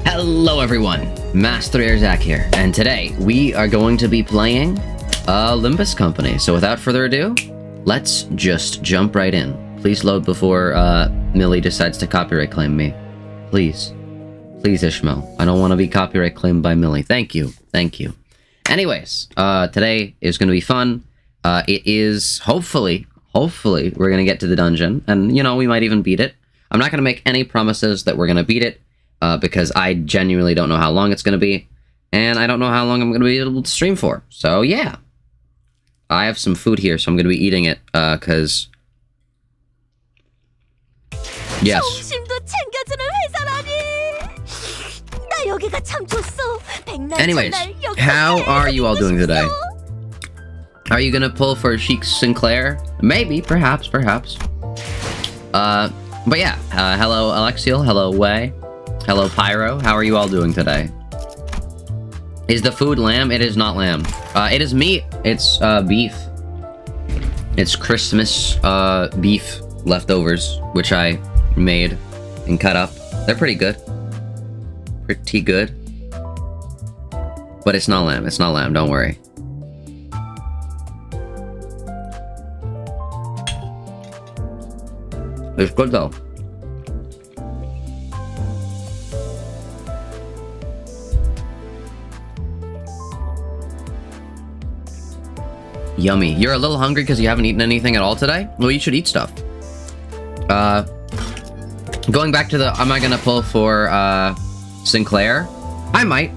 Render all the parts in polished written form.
Hello everyone, Master Zach here, and today we are going to be playing Limbus Company. So without further ado, let's just jump right in. Please load before Millie decides to copyright claim me. Please. Please, Ishmael. I don't want to be copyright claimed by Millie. Thank you. Thank you. Anyways, today is going to be fun. It is, hopefully, we're going to get to the dungeon, and, you know, we might even beat it. I'm not going to make any promises that we're going to beat it, because I genuinely don't know how long it's going to be, and I don't know how long I'm going to be able to stream for. So, yeah. I have some food here, so I'm going to be eating it, because... Yes. Anyways, how are you all doing today? Are you going to pull for Chic Sinclair? Maybe, perhaps. But yeah, hello Alexiel, hello Wei. Hello, Pyro. How are you all doing today? Is the food lamb? It is not lamb. It is meat. It's, beef. It's Christmas, beef leftovers, which I made and cut up. They're pretty good. Pretty good. But it's not lamb. It's not lamb. Don't worry. It's good, though. Yummy. You're a little hungry because you haven't eaten anything at all today? Well, you should eat stuff. Going back to the, am I gonna pull for, Sinclair? I might.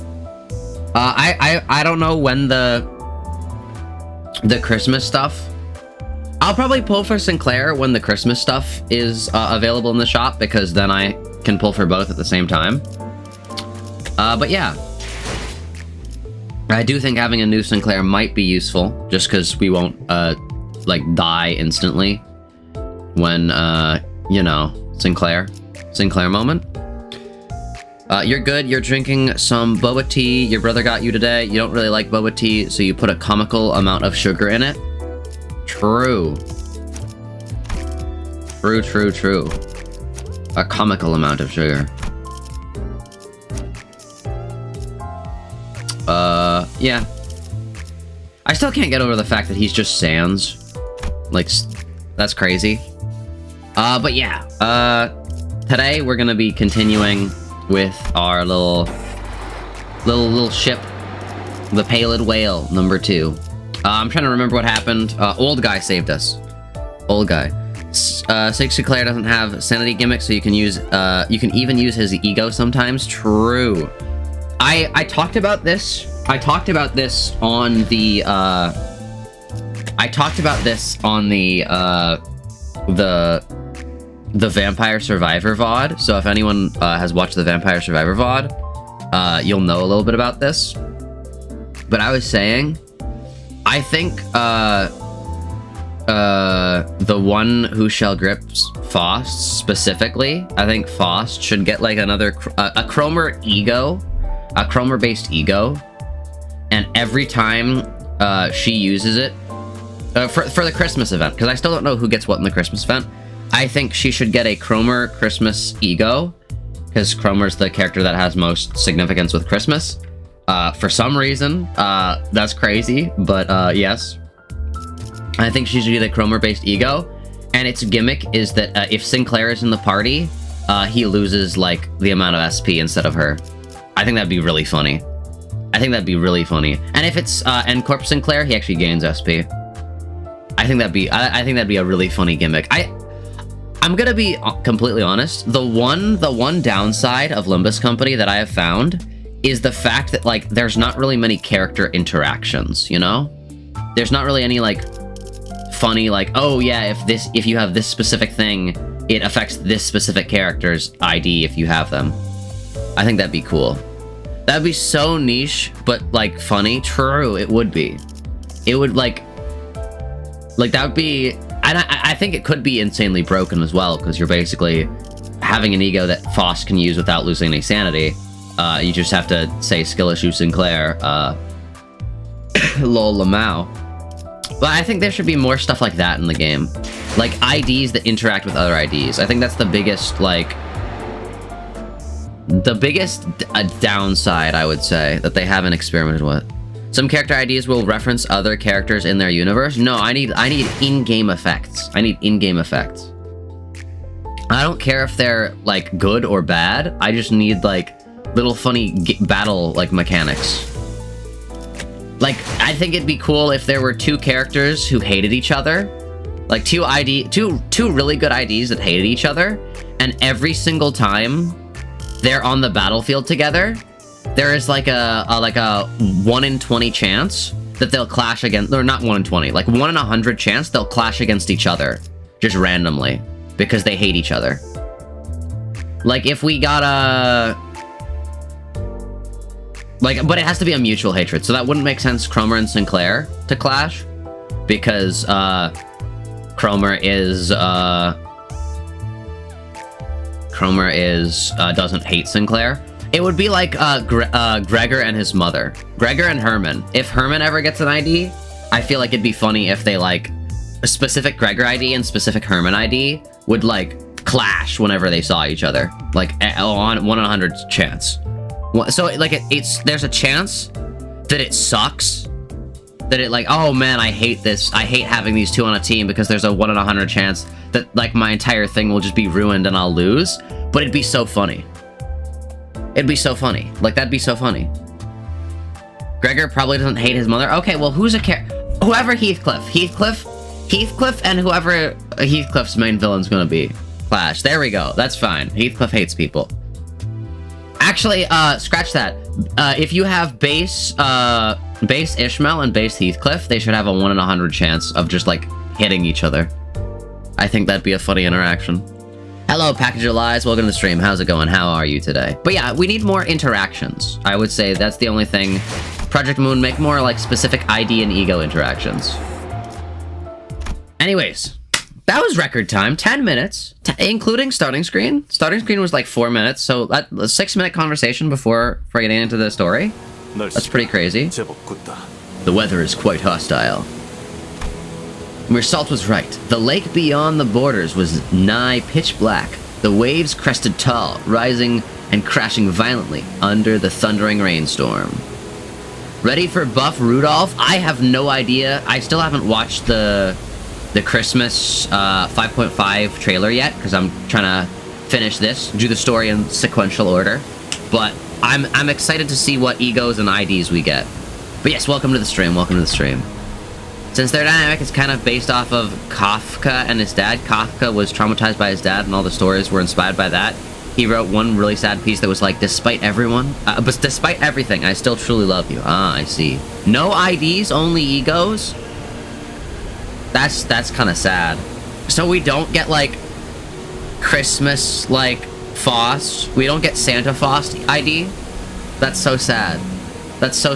I don't know when the Christmas stuff. I'll probably pull for Sinclair when the Christmas stuff is, available in the shop, because then I can pull for both at the same time. But yeah. I do think having a new Sinclair might be useful, just because we won't, like, die instantly when, you know, Sinclair moment. You're good, you're drinking some boba tea, your brother got you today, you don't really like boba tea, so you put a comical amount of sugar in it. True. True. A comical amount of sugar. Yeah. I still can't get over the fact that he's just Sans. Like, that's crazy. But yeah. Today we're gonna be continuing with our little ship, the Palid Whale #2. I'm trying to remember what happened. Old guy saved us. Old guy. Sig Sinclair doesn't have sanity gimmicks, so you can use, you can even use his ego sometimes. True. I talked about this. I talked about this on the Vampire Survivor VOD. So if anyone has watched the Vampire Survivor VOD, you'll know a little bit about this. But I was saying, I think the one who shall grip Faust specifically, I think Faust should get like another a Chromer ego. A Chromer-based ego, and every time she uses it for the Christmas event, because I still don't know who gets what in the Christmas event. I think she should get a Chromer Christmas ego, because Chromer's the character that has most significance with Christmas. For some reason, that's crazy, but yes. I think she should get a Chromer-based ego, and its gimmick is that if Sinclair is in the party, he loses like the amount of SP instead of her. I think that'd be really funny. And if it's N Corp Sinclair, he actually gains SP. I think that'd be a really funny gimmick. I'm gonna be completely honest. The one downside of Limbus Company that I have found is the fact that, like, there's not really many character interactions, you know? There's not really any, like, funny, like, oh yeah, if you have this specific thing, it affects this specific character's ID if you have them. I think that'd be cool. That'd be so niche, but, like, funny. True, it would be. It would, like, Like, that would be... And I think it could be insanely broken as well, because you're basically having an ego that Faust can use without losing any sanity. You just have to say skill issue Sinclair, lol Lamau. But I think there should be more stuff like that in the game. Like, IDs that interact with other IDs. I think that's the biggest, like... The biggest downside, I would say, that they haven't experimented with. Some character IDs will reference other characters in their universe. No, I need in-game effects. I need in-game effects. I don't care if they're, like, good or bad. I just need, like, little funny battle, like, mechanics. Like, I think it'd be cool if there were two characters who hated each other. Like, two really good IDs that hated each other. And every single time they're on the battlefield together, there is like a 1 in 20 chance that they'll clash against, or not 1 in 20, like 1 in 100 chance they'll clash against each other, just randomly, because they hate each other. Like, if we got a... Like, but it has to be a mutual hatred, so that wouldn't make sense Cromer and Sinclair to clash, because, Cromer doesn't hate Sinclair. It would be like, Gregor and his mother. Gregor and Herman. If Herman ever gets an ID, I feel like it'd be funny if they, like, a specific Gregor ID and specific Herman ID would, like, clash whenever they saw each other. Like, on 1 in 100 chance. So, like, there's a chance that it sucks. That it, like, oh man, I hate this. I hate having these two on a team because there's a 1 in 100 chance that, like, my entire thing will just be ruined and I'll lose. But it'd be so funny. It'd be so funny. Like, that'd be so funny. Gregor probably doesn't hate his mother. Okay, well, who's a whoever Heathcliff. Heathcliff and whoever Heathcliff's main villain's gonna be. Clash. There we go. That's fine. Heathcliff hates people. Actually, scratch that. If you have base Ishmael and base Heathcliff, they should have a 1 in 100 chance of just, like, hitting each other. I think that'd be a funny interaction. Hello, Package of Lies. Welcome to the stream. How's it going? How are you today? But yeah, we need more interactions. I would say that's the only thing. Project Moon, make more, like, specific ID and ego interactions. Anyways, that was record time. 10 minutes, including starting screen. Starting screen was like 4 minutes, so a 6-minute conversation before getting into the story. That's pretty crazy. The weather is quite hostile. Mersalt was right. The lake beyond the borders was nigh pitch black. The waves crested tall, rising and crashing violently under the thundering rainstorm. Ready for Buff Rudolph? I have no idea. I still haven't watched the Christmas 5.5 trailer yet, because I'm trying to finish this, do the story in sequential order. But I'm excited to see what egos and IDs we get. But yes, welcome to the stream. Welcome to the stream. Since their dynamic is kind of based off of Kafka and his dad, Kafka was traumatized by his dad and all the stories were inspired by that. He wrote one really sad piece that was like, despite everyone, but despite everything, I still truly love you. Ah, I see. No IDs, only egos? That's kind of sad. So we don't get, like, Christmas, like, Faust. We don't get Santa Faust ID. That's so sad. That's so...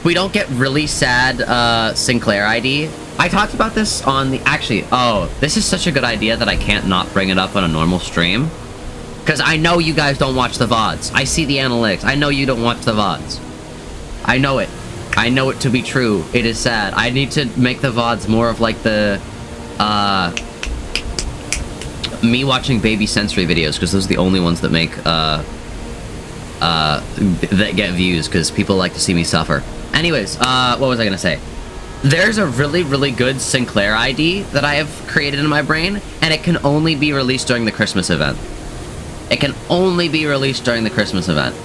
We don't get really sad, Sinclair ID. I talked about this on the... Actually, oh, this is such a good idea that I can't not bring it up on a normal stream. Because I know you guys don't watch the VODs. I see the analytics. I know you don't watch the VODs. I know it. I know it to be true. It is sad. I need to make the VODs more of, like, the... me watching baby sensory videos, because those are the only ones that make, that get views, because people like to see me suffer. Anyways, what was I gonna say? There's a really, really good Sinclair ID that I have created in my brain, and it can only be released during the Christmas event. It can only be released during the Christmas event.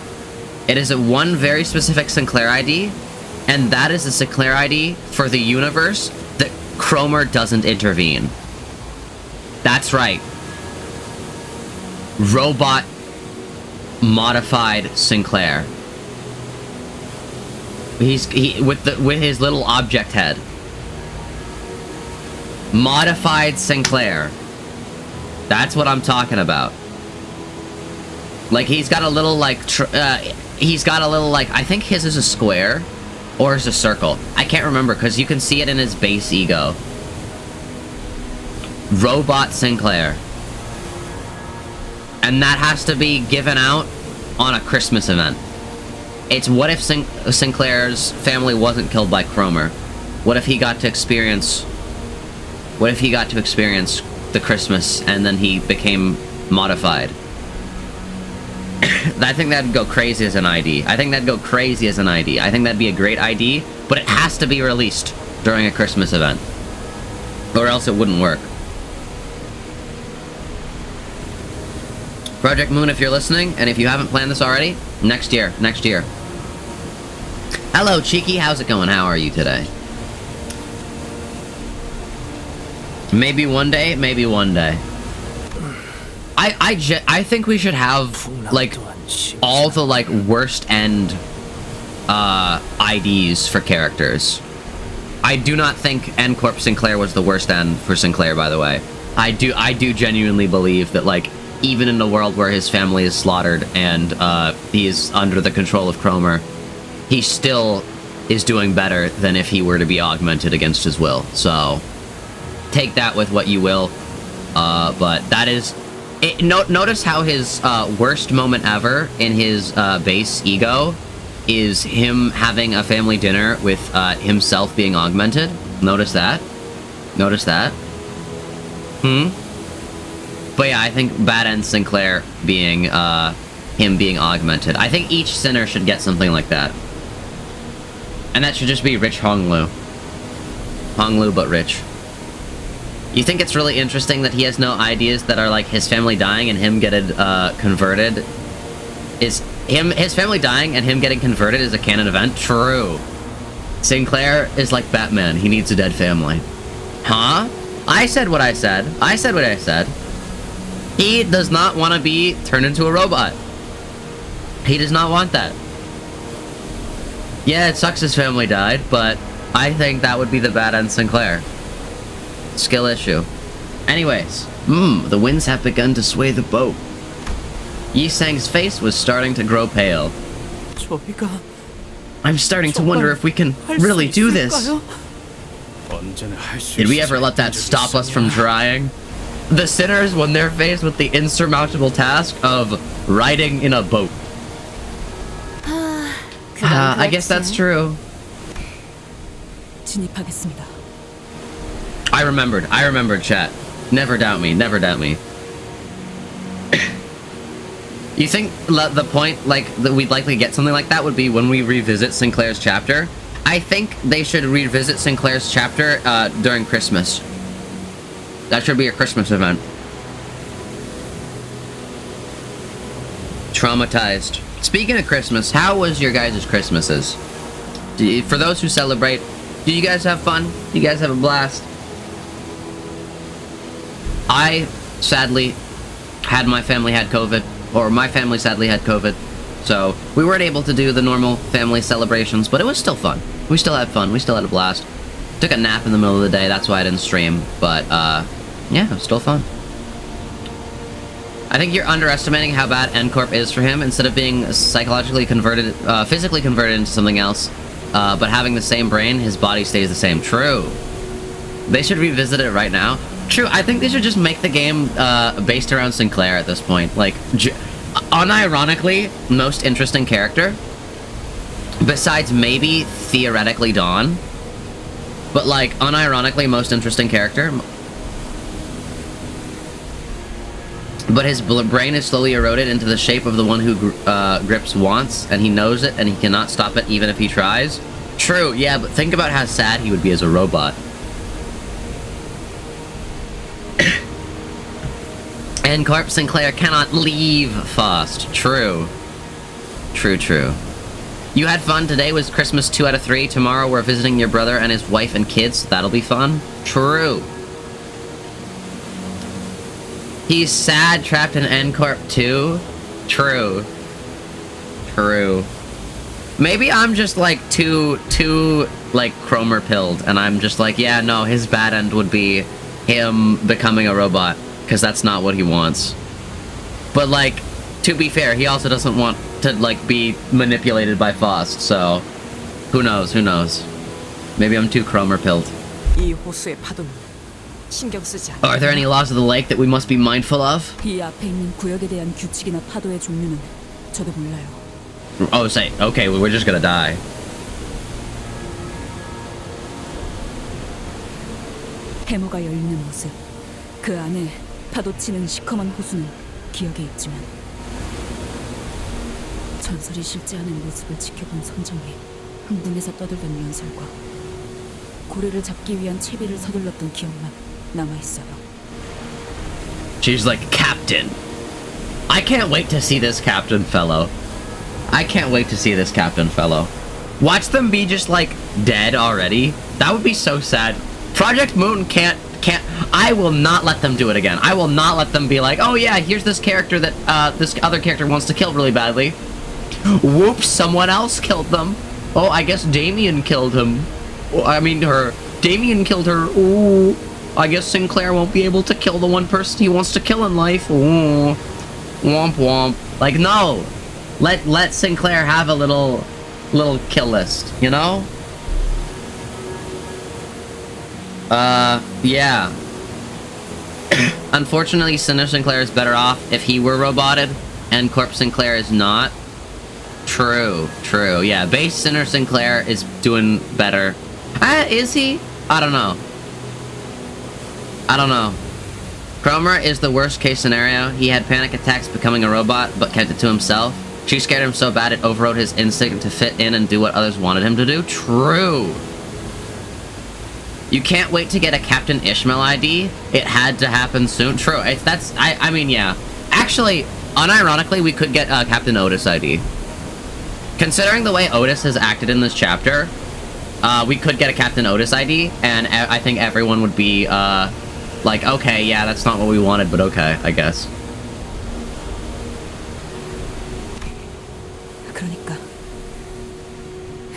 It is a one very specific Sinclair ID, and that is a Sinclair ID for the universe that Cromer doesn't intervene. That's right. Robot modified Sinclair. With his little object head. Modified Sinclair. That's what I'm talking about. Like, he's got a little, like, I think his is a square, or is a circle. I can't remember, because you can see it in his base ego. Robot Sinclair. And that has to be given out on a Christmas event. It's what if Sinclair's family wasn't killed by Cromer? What if he got to experience... What if he got to experience the Christmas and then he became modified? I think that'd go crazy as an ID. I think that'd go crazy as an ID. I think that'd be a great ID, but it has to be released during a Christmas event. Or else it wouldn't work. Project Moon, if you're listening, and if you haven't planned this already, next year. Hello, Cheeky, how's it going? How are you today? Maybe one day, maybe one day. I think we should have, like, all the, like, worst end, IDs for characters. I do not think NCorp Sinclair was the worst end for Sinclair, by the way. I do genuinely believe that, like, even in the world where his family is slaughtered and, he is under the control of Cromer, he still is doing better than if he were to be augmented against his will. So, take that with what you will. But that is... notice how his worst moment ever in his base ego is him having a family dinner with himself being augmented. Notice that? Notice that? But yeah, I think Bad End Sinclair being him being augmented. I think each sinner should get something like that. And that should just be Rich Honglu. Honglu, but rich. You think it's really interesting that he has no ideas that are like his family dying and him getting converted? His family dying and him getting converted is a canon event? True. Sinclair is like Batman. He needs a dead family. Huh? I said what I said. I said what I said. He does not want to be turned into a robot. He does not want that. Yeah, it sucks his family died, but I think that would be the Bad End Sinclair. Skill issue. Anyways, the winds have begun to sway the boat. Yi-Sang's face was starting to grow pale. I'm starting to wonder if we can really do this. Did we ever let that stop us from trying? The sinners, when they're faced with the insurmountable task of riding in a boat. I guess that's true. I remembered, chat. Never doubt me, never doubt me. You think the point, like, that we'd likely get something like that would be when we revisit Sinclair's chapter? I think they should revisit Sinclair's chapter during Christmas. That should be a Christmas event. Traumatized. Speaking of Christmas, how was your guys' Christmases? For those who celebrate, do you guys have fun? Do you guys have a blast? I, sadly, my family had COVID. Or my family sadly had COVID. So, we weren't able to do the normal family celebrations, but it was still fun. We still had fun. We still had a blast. Took a nap in the middle of the day, that's why I didn't stream. But, yeah, it was still fun. I think you're underestimating how bad NCorp is for him. Instead of being psychologically converted, physically converted into something else, but having the same brain, his body stays the same. True. They should revisit it right now. True, I think they should just make the game based around Sinclair at this point. Like, unironically, most interesting character. Besides maybe, theoretically, Dawn. But, like, unironically, most interesting character. But his brain is slowly eroded into the shape of the one who Grips wants, and he knows it, and he cannot stop it even if he tries. True, yeah, but think about how sad he would be as a robot. NCorp Sinclair cannot leave Faust. True. True, true. You had fun. Today was Christmas 2 out of 3. Tomorrow we're visiting your brother and his wife and kids. That'll be fun. True. He's sad, trapped in NCorp 2. True. True. Maybe I'm just, like, too, like, Cromer-pilled, and I'm just like, yeah, no, his bad end would be him becoming a robot. Because that's not what he wants. But, like, to be fair, he also doesn't want to, like, be manipulated by Faust, so... Who knows, who knows? Maybe I'm too Cromer-pilled. 신경 쓰지 않아. Are there any laws of the lake that we must be mindful of? 이 앞에 있는 구역에 대한 규칙이나 파도의 종류는 저도 몰라요. Oh, say, okay, well, we're just gonna die. 해머가 열리는 모습, 그 안에 파도치는 시커먼 호수는 기억에 있지만 전설이 실제하는 모습을 지켜본 선정이 흥분해서 떠들던 연설과 고래를 잡기 위한 채비를 서둘렀던 기억만 남아있어요. She's like, Captain. I can't wait to see this captain fellow. I can't wait to see this captain fellow. Watch them be just like dead already. That would be so sad. Project Moon can't. I will not let them do it again. I will not let them be like, oh yeah, here's this character that this other character wants to kill really badly. Whoops, someone else killed them. Oh, I guess Damien killed him. I mean, her. Damien killed her. Ooh. I guess Sinclair won't be able to kill the one person he wants to kill in life. Ooh. Womp womp. Like, no. Let Sinclair have a little kill list, you know? Yeah. Unfortunately, Sinner Sinclair is better off if he were roboted, and Corpse Sinclair is not. True. Yeah, base Sinner Sinclair is doing better. Is he? I don't know. Cromer is the worst case scenario. He had panic attacks becoming a robot, but kept it to himself. She scared him so bad it overrode his instinct to fit in and do what others wanted him to do. True. You can't wait to get a Captain Ishmael ID. It had to happen soon. True. I mean, yeah. Actually, unironically, we could get Captain Otis ID. Considering the way Otis has acted in this chapter, we could get a Captain Otis ID, and I think everyone would be, like, okay, yeah, that's not what we wanted, but okay, I guess. 그러니까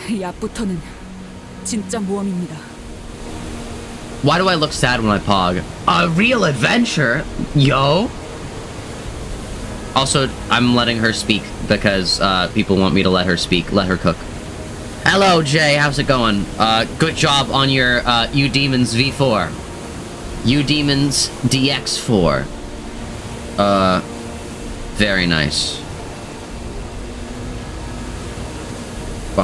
이 앞부터는 진짜 모험입니다. Why do I look sad when I pog? A real adventure? Yo? Also, I'm letting her speak because people want me to let her speak. Let her cook. Hello, Jay. How's it going? Good job on your You Demons V4. You Demons DX4. Very nice. I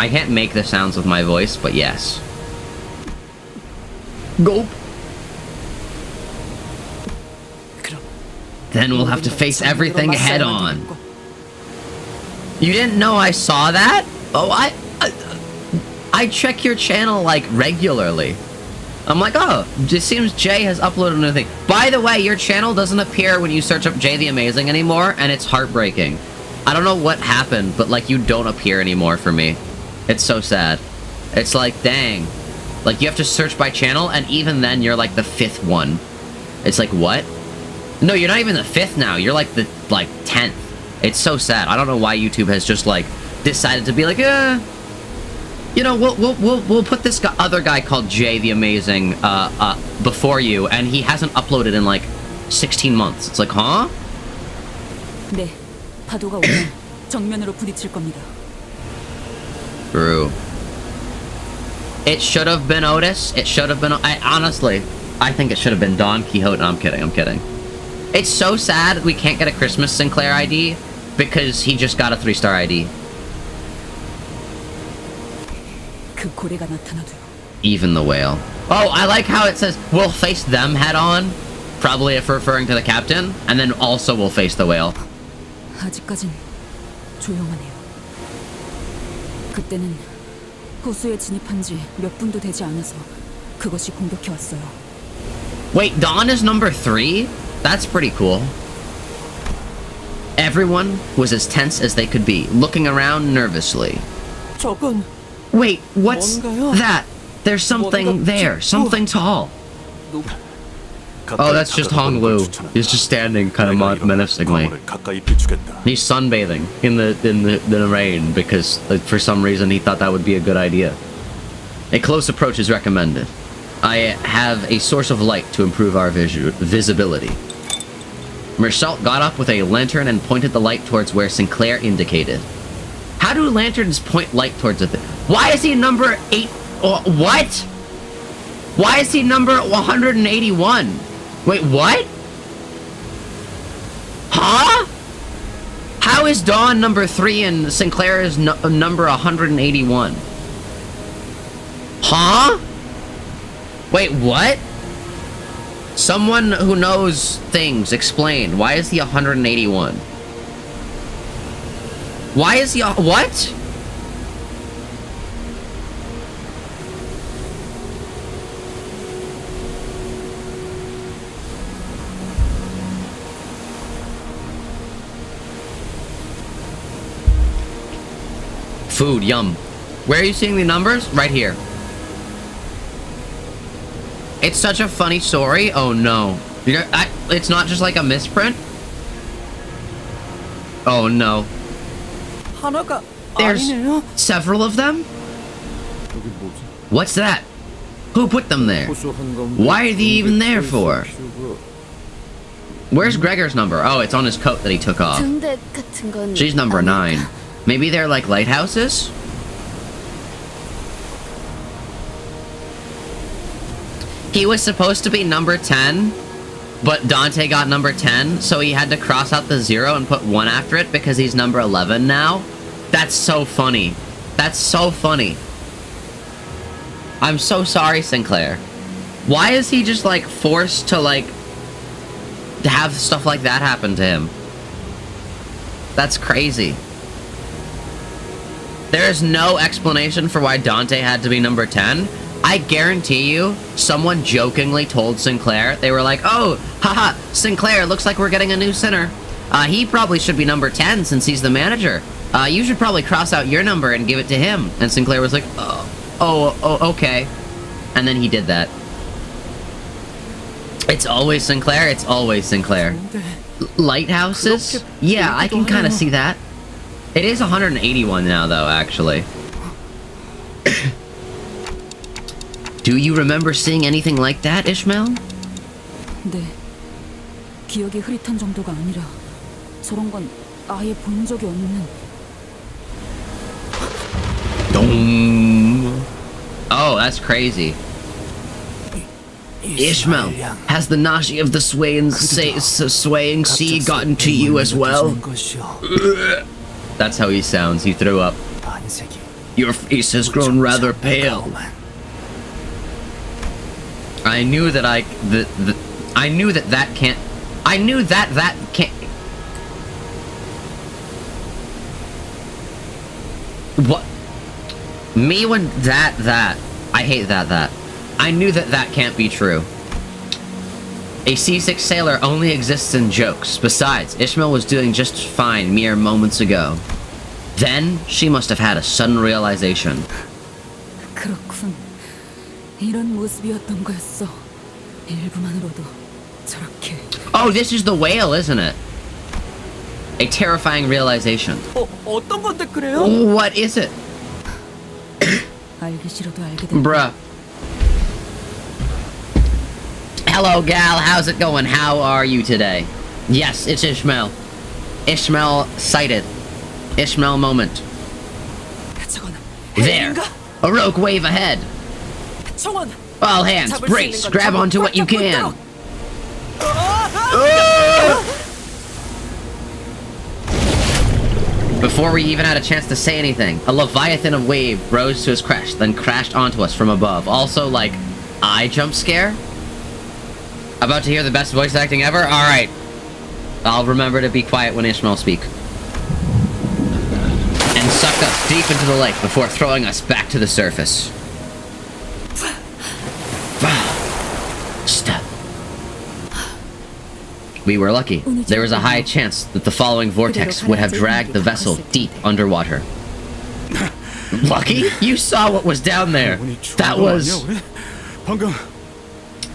can't make the sounds with my voice, but yes. Go. Then we'll have to face everything head on. You didn't know I saw that? Oh, I check your channel, like, regularly. I'm like, oh, it seems Jay has uploaded a new thing. By the way, your channel doesn't appear when you search up Jay the Amazing anymore, and it's heartbreaking. I don't know what happened, but, like, you don't appear anymore for me. It's so sad. It's like, dang. Like, you have to search by channel, and even then, you're, like, the 5th one. It's like, what? No, you're not even the 5th now. You're, like, the, 10th. It's so sad. I don't know why YouTube has just, like, decided to be like, you know, we'll put this other guy called Jay the Amazing before you, and he hasn't uploaded in like 16 months. It's like, huh? 네, 파도가 오면 정면으로 부딪힐 겁니다. True. It should have been Otis. It should have been. Honestly, I think it should have been Don Quixote. No, I'm kidding. It's so sad we can't get a Christmas Sinclair ID because he just got a 3-star ID. Even the whale. Oh, I like how it says we'll face them head on. Probably if referring to the captain. And then also we'll face the whale. 아직까진 조용하네요. 그때는 호수에 진입한 지 몇 분도 되지 않아서 그것이 공격해 왔어요. Wait, Dawn is number 3? That's pretty cool. Everyone was as tense as they could be, looking around nervously. 저건 Wait, what's that? There's something there, something tall. Oh, that's just Hong Lu. He's just standing kind of menacingly. He's sunbathing in the rain because for some reason he thought that would be a good idea. A close approach is recommended. I have a source of light to improve our visibility. Mersault got up with a lantern and pointed the light towards where Sinclair indicated. How do lanterns point light towards a thing? Why is he number 8? What? Why is he number 181? Wait, what? Huh? How is Dawn number 3 and Sinclair is number 181? Huh? Wait, what? Someone who knows things, explain. Why is he 181? Why is he... What? Food, yum. Where are you seeing the numbers? Right here. It's such a funny story. Oh no. It's not just like a misprint? Oh no. There's several of them? What's that? Who put them there? Why are they even there for? Where's Gregor's number? Oh, it's on his coat that he took off. She's number 9. Maybe they're like lighthouses? He was supposed to be number 10, but Dante got number 10, so he had to cross out the 0 and put 1 after it because he's number 11 now. That's so funny. That's so funny. I'm so sorry, Sinclair. Why is he just, like, forced to, like, to have stuff like that happen to him? That's crazy. There is no explanation for why Dante had to be number 10. I guarantee you, someone jokingly told Sinclair, they were like, oh, haha, Sinclair, looks like we're getting a new sinner. He probably should be number 10 since he's the manager. You should probably cross out your number and give it to him. And Sinclair was like, oh, okay. And then he did that. It's always Sinclair, it's always Sinclair. Lighthouses? Yeah, I can kind of see that. It is 181 now, though, actually. Do you remember seeing anything like that, Ishmael? 네. 기억이 흐릿한 정도가 아니라 저런 건 아예 본 적이 없는. Dong. Oh, that's crazy. Ishmael, has the nausea of the swaying sea gotten to you as well? That's how he sounds. He threw up. Your face has grown rather pale. I knew that I knew that can't. I knew that can't. What? Me when that. I hate that. I knew that can't be true. A seasick sailor only exists in jokes. Besides, Ishmael was doing just fine mere moments ago. Then, she must have had a sudden realization. 그렇군. 이런 모습이었던 거였어. 일부만으로도 저렇게. Oh, this is the whale, isn't it? A terrifying realization. 어떤 건데 그래요? What is it? 알기 싫어도 알게 된. Bruh. Hello, gal. How's it going? How are you today? Yes, it's Ishmael. Ishmael sighted. Ishmael moment. There. A rogue wave ahead. All hands, brace. Grab onto what you can. Before we even had a chance to say anything, a leviathan of wave rose to his crest, then crashed onto us from above. Also, like, eye jump scare? About to hear the best voice acting ever? Alright. I'll remember to be quiet when Ishmael speak. And suck us deep into the lake before throwing us back to the surface. Step. We were lucky. There was a high chance that the following vortex would have dragged the vessel deep underwater. Lucky? You saw what was down there. That was...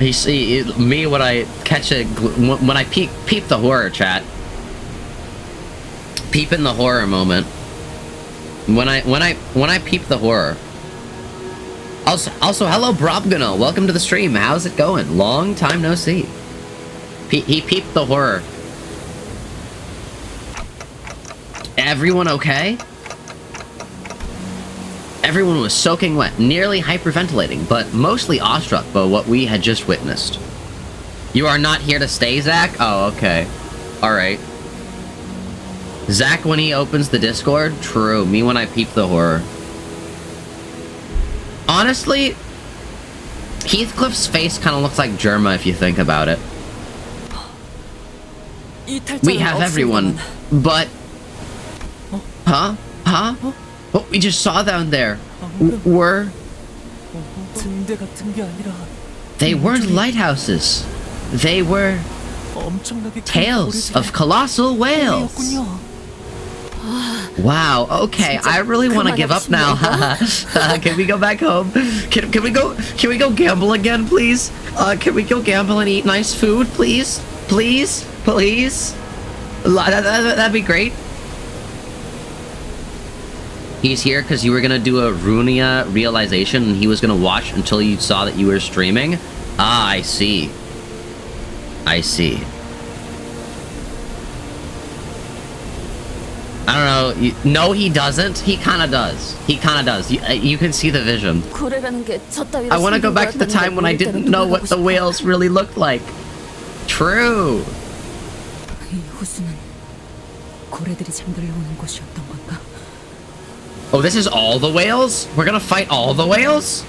You see, me when I catch a... When I peep the horror chat. Peep in the horror moment. When I peep the horror. Also, hello Brobgano. Welcome to the stream. How's it going? Long time no see. He peeped the horror. Everyone okay? Everyone was soaking wet, nearly hyperventilating, but mostly awestruck by what we had just witnessed. You are not here to stay, Zach? Oh, okay. Alright. Zach when he opens the Discord? True. Me when I peep the horror. Honestly, Heathcliff's face kind of looks like Germa if you think about it. We have everyone, but... Huh? Huh? What we just saw down there were... They weren't lighthouses. They were... tails of colossal whales. Wow, okay, I really want to give up now. Can we go back home? Can we go gamble again, please? Can we go gamble and eat nice food, please? Please? Please? That'd be great. He's here because you were gonna do a Runia realization and he was gonna watch until you saw that you were streaming? Ah, I see. I see. I don't know. No, he doesn't. He kind of does. He kind of does. You can see the vision. I want to go back to the time when I didn't know what the whales really looked like. True. Oh, this is all the whales? We're gonna fight all the whales?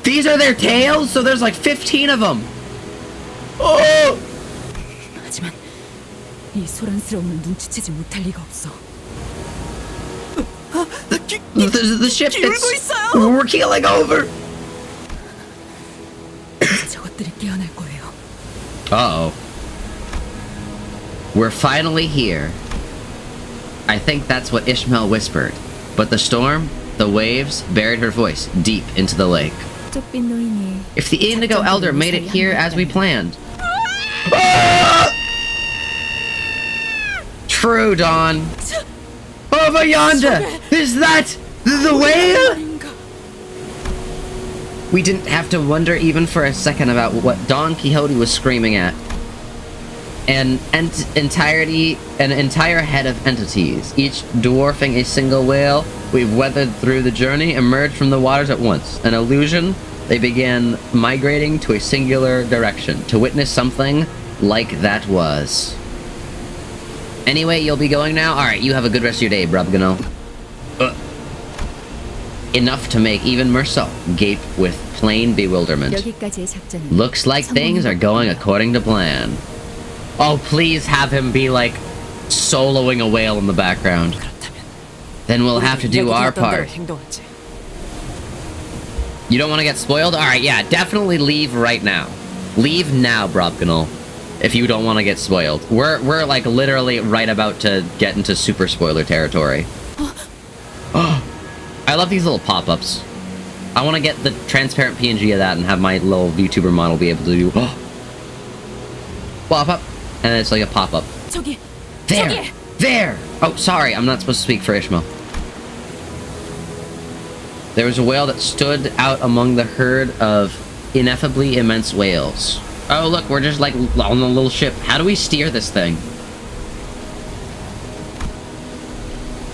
These are their tails? So there's like 15 of them. Oh! The ship, we're keeling over. Uh-oh. We're finally here. I think that's what Ishmael whispered. But the storm, the waves, buried her voice deep into the lake. If the Indigo Elder made it here as we planned. Ah! True, Dawn. Over yonder! Is that the whale? We didn't have to wonder even for a second about what Don Quixote was screaming at. An entire head of entities, each dwarfing a single whale. We've weathered through the journey, emerged from the waters at once. An illusion, they began migrating to a singular direction, to witness something like that was. Anyway, you'll be going now? Alright, you have a good rest of your day, Brubgano. Enough to make even Mersault gape with plain bewilderment. Looks like things are going according to plan. Oh, please have him be like soloing a whale in the background. Then we'll have to do our part. You don't want to get spoiled? Alright, yeah, definitely leave right now. Leave now, Brobganol. If you don't want to get spoiled. We're like literally right about to get into super spoiler territory. Oh, I love these little pop-ups. I want to get the transparent PNG of that and have my little VTuber model be able to do pop-up. And it's like a pop-up. There! There! Oh, sorry, I'm not supposed to speak for Ishmael. There was a whale that stood out among the herd of ineffably immense whales. Oh, look, we're just like on the little ship. How do we steer this thing?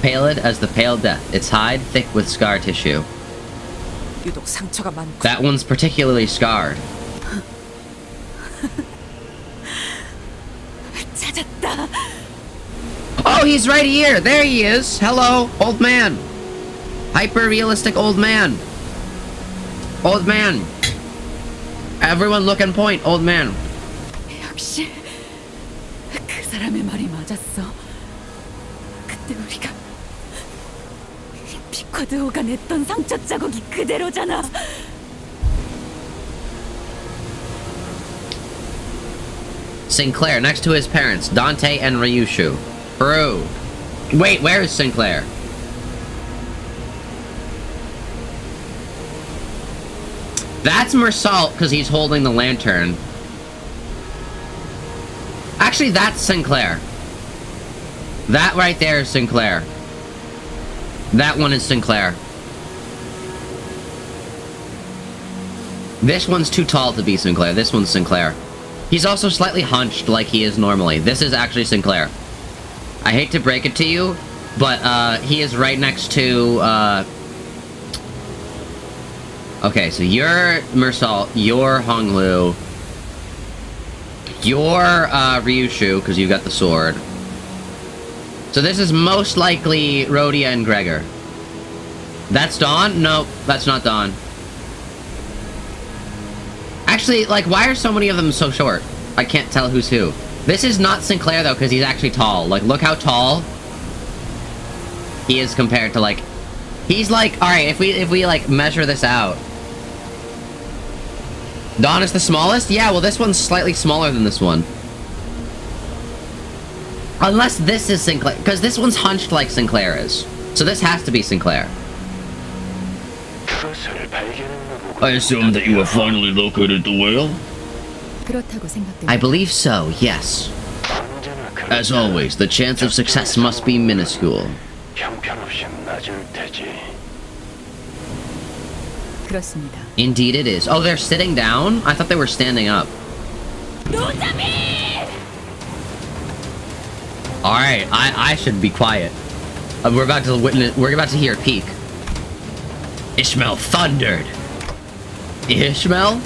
Pallid as the pale death, its hide thick with scar tissue. That one's particularly scarred. Oh, he's right here! There he is! Hello, old man! Hyper-realistic old man! Old man! Everyone look and point, old man! 역시 그 사람의 말이 맞았어. 그때 우리가 피쿼드호가 냈던 상처 자국이 그대로잖아. Sinclair, next to his parents, Dante and Ryushu. Bro. Wait, where is Sinclair? That's Mersault, because he's holding the lantern. Actually, that's Sinclair. That right there is Sinclair. That one is Sinclair. This one's too tall to be Sinclair. This one's Sinclair. He's also slightly hunched like he is normally. This is actually Sinclair. I hate to break it to you, but he is right next to okay, so you're Mersal, you're Honglu, you're Ryushu, because you've got the sword. So this is most likely Rhodia and Gregor. That's Dawn? Nope, that's not Dawn. Actually, like, why are so many of them so short? I can't tell who's who. This is not Sinclair, though, because he's actually tall. Like, look how tall he is compared to, like... He's, like... Alright, if we, like, measure this out... Dawn is the smallest? Yeah, well, this one's slightly smaller than this one. Unless this is Sinclair... Because this one's hunched like Sinclair is. So this has to be Sinclair. I assume that you have finally located the whale? I believe so, yes. As always, the chance of success must be minuscule. 그렇습니다. Indeed it is. Oh, they're sitting down? I thought they were standing up. Alright, I should be quiet. We're about to hear Peak. Ishmael thundered. Ishmael?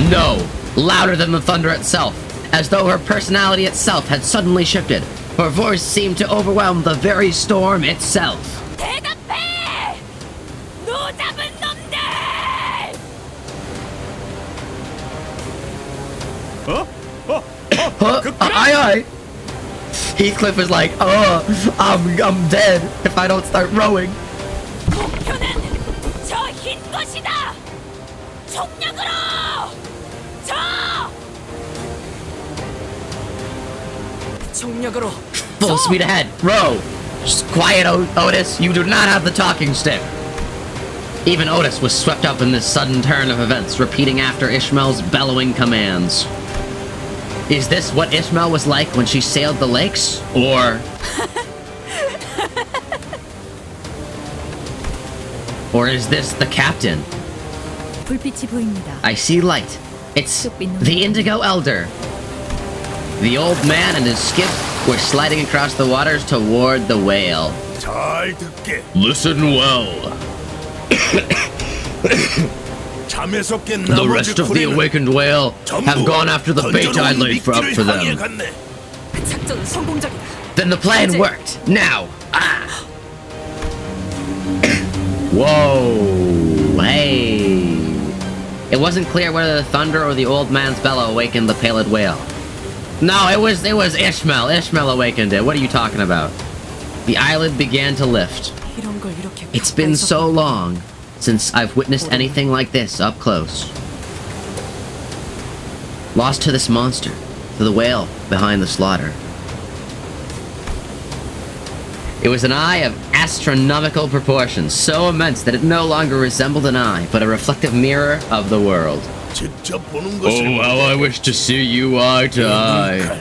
No. Louder than the thunder itself, as though her personality itself had suddenly shifted. Her voice seemed to overwhelm the very storm itself. Aye. Heathcliff is like, oh, I'm dead if I don't start rowing. Full speed ahead, row. Just quiet, Otis. You do not have the talking stick. Even Otis was swept up in this sudden turn of events, repeating after Ishmael's bellowing commands. Is this what Ishmael was like when she sailed the lakes? Or... or is this the captain? 불빛이 보입니다. I see light. It's the Indigo Elder. The old man and his skiff were sliding across the waters toward the whale. Listen well. The rest of the awakened whale have gone after the bait I laid up for them. Then the plan worked. Now. Ah. Whoa. Hey. It wasn't clear whether the thunder or the old man's bellow awakened the pallid whale. No, it was Ishmael. Ishmael awakened it. What are you talking about? The eyelid began to lift. It's been so long since I've witnessed anything like this up close. Lost to this monster, to the whale behind the slaughter. It was an eye of astronomical proportions, so immense that it no longer resembled an eye, but a reflective mirror of the world. Oh, how I wish to see you eye to eye.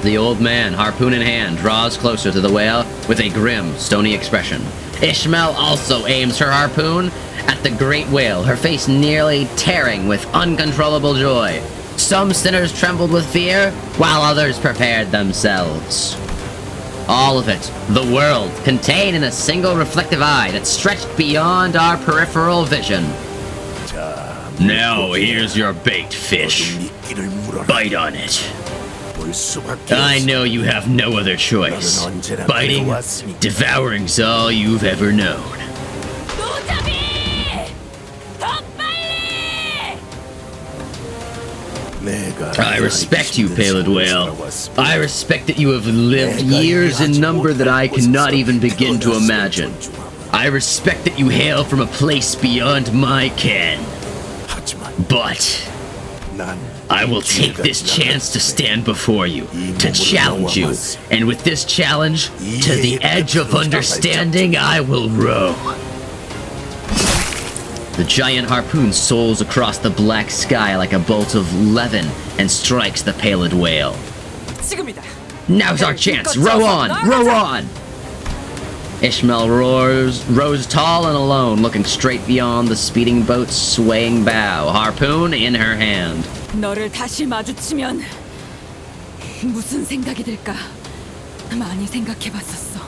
The old man, harpoon in hand, draws closer to the whale with a grim, stony expression. Ishmael also aims her harpoon at the great whale, her face nearly tearing with uncontrollable joy. Some sinners trembled with fear, while others prepared themselves. All of it, the world, contained in a single reflective eye that stretched beyond our peripheral vision. Now here's your bait, fish. Bite on it. I know you have no other choice. Biting, devouring's all you've ever known. I respect you, Pallid Whale. I respect that you have lived years in number that I cannot even begin to imagine. I respect that you hail from a place beyond my ken. But I will take this chance to stand before you, to challenge you, and with this challenge, to the edge of understanding, I will row. The giant harpoon soars across the black sky like a bolt of levin and strikes the pallid whale. Now's our chance! Row on! Row on! Ishmael rows tall and alone, looking straight beyond the speeding boat's swaying bow, harpoon in her hand. 너를 다시 마주치면 무슨 생각이 들까 많이 생각해봤었어.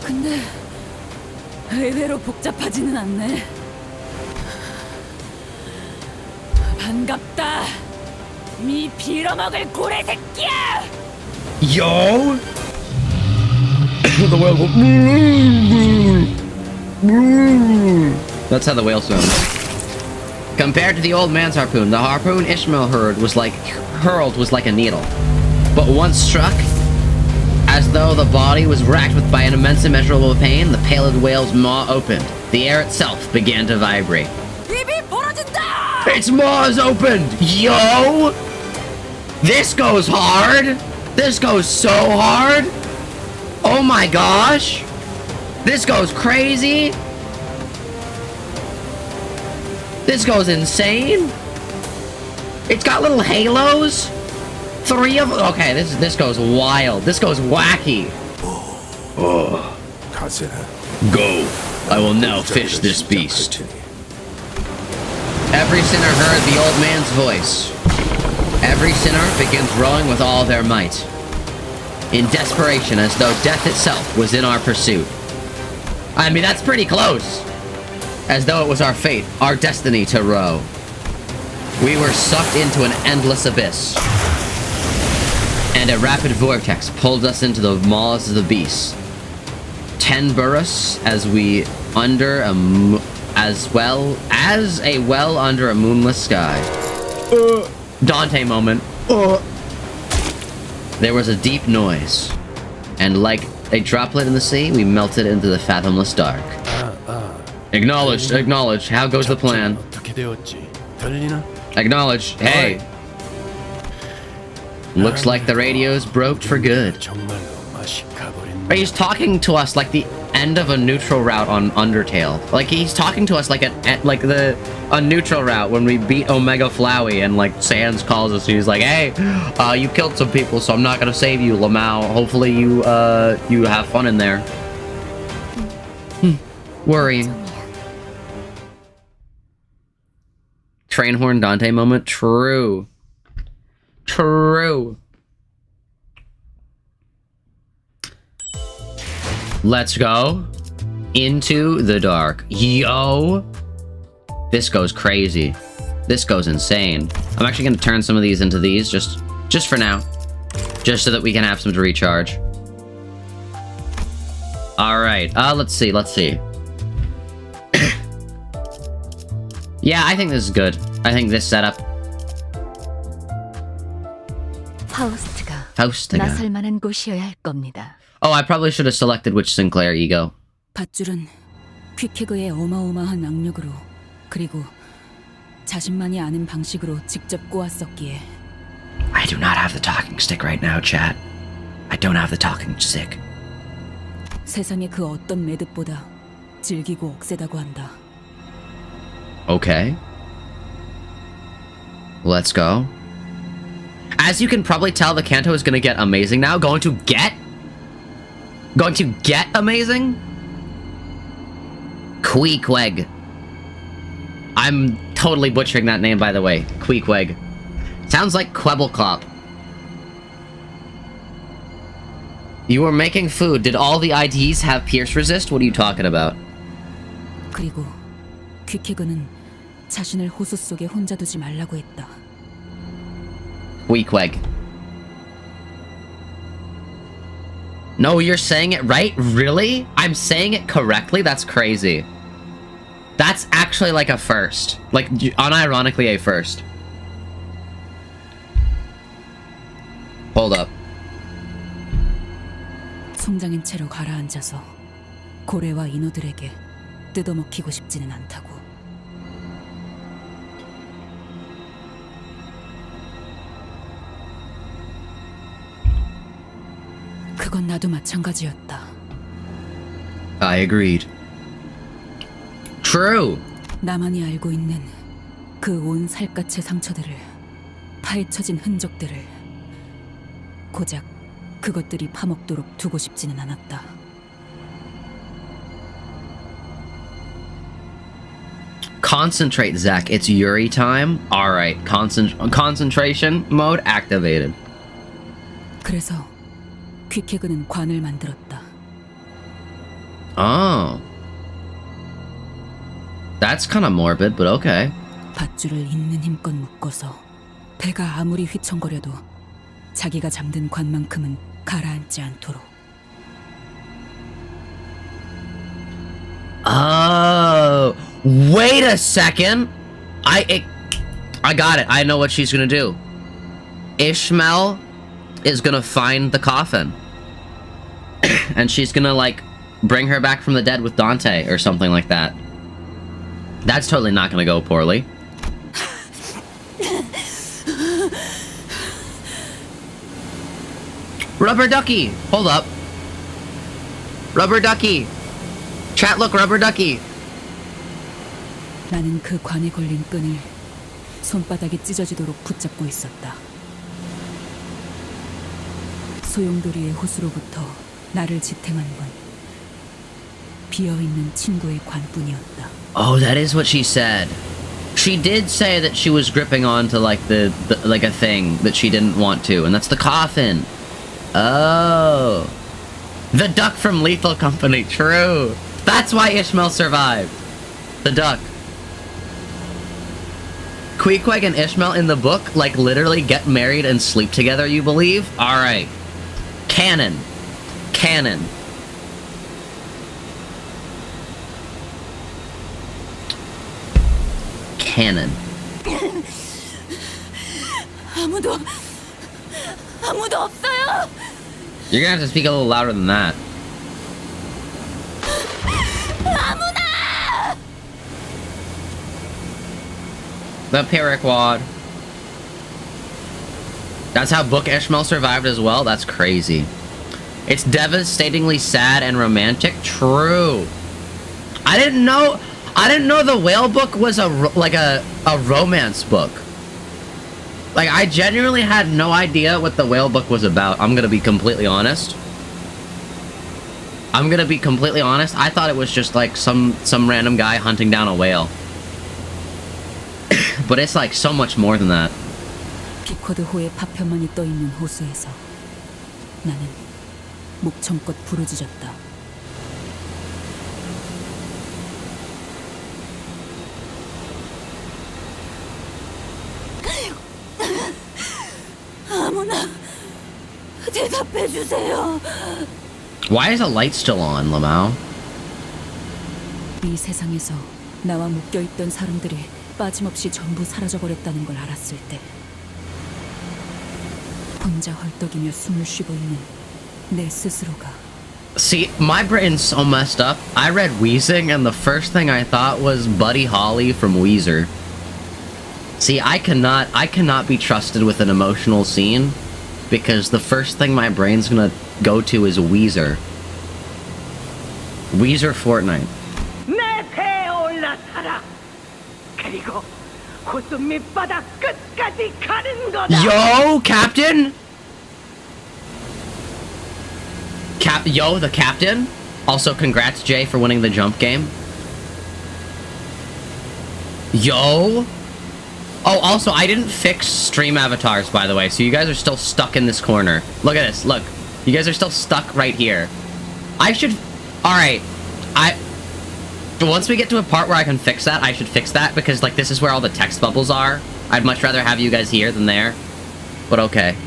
근데 의외로 복잡하지는 않네. 반갑다, 미 빌어먹을 고래 새끼야! Yo! The whale go. That's how the whale swims. Compared to the old man's harpoon, the harpoon Ishmael hurled was like a needle. But once struck, as though the body was racked by an immense immeasurable pain, the pallid whale's maw opened. The air itself began to vibrate. 입이 벌어진다! Its maw is opened! Yo! This goes hard! This goes so hard! Oh my gosh! This goes crazy! This goes insane! It's got little halos! 3 of them? Okay, this goes wild. This goes wacky. Go. I will now fish this beast. Every sinner heard the old man's voice. Every sinner begins rowing with all their might. In desperation, as though death itself was in our pursuit. I mean, that's pretty close. As though it was our fate, our destiny to row. We were sucked into an endless abyss. And a rapid vortex pulled us into the maws of the beast. 10 burros as we under a well under a moonless sky. Dante moment. There was a deep noise, and like a droplet in the sea, we melted into the fathomless dark. Acknowledged, acknowledged. How goes the plan? Acknowledged. Hey. Looks like the radio's broke for good. He's talking to us like the end of a neutral route on Undertale. Like he's talking to us like a neutral route when we beat Omega Flowey and like Sans calls us. He's like, "Hey, you killed some people, so I'm not gonna save you, Lamau. Hopefully you have fun in there." Worrying. Train horn Dante moment. True. True. Let's go into the dark. Yo! This goes crazy. This goes insane. I'm actually gonna turn some of these into these, just for now. Just so that we can have some to recharge. Alright, let's see. Yeah, I think this is good. I think this setup. 파우스트가 나설 만한 곳이어야 할 겁니다. Oh, I probably should have selected which Sinclair ego. 밧줄은 퀵해그의 어마어마한 악력으로 그리고 자신만이 아는 방식으로 직접 꼬았었기에. I do not have the talking stick right now, chat. I don't have the talking stick. 세상의 그 어떤 매듭보다 질기고 억세다고 한다. Okay. Let's go. As you can probably tell, the Kanto is gonna get amazing now. Going to get amazing? Queequeg. I'm totally butchering that name, by the way. Queequeg. Sounds like Quebbleclop. You were making food. Did all the IDs have pierce resist? What are you talking about? 그리고 퀵해그는 자신을 호수 속에 혼자 두지 말라고 했다. Queequeg. No, you're saying it right? Really? I'm saying it correctly? That's crazy. That's actually like a first. Like, unironically a first. Hold up. 송장인 채로 가라앉아서 고래와 인어들에게 뜯어먹히고 싶지는 않다고. 그건 나도 마찬가지였다. I agreed. True. 나만이 알고 있는 그 온 살갗의 상처들을, 파헤쳐진 흔적들을 고작 그것들이 파먹도록 두고 싶지는 않았다. Concentrate, Zach. It's Yuri time. Alright, concentration mode activated. 그래서 귀캐그는 관을 만들었다. Oh. That's kind of morbid, but okay. 밧줄을 있는 힘껏 묶어서 배가 아무리 휘청거려도 자기가 잠든 관만큼은 가라앉지 않도록. Oh, wait a second. I got it. I know what she's gonna do. Ishmael is gonna find the coffin. And she's gonna, like, bring her back from the dead with Dante or something like that. That's totally not gonna go poorly. Rubber ducky! Hold up. Rubber ducky! Chat, look, rubber ducky! 나는 그 관에 걸린 끈을 손바닥이 찢어지도록 붙잡고 있었다. 소용돌이의 호수로부터 나를 지탱한 건 비어있는 친구의 관뿐이었다. Oh, that is what she said. She did say that she was gripping onto like the like a thing that she didn't want to, and that's the coffin. Oh. The duck from Lethal Company, true. That's why Ishmael survived. The duck. Queequeg and Ishmael in the book, like, literally get married and sleep together, you believe? Alright. Canon. Canon. Canon. 아무도 없어요. You're gonna have to speak a little louder than that. The Paraquad. That's how Book Ishmael survived as well? That's crazy. It's devastatingly sad and romantic. True. I didn't know the whale book was a romance book. Like, I genuinely had no idea what the whale book was about. I'm gonna be completely honest. I thought it was just like some random guy hunting down a whale. But it's like so much more than that. 비쿼드호의 파편만이 떠있는 호수에서 나는 목청껏 부르짖었다. 아무나 대답해주세요. Why is the light still on, Lamau? 이 세상에서 나와 묶여있던 사람들이 빠짐없이 전부 사라져버렸다는 걸 알았을 때 혼자 헐떡이며 숨을 쉬고 있는 내 스스로가 See, my brain's so messed up. I read Wheezing, and the first thing I thought was Buddy Holly from Weezer. See, I cannot be trusted with an emotional scene, because the first thing my brain's gonna go to is Weezer. Weezer Fortnite. 내 배에 올라타라. 그리고 호수 밑바닥 끝까지 가는 거다. Yo, Captain! Yo, the Captain? Also, congrats, Jay, for winning the jump game. Yo! Oh, also, I didn't fix stream avatars, by the way, so you guys are still stuck in this corner. Look at this, look. You guys are still stuck right here. I should... Alright. Once we get to a part where I can fix that, I should fix that, because, like, this is where all the text bubbles are. I'd much rather have you guys here than there. But okay.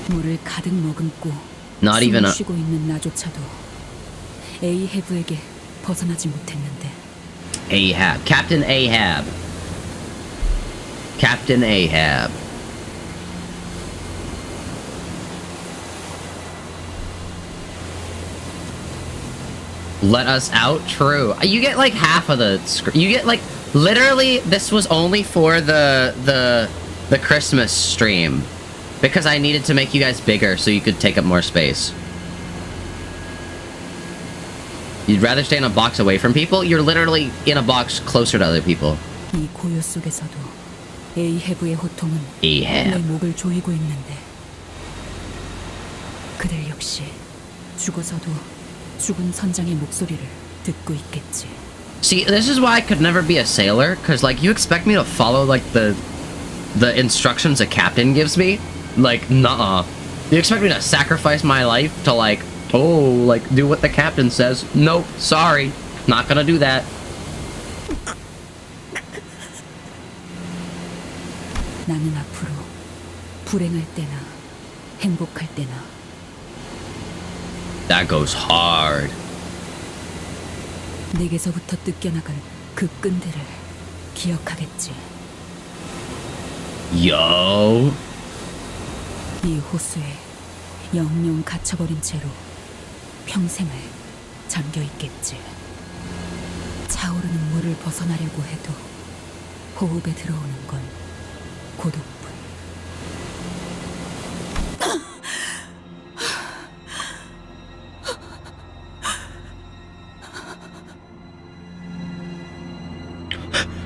물을 가득 머금고 Not even 숨을 a... 쉬고 있는 나조차도 에이헤브에게 벗어나지 못했는데 Ahab. Captain Ahab. Captain Ahab. Let us out? True. You get like half of the you get like literally this was only for the Christmas stream because I needed to make you guys bigger so you could take up more space. You'd rather stay in a box away from people? You're literally in a box closer to other people. 이 고요 속에서도 에이헤브의 호통은 내 목을 조이고 있는데 그들 역시 죽어서도 죽은 선장의 목소리를 듣고 있겠지. See, this is why I could never be a sailor, because, like, you expect me to follow, like, the instructions a captain gives me? Like, nuh-uh. You expect me to sacrifice my life to, like, oh, like, do what the captain says? Nope, sorry. Not gonna do that. 나는 앞으로 불행할 때나 행복할 때나 That goes hard. 내게서부터 뜯겨나간 그 끈들을 기억하겠지. Yo. 이 호수에 영영 갇혀버린 채로 평생을 잠겨 있겠지. 차오르는 물을 벗어나려고 해도 호흡에 들어오는 건 고독뿐.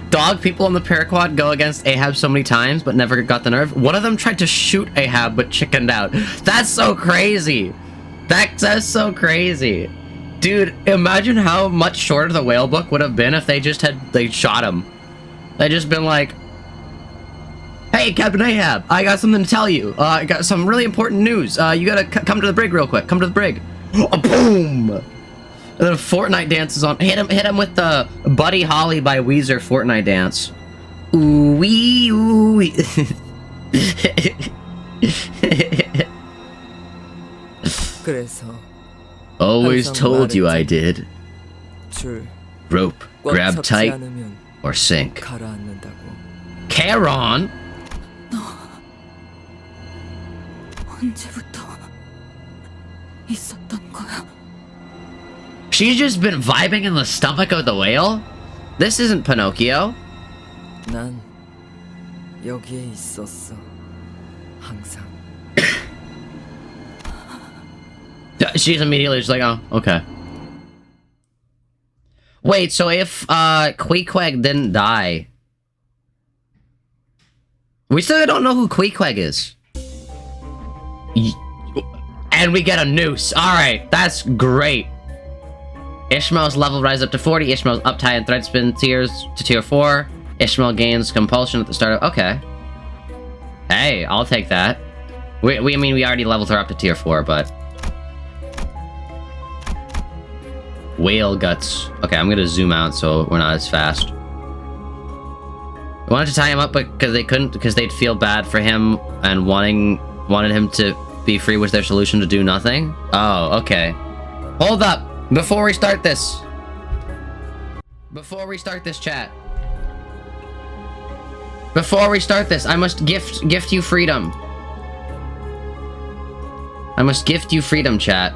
Dog, people on the paraquad go against Ahab so many times, but never got the nerve. One of them tried to shoot Ahab, but chickened out. That's so crazy. That's so crazy. Dude, imagine how much shorter the whale book would have been if they shot him. They just been like, hey, Captain Ahab, I got something to tell you. I got some really important news. You gotta come to the brig real quick. Come to the brig. Boom! And then Fortnite dance is on. Hit him with the Buddy Holly by Weezer Fortnite dance. Ooh wee ooh wee. Always told you I did. Rope, grab tight or sink. Charon. 언제부터 있었던 거야? She's just been vibing in the stomach of the whale? This isn't Pinocchio. 난 여기에 있었어. 항상. She's immediately just like, oh, okay. Wait, so if Queequeg didn't die, we still don't know who Queequeg is. And we get a noose. Alright, that's great. Ishmael's level rises up to 40. Ishmael's uptie and thread spin tiers to tier 4. Ishmael gains compulsion at the start of... Okay. Hey, I'll take that. I mean, we already leveled her up to tier 4, but... Whale guts. Okay, I'm gonna zoom out so we're not as fast. We wanted to tie him up, but because they couldn't, because they'd feel bad for him and wanted him to be free was their solution to do nothing? Oh, okay. Hold up! Before we start this, chat. Before we start this, I must gift you freedom. I must gift you freedom, chat.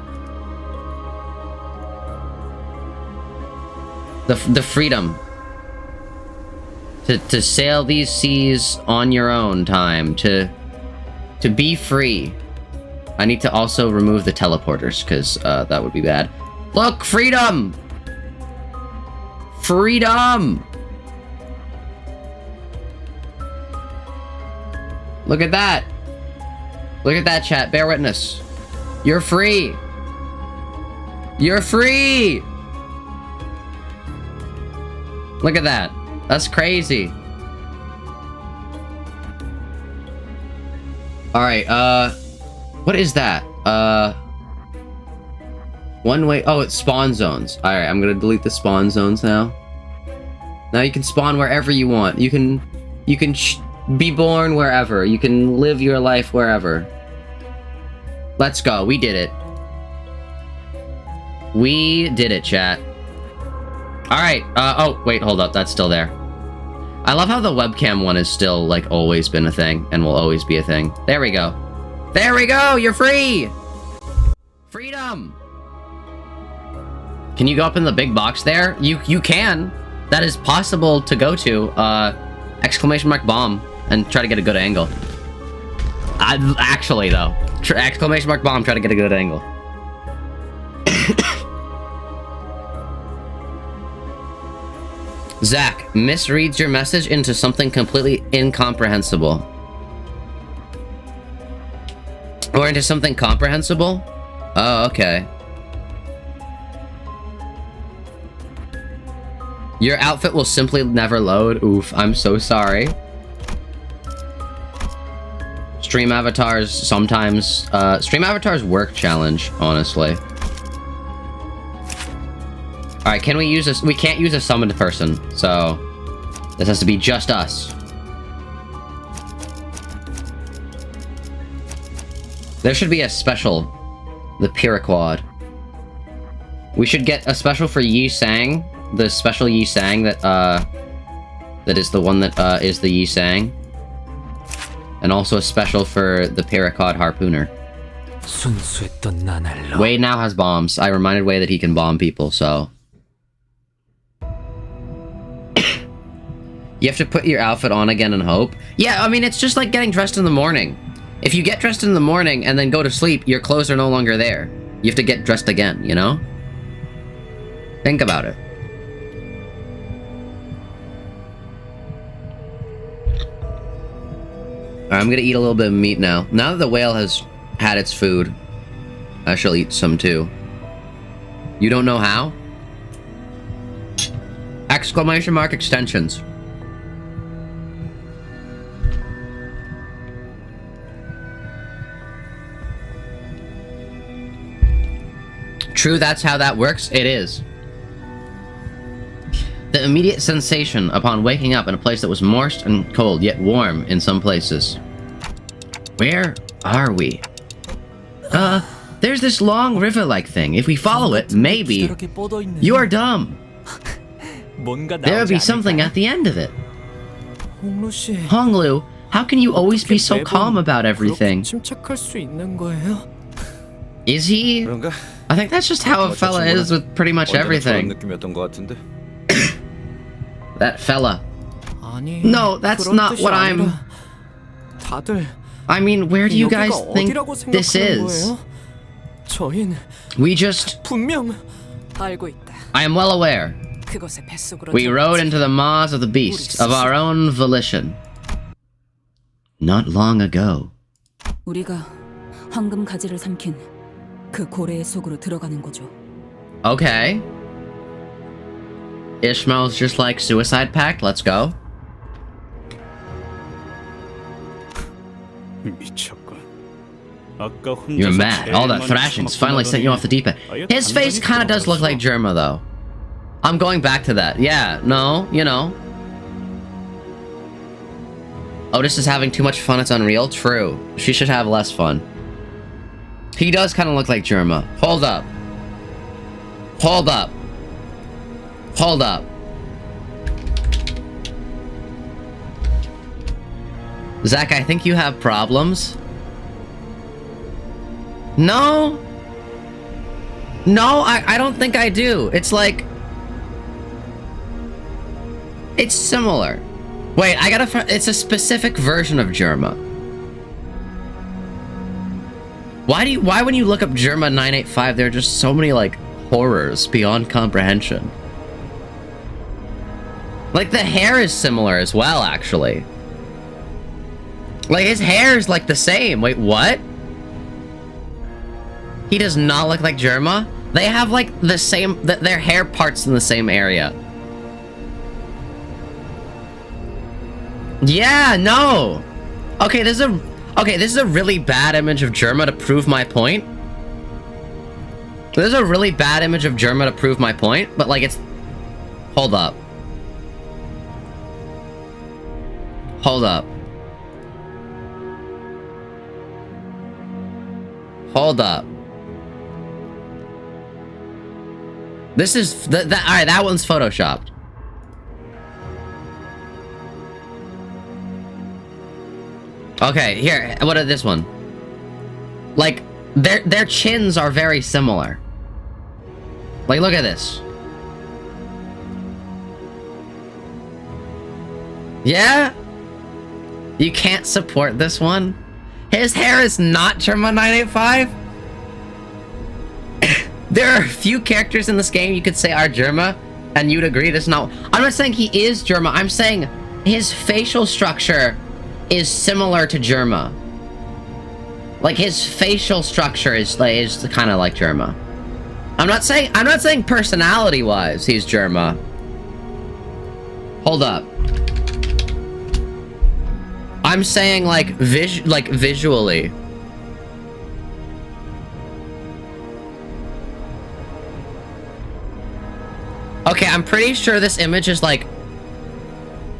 The freedom to sail these seas on your own time, to be free. I need to also remove the teleporters because that would be bad. Look, freedom! Freedom! Look at that! Look at that, chat. Bear witness. You're free! You're free! Look at that. That's crazy. Alright, what is that? One way. Oh, it's spawn zones. Alright, I'm gonna delete the spawn zones now. Now you can spawn wherever you want. You can be born wherever. You can live your life wherever. Let's go. We did it. We did it, chat. Alright, oh, wait, hold up. That's still there. I love how the webcam one is still, like, always been a thing and will always be a thing. There we go. There we go! You're free! Freedom! Can you go up in the big box there? You can. That is possible to go to, exclamation mark bomb and try to get a good angle. Actually, though. Exclamation mark bomb, try to get a good angle. Zach misreads your message into something completely incomprehensible. Or into something comprehensible? Oh, okay. Your outfit will simply never load. Oof, I'm so sorry. Stream avatars sometimes... stream avatars work challenge, honestly. Alright, can we use this? We can't use a summoned person, so... This has to be just us. There should be a special. The Piraquad. We should get a special for Yi Sang. The special Yi Sang that, that is the one that, is the Yi Sang. And also a special for the Paraquad Harpooner. Wade now has bombs. I reminded Wade that he can bomb people, so... You have to put your outfit on again and hope. Yeah, I mean, it's just like getting dressed in the morning. If you get dressed in the morning and then go to sleep, your clothes are no longer there. You have to get dressed again, you know? Think about it. Alright, I'm gonna eat a little bit of meat now. Now that the whale has had its food, I shall eat some too. You don't know how? Exclamation mark extensions. True, that's how that works. It is. The immediate sensation upon waking up in a place that was moist and cold, yet warm in some places. Where are we? There's this long river-like thing. If we follow it, maybe... You are dumb. There will be something at the end of it. Honglu, how can you always be so calm about everything? Is he? I think that's just how a fella is with pretty much everything. That fella. No, that's not what I'm... I mean, where do you guys think this is? We just... I am well aware. We rode into the maws of the beast, of our own volition. Not long ago. 우리가 황금 가지를 삼킨 그 고래의 속으로 들어가는 거죠. Okay. Ishmael's just like Suicide Pact, let's go. You're mad. All that thrashing's finally sent you off the deep end. His face kinda does look like Germa, though. I'm going back to that. Yeah, no, you know. Otis is having too much fun, it's unreal. True. She should have less fun. He does kind of look like Germa. Hold up. Hold up. Hold up. Zach, I think you have problems. No. No, I don't think I do. It's like... It's similar. Wait, I gotta... It's a specific version of Germa. Why when you look up Germa 985, there are just so many, like, horrors beyond comprehension. Like, the hair is similar as well, actually. Like, his hair is, like, the same. Wait, what? He does not look like Germa? They have, like, the same... Their hair parts in the same area. Yeah, no! Okay, this is a really bad image of Germa to prove my point. This is a really bad image of Germa to prove my point, but, like, it's... Hold up. Hold up. Hold up. This is... Alright, that one's photoshopped. Okay, here, what is this one? Like, their chins are very similar. Like, look at this. Yeah? You can't support this one? His hair is not Germa 985? There are a few characters in this game you could say are Germa, and you'd agree this not... I'm not saying he is Germa, I'm saying his facial structure is similar to Germa. Like, his facial structure is kind of like Germa. I'm not saying personality-wise he's Germa. Hold up. I'm saying like visually. Okay, I'm pretty sure this image is like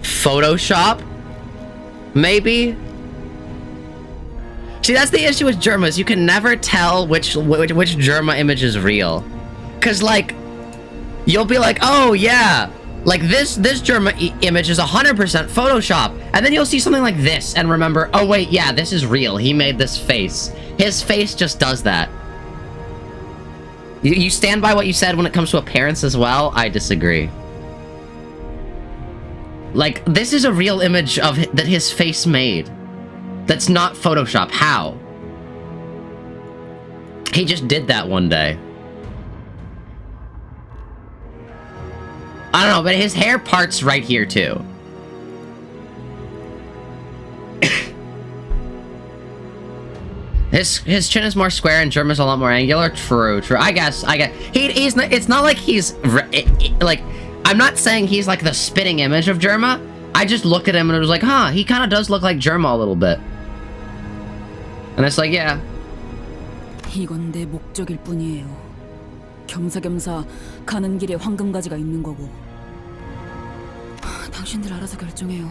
Photoshop. Maybe. See, that's the issue with Germas. You can never tell which Germa image is real. Cause like, you'll be like, oh yeah, like this Germa image is 100% Photoshop, and then you'll see something like this and remember, oh wait, yeah, this is real. He made this face. His face just does that. You stand by what you said when it comes to appearance as well? I disagree. Like, this is a real image of that his face made. That's not Photoshop. How? He just did that one day. I don't know, but his hair part's right here too. His chin is more square and Germa's a lot more angular. True. I guess. He's not. It's not like he's like. I'm not saying he's like the spitting image of Germa. I just look at him and it was like, huh, he kind of does look like Germa a little bit. And it's like, yeah. 이건 내 목적일 뿐이에요. 겸사겸사 가는 길에 황금가지가 있는 거고. 당신들 알아서 결정해요.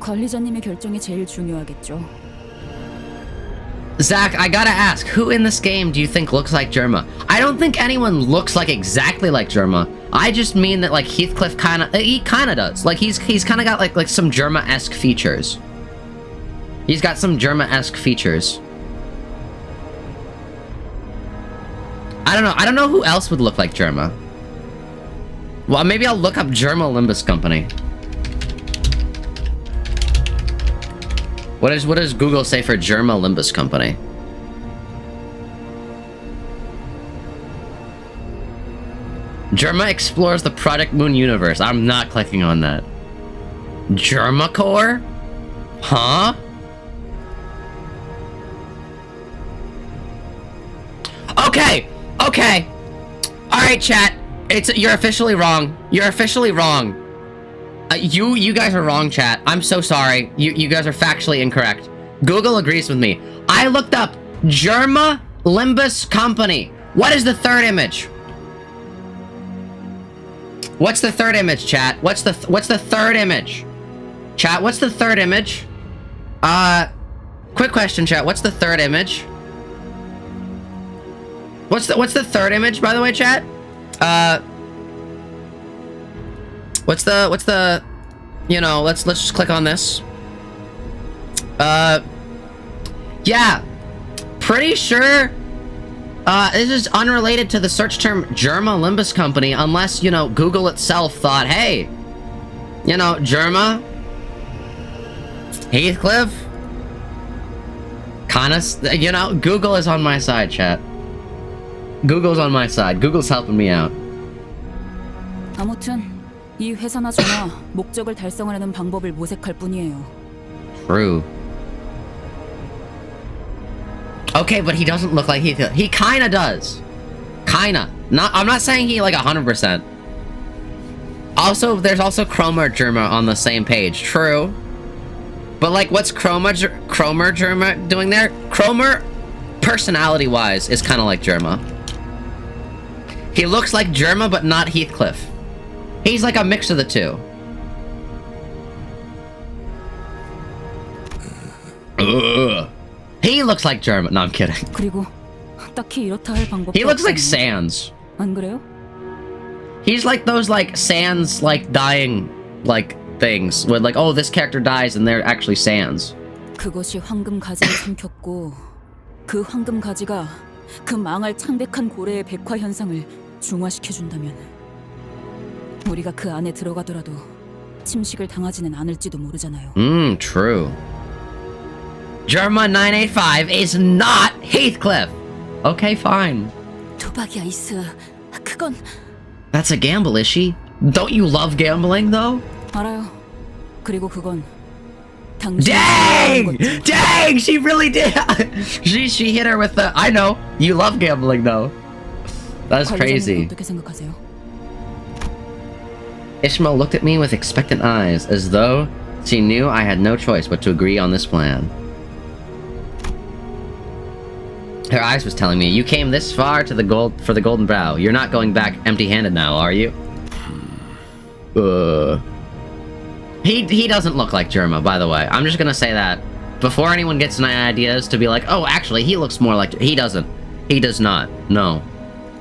관리자님의 결정이 제일 중요하겠죠. Zach, I gotta ask, who in this game do you think looks like Germa? I don't think anyone looks like exactly like Germa. I just mean that like Heathcliff he kinda does. Like he's kinda got like some Germa-esque features. He's got some Germa-esque features. I don't know who else would look like Germa. Well, maybe I'll look up Germa Limbus Company. What does Google say for Germa Limbus Company? Germa explores the Project Moon universe. I'm not clicking on that. Germa Core? Huh? Okay. Alright, chat. You're officially wrong. You're officially wrong. You guys are wrong, chat. I'm so sorry. You guys are factually incorrect. Google agrees with me. I looked up Germa Limbus Company. What is the third image? What's the third image, chat? What's the third image? Chat, what's the third image? Quick question, chat. What's the third image? What's the third image, by the way, chat? What's the, you know, let's just click on this. Yeah, pretty sure, this is unrelated to the search term Germa Limbus Company, unless, you know, Google itself thought, hey, you know, Germa, Heathcliff, kinda, you know, Google is on my side, chat. Google's on my side. Google's helping me out. 아무튼 이 회사나 저나 목적을 달성하려는 방법을 모색할 뿐이에요. True. Okay, but he doesn't look like he kinda does. Kinda. I'm not saying he like 100%. Also, there's also Chroma Germa on the same page. True. But like, what's Chroma Germa doing there? Chroma, personality-wise, is kind of like Germa. He looks like Germa, but not Heathcliff. He's like a mix of the two. Ugh. He looks like Germa. No, I'm kidding. 그리고 딱히 이렇다 할 방법도 He looks like Sans. 안 그래요? He's like those like Sans like dying like things with like, oh, this character dies and they're actually Sans. 그것이 황금 가지를 삼켰고 그 황금 가지가 그 망할 창백한 고래의 백화 현상을 중화시켜준다면 우리가 그 안에 들어가더라도 침식을 당하지는 않을지도 모르잖아요. True. Germa 985 is not Heathcliff. Okay, fine. 도박이 아이스. 그건 That's a gamble, is she? Don't you love gambling though? 알아요. 그리고 그건 당신 Dang! She really did. she hit her with the. I know you love gambling though. That's crazy. 어떻게 생각하세요? Ishmael looked at me with expectant eyes, as though she knew I had no choice but to agree on this plan. Her eyes was telling me, you came this far to the golden brow. You're not going back empty-handed now, are you? He doesn't look like Germa, by the way. I'm just gonna say that. Before anyone gets any ideas to be like, oh, actually, he looks more like... He doesn't. He does not. No.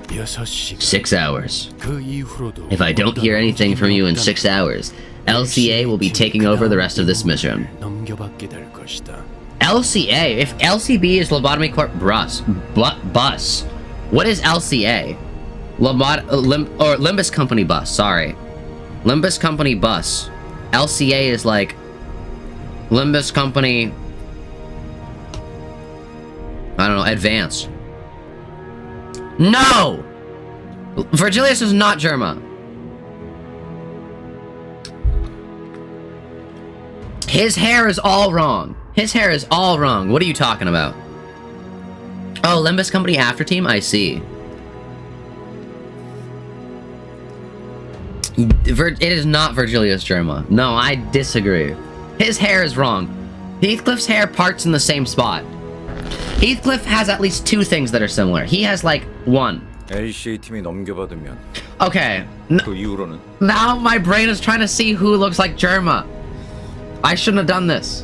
6 hours. If I don't hear anything from you in 6 hours, LCA will be taking over the rest of this mission. LCA? If LCB is Lobotomy Corp bus, what is LCA? Limbus Company bus, sorry. Limbus Company bus. LCA is like... Limbus Company... I don't know, advanced. No! Virgilius is not Germa. His hair is all wrong. His hair is all wrong. What are you talking about? Oh, Limbus Company After Team? I see. It is not Virgilius Germa. No, I disagree. His hair is wrong. Heathcliff's hair parts in the same spot. Heathcliff has at least 2 things that are similar. He has like 1. Okay. Now my brain is trying to see who looks like Germa. I shouldn't have done this.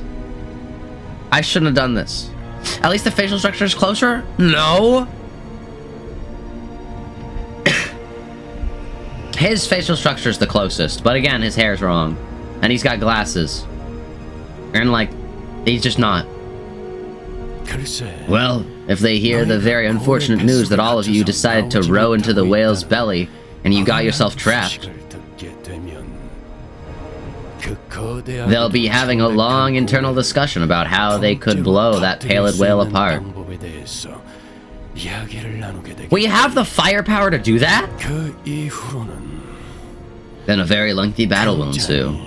I shouldn't have done this. At least the facial structure is closer? No. His facial structure is the closest, but again, his hair's wrong. And he's got glasses. And like, he's just not. Well, if they hear the very unfortunate news that all of you decided to row into the whale's belly, and you got yourself trapped, they'll be having a long internal discussion about how they could blow that pallid whale apart. We have the firepower to do that? Then a very lengthy battle will ensue.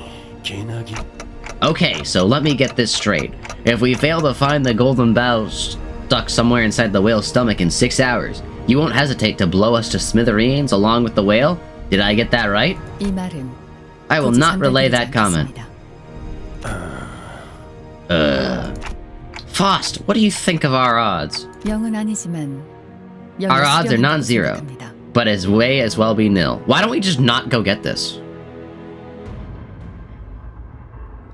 Okay, so let me get this straight. If we fail to find the golden bow stuck somewhere inside the whale's stomach in 6 hours, you won't hesitate to blow us to smithereens along with the whale? Did I get that right? I will not relay that comment. Faust, what do you think of our odds? Our odds are non-zero, but as may as well be nil. Why don't we just not go get this?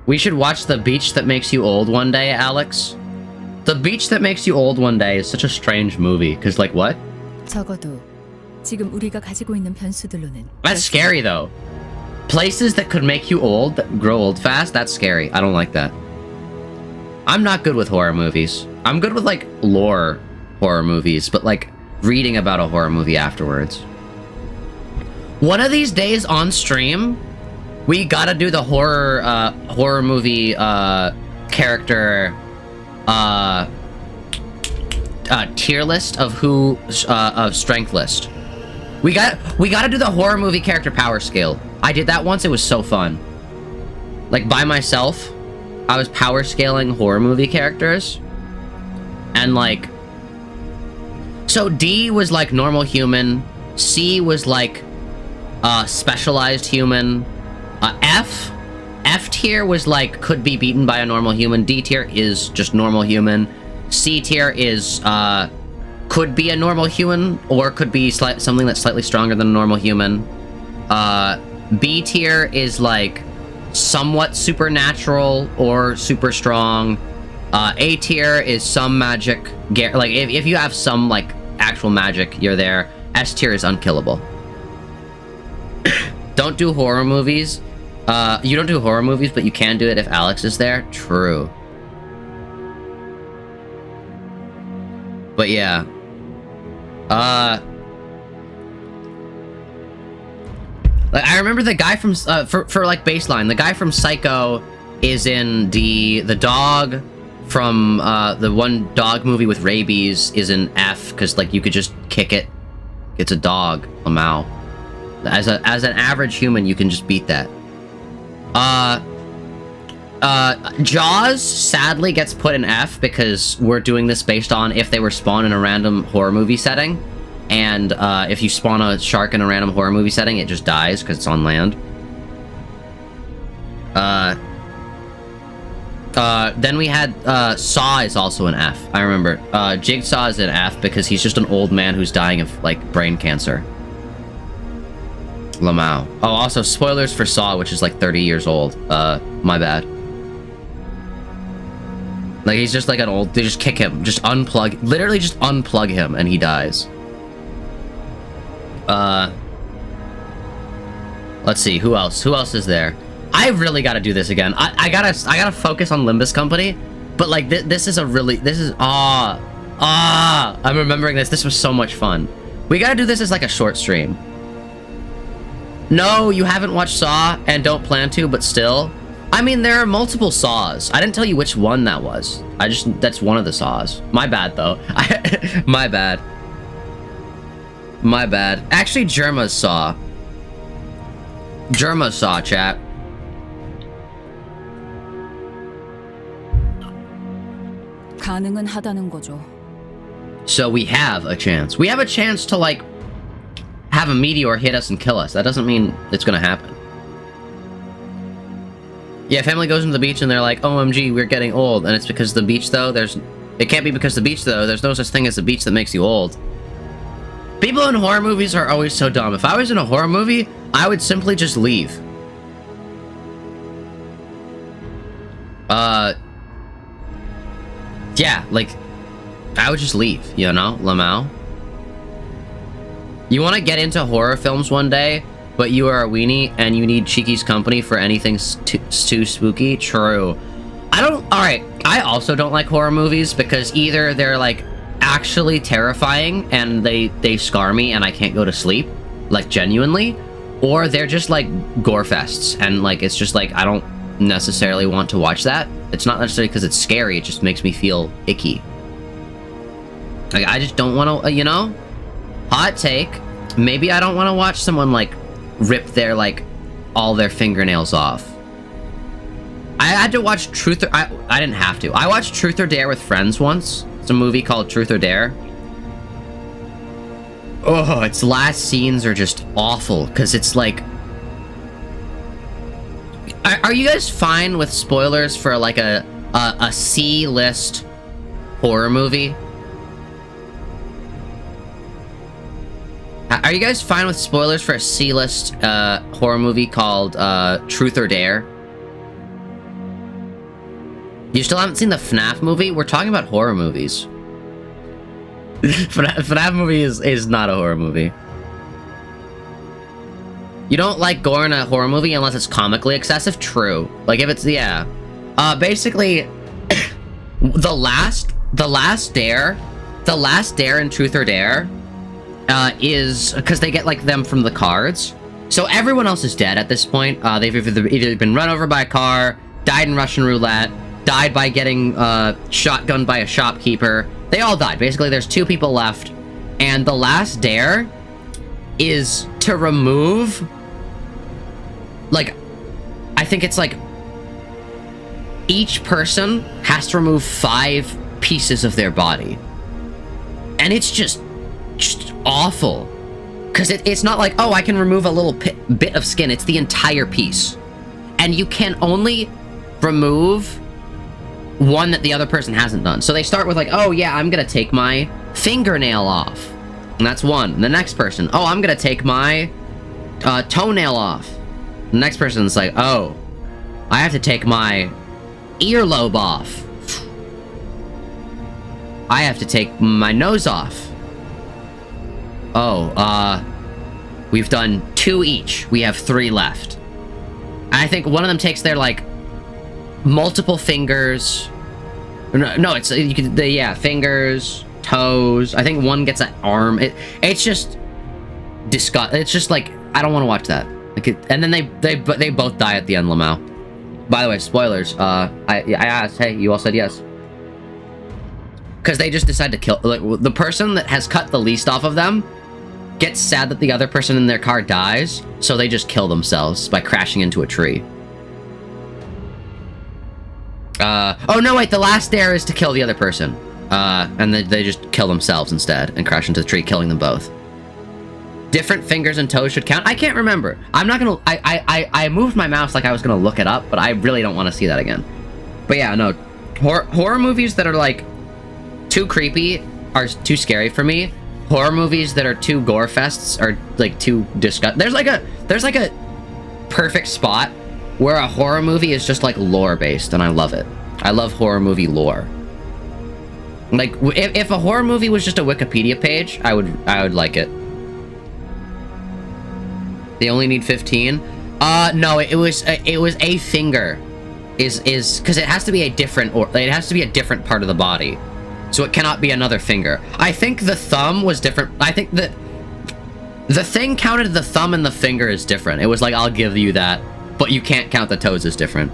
We should watch The Beach That Makes You Old one day, Alex. The Beach That Makes You Old one day is such a strange movie, cause like what? That's scary though. Places that could make you old, that grow old fast, that's scary. I don't like that. I'm not good with horror movies. I'm good with like lore horror movies, but like reading about a horror movie afterwards. One of these days on stream, we gotta do the horror movie character tier list of of strength list. We gotta do the horror movie character power scale. I did that once, it was so fun. Like by myself, I was power scaling horror movie characters. And like, so D was like normal human, C was like specialized human, F tier was like could be beaten by a normal human, D tier is just normal human, C tier is could be a normal human or could be something that's slightly stronger than a normal human. B tier is like somewhat supernatural or super strong. A tier is some magic, like if you have some like actual magic, you're there. S tier is unkillable. Don't do horror movies. You don't do horror movies, but you can do it if Alex is there. True. But yeah. Like, I remember the guy from, for like baseline, the guy from Psycho is in the dog from, the one dog movie with rabies is in F, because like you could just kick it. It's a dog, a Mao. As an average human, you can just beat that. Jaws sadly gets put in F because we're doing this based on if they were spawned in a random horror movie setting. And if you spawn a shark in a random horror movie setting, it just dies because it's on land. Then we had, Saw is also an F. I remember. Jigsaw is an F because he's just an old man who's dying of, like, brain cancer. Lamau. Oh, also, spoilers for Saw, which is, like, 30 years old. My bad. Like, he's just, like, an old... They just kick him. Just unplug... Literally just unplug him, and he dies. Let's see. Who else? Who else is there? I really gotta do this again. I gotta focus on Limbus Company, but like this is a really I'm remembering this. This was so much fun. We gotta do this as like a short stream. No, you haven't watched Saw and don't plan to, but still. I mean, there are multiple Saws. I didn't tell you which one that was. That's one of the Saws. My bad though. My bad. My bad. Actually, Germa's Saw. Germa's Saw, chat. 가능은 하다는 거죠. So we have a chance. We have a chance to, like, have a meteor hit us and kill us. That doesn't mean it's gonna happen. Yeah, family goes into the beach and they're like, OMG, we're getting old. And it's because the beach, though, it can't be because the beach, though. There's no such thing as the beach that makes you old. People in horror movies are always so dumb. If I was in a horror movie, I would simply just leave. Yeah, like, I would just leave, you know, Lamau? You want to get into horror films one day, but you are a weenie and you need Cheeky's company for anything too spooky? True. Alright, I also don't like horror movies because either they're, like, actually terrifying and they scar me and I can't go to sleep, like, genuinely, or they're just, like, gore fests and, like, it's just, like, I don't necessarily want to watch that. It's not necessarily because it's scary, it just makes me feel icky. Like, I just don't want to, you know? Hot take. Maybe I don't want to watch someone, like, rip their, like, all their fingernails off. I had to watch Truth or... I didn't have to. I watched Truth or Dare with friends once. It's a movie called Truth or Dare. Oh, its last scenes are just awful, because it's, like... Are you guys fine with spoilers for, like, a C-list horror movie? Are you guys fine with spoilers for a C-list horror movie called Truth or Dare? You still haven't seen the FNAF movie? We're talking about horror movies. FNAF movie is not a horror movie. You don't like gore in a horror movie unless it's comically excessive? True. Like, if it's... Yeah. Basically, the last dare in Truth or Dare is... Because they get, like, them from the cards. So everyone else is dead at this point. They've either been run over by a car, died in Russian roulette, died by getting shotgunned by a shopkeeper. They all died. Basically, there's 2 people left. And the last dare is to remove... Like, I think it's like... Each person has to remove 5 pieces of their body. And it's just awful. Because it's not like, oh, I can remove a little bit of skin. It's the entire piece. And you can only remove one that the other person hasn't done. So they start with like, oh yeah, I'm gonna take my fingernail off. And that's one. And the next person, oh, I'm gonna take my toenail off. The next person's like, oh, I have to take my earlobe off. I have to take my nose off. Oh, we've done 2 each. We have 3 left. And I think one of them takes their, like, multiple fingers. No, it's, you could, yeah, fingers, toes. I think one gets an arm. It's just disgusting. It's just like, I don't want to watch that. Like, and then they both die at the end, Lamau. By the way, spoilers. I asked, hey, you all said yes. Because they just decide to kill, like, the person that has cut the least off of them gets sad that the other person in their car dies, so they just kill themselves by crashing into a tree. Oh no, wait, the last dare is to kill the other person. And they just kill themselves instead and crash into the tree, killing them both. Different fingers and toes should count? I can't remember. I'm not gonna... I moved my mouse like I was gonna look it up, but I really don't want to see that again. But yeah, no. Horror movies that are, like, too creepy are too scary for me. Horror movies that are too gore fests are, like, too disgusting. There's like a perfect spot where a horror movie is just, like, lore-based, and I love it. I love horror movie lore. Like, if a horror movie was just a Wikipedia page, I would like it. They only need 15? No, it was a finger. Is because it has to be a different, or it has to be a different part of the body. So it cannot be another finger. I think the thumb was different. I think that the thing counted the thumb and the finger as different. It was like, I'll give you that, but you can't count the toes as different.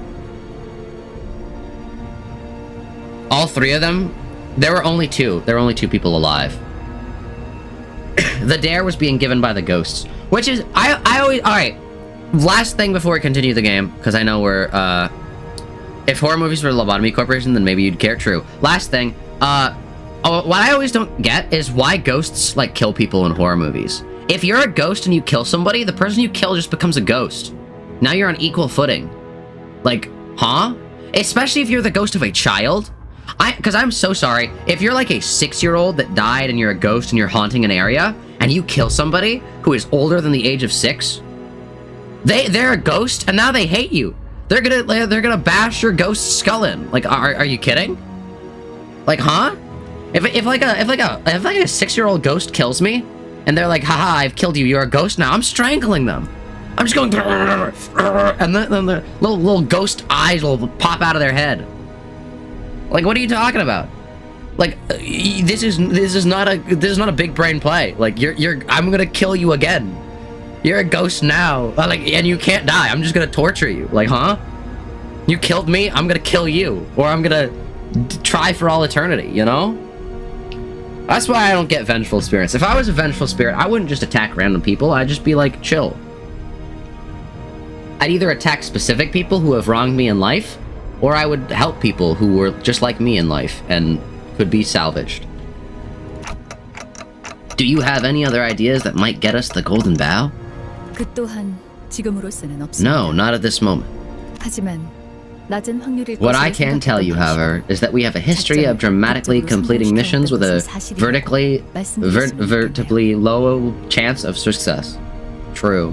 All three of them, there were only two. There were only two people alive. The dare was being given by the ghosts, which is, I always, all right. Last thing before we continue the game, because I know we're, if horror movies were a lobotomy corporation, then maybe you'd care. True. Last thing, what I always don't get is why ghosts, like, kill people in horror movies. If you're a ghost and you kill somebody, the person you kill just becomes a ghost. Now you're on equal footing. Like, huh? Especially if you're the ghost of a child. Because I'm so sorry. If you're like a 6-year-old that died and you're a ghost and you're haunting an area, and you kill somebody who is older than the age of 6, they're a ghost, and now they hate you. They're gonna bash your ghost skull in. Like, are you kidding? Like, huh? If like a 6-year-old ghost kills me, and they're like, haha, I've killed you, you're a ghost now, I'm strangling them. I'm just going, and then the little ghost eyes will pop out of their head. Like, what are you talking about? Like, this is not a big brain play. Like, I'm gonna kill you again. You're a ghost now. Like, and you can't die. I'm just gonna torture you. Like, huh? You killed me, I'm gonna kill you. Or I'm gonna try for all eternity, you know? That's why I don't get vengeful spirits. If I was a vengeful spirit, I wouldn't just attack random people. I'd just be like, chill. I'd either attack specific people who have wronged me in life, or I would help people who were just like me in life and could be salvaged. Do you have any other ideas that might get us the golden bough? 그 또한 지금으로서는 없습니다. No, not at this moment. 하지만 낮은 확률일 What I 것으로 can tell you, 생각하던 however, is that we have a history of dramatically completing missions with a vertically low chance of success. True.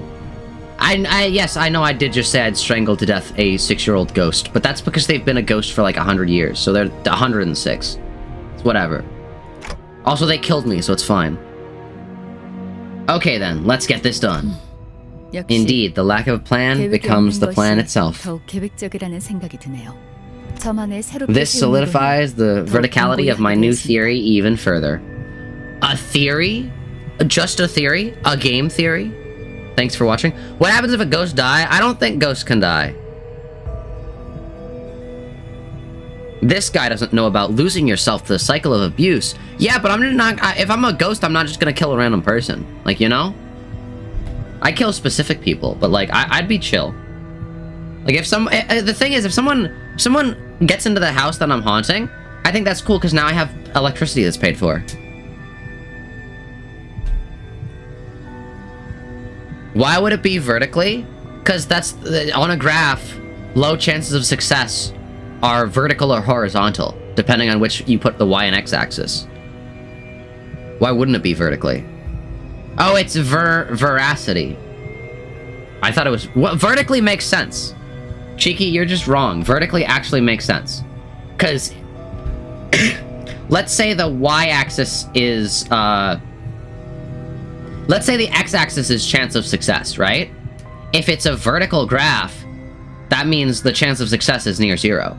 Yes, I know I did just say I'd strangled to death a 6-year-old ghost, but that's because they've been a ghost for like 100 years, so they're 106. It's whatever. Also, they killed me, so it's fine. Okay then, let's get this done. Indeed, the lack of a plan becomes the plan itself. This solidifies the verticality of my new theory even further. A theory? Just a theory? A game theory? Thanks for watching. What happens if a ghost die? I don't think ghosts can die. This guy doesn't know about losing yourself to the cycle of abuse. Yeah, but I'm not. If I'm a ghost, I'm not just gonna kill a random person. Like, you know? I kill specific people, but like, I'd be chill. Like, if the thing is, if someone gets into the house that I'm haunting, I think that's cool because now I have electricity that's paid for. Why would it be vertically? Because that's on a graph. Low chances of success are vertical or horizontal, depending on which you put the Y and X axis. Why wouldn't it be vertically? Oh, it's veracity. I thought it was... Well, vertically makes sense. Cheeky, you're just wrong. Vertically actually makes sense. Because... let's say the Y-axis is, let's say the X-axis is chance of success, right? If it's a vertical graph, that means the chance of success is near 0.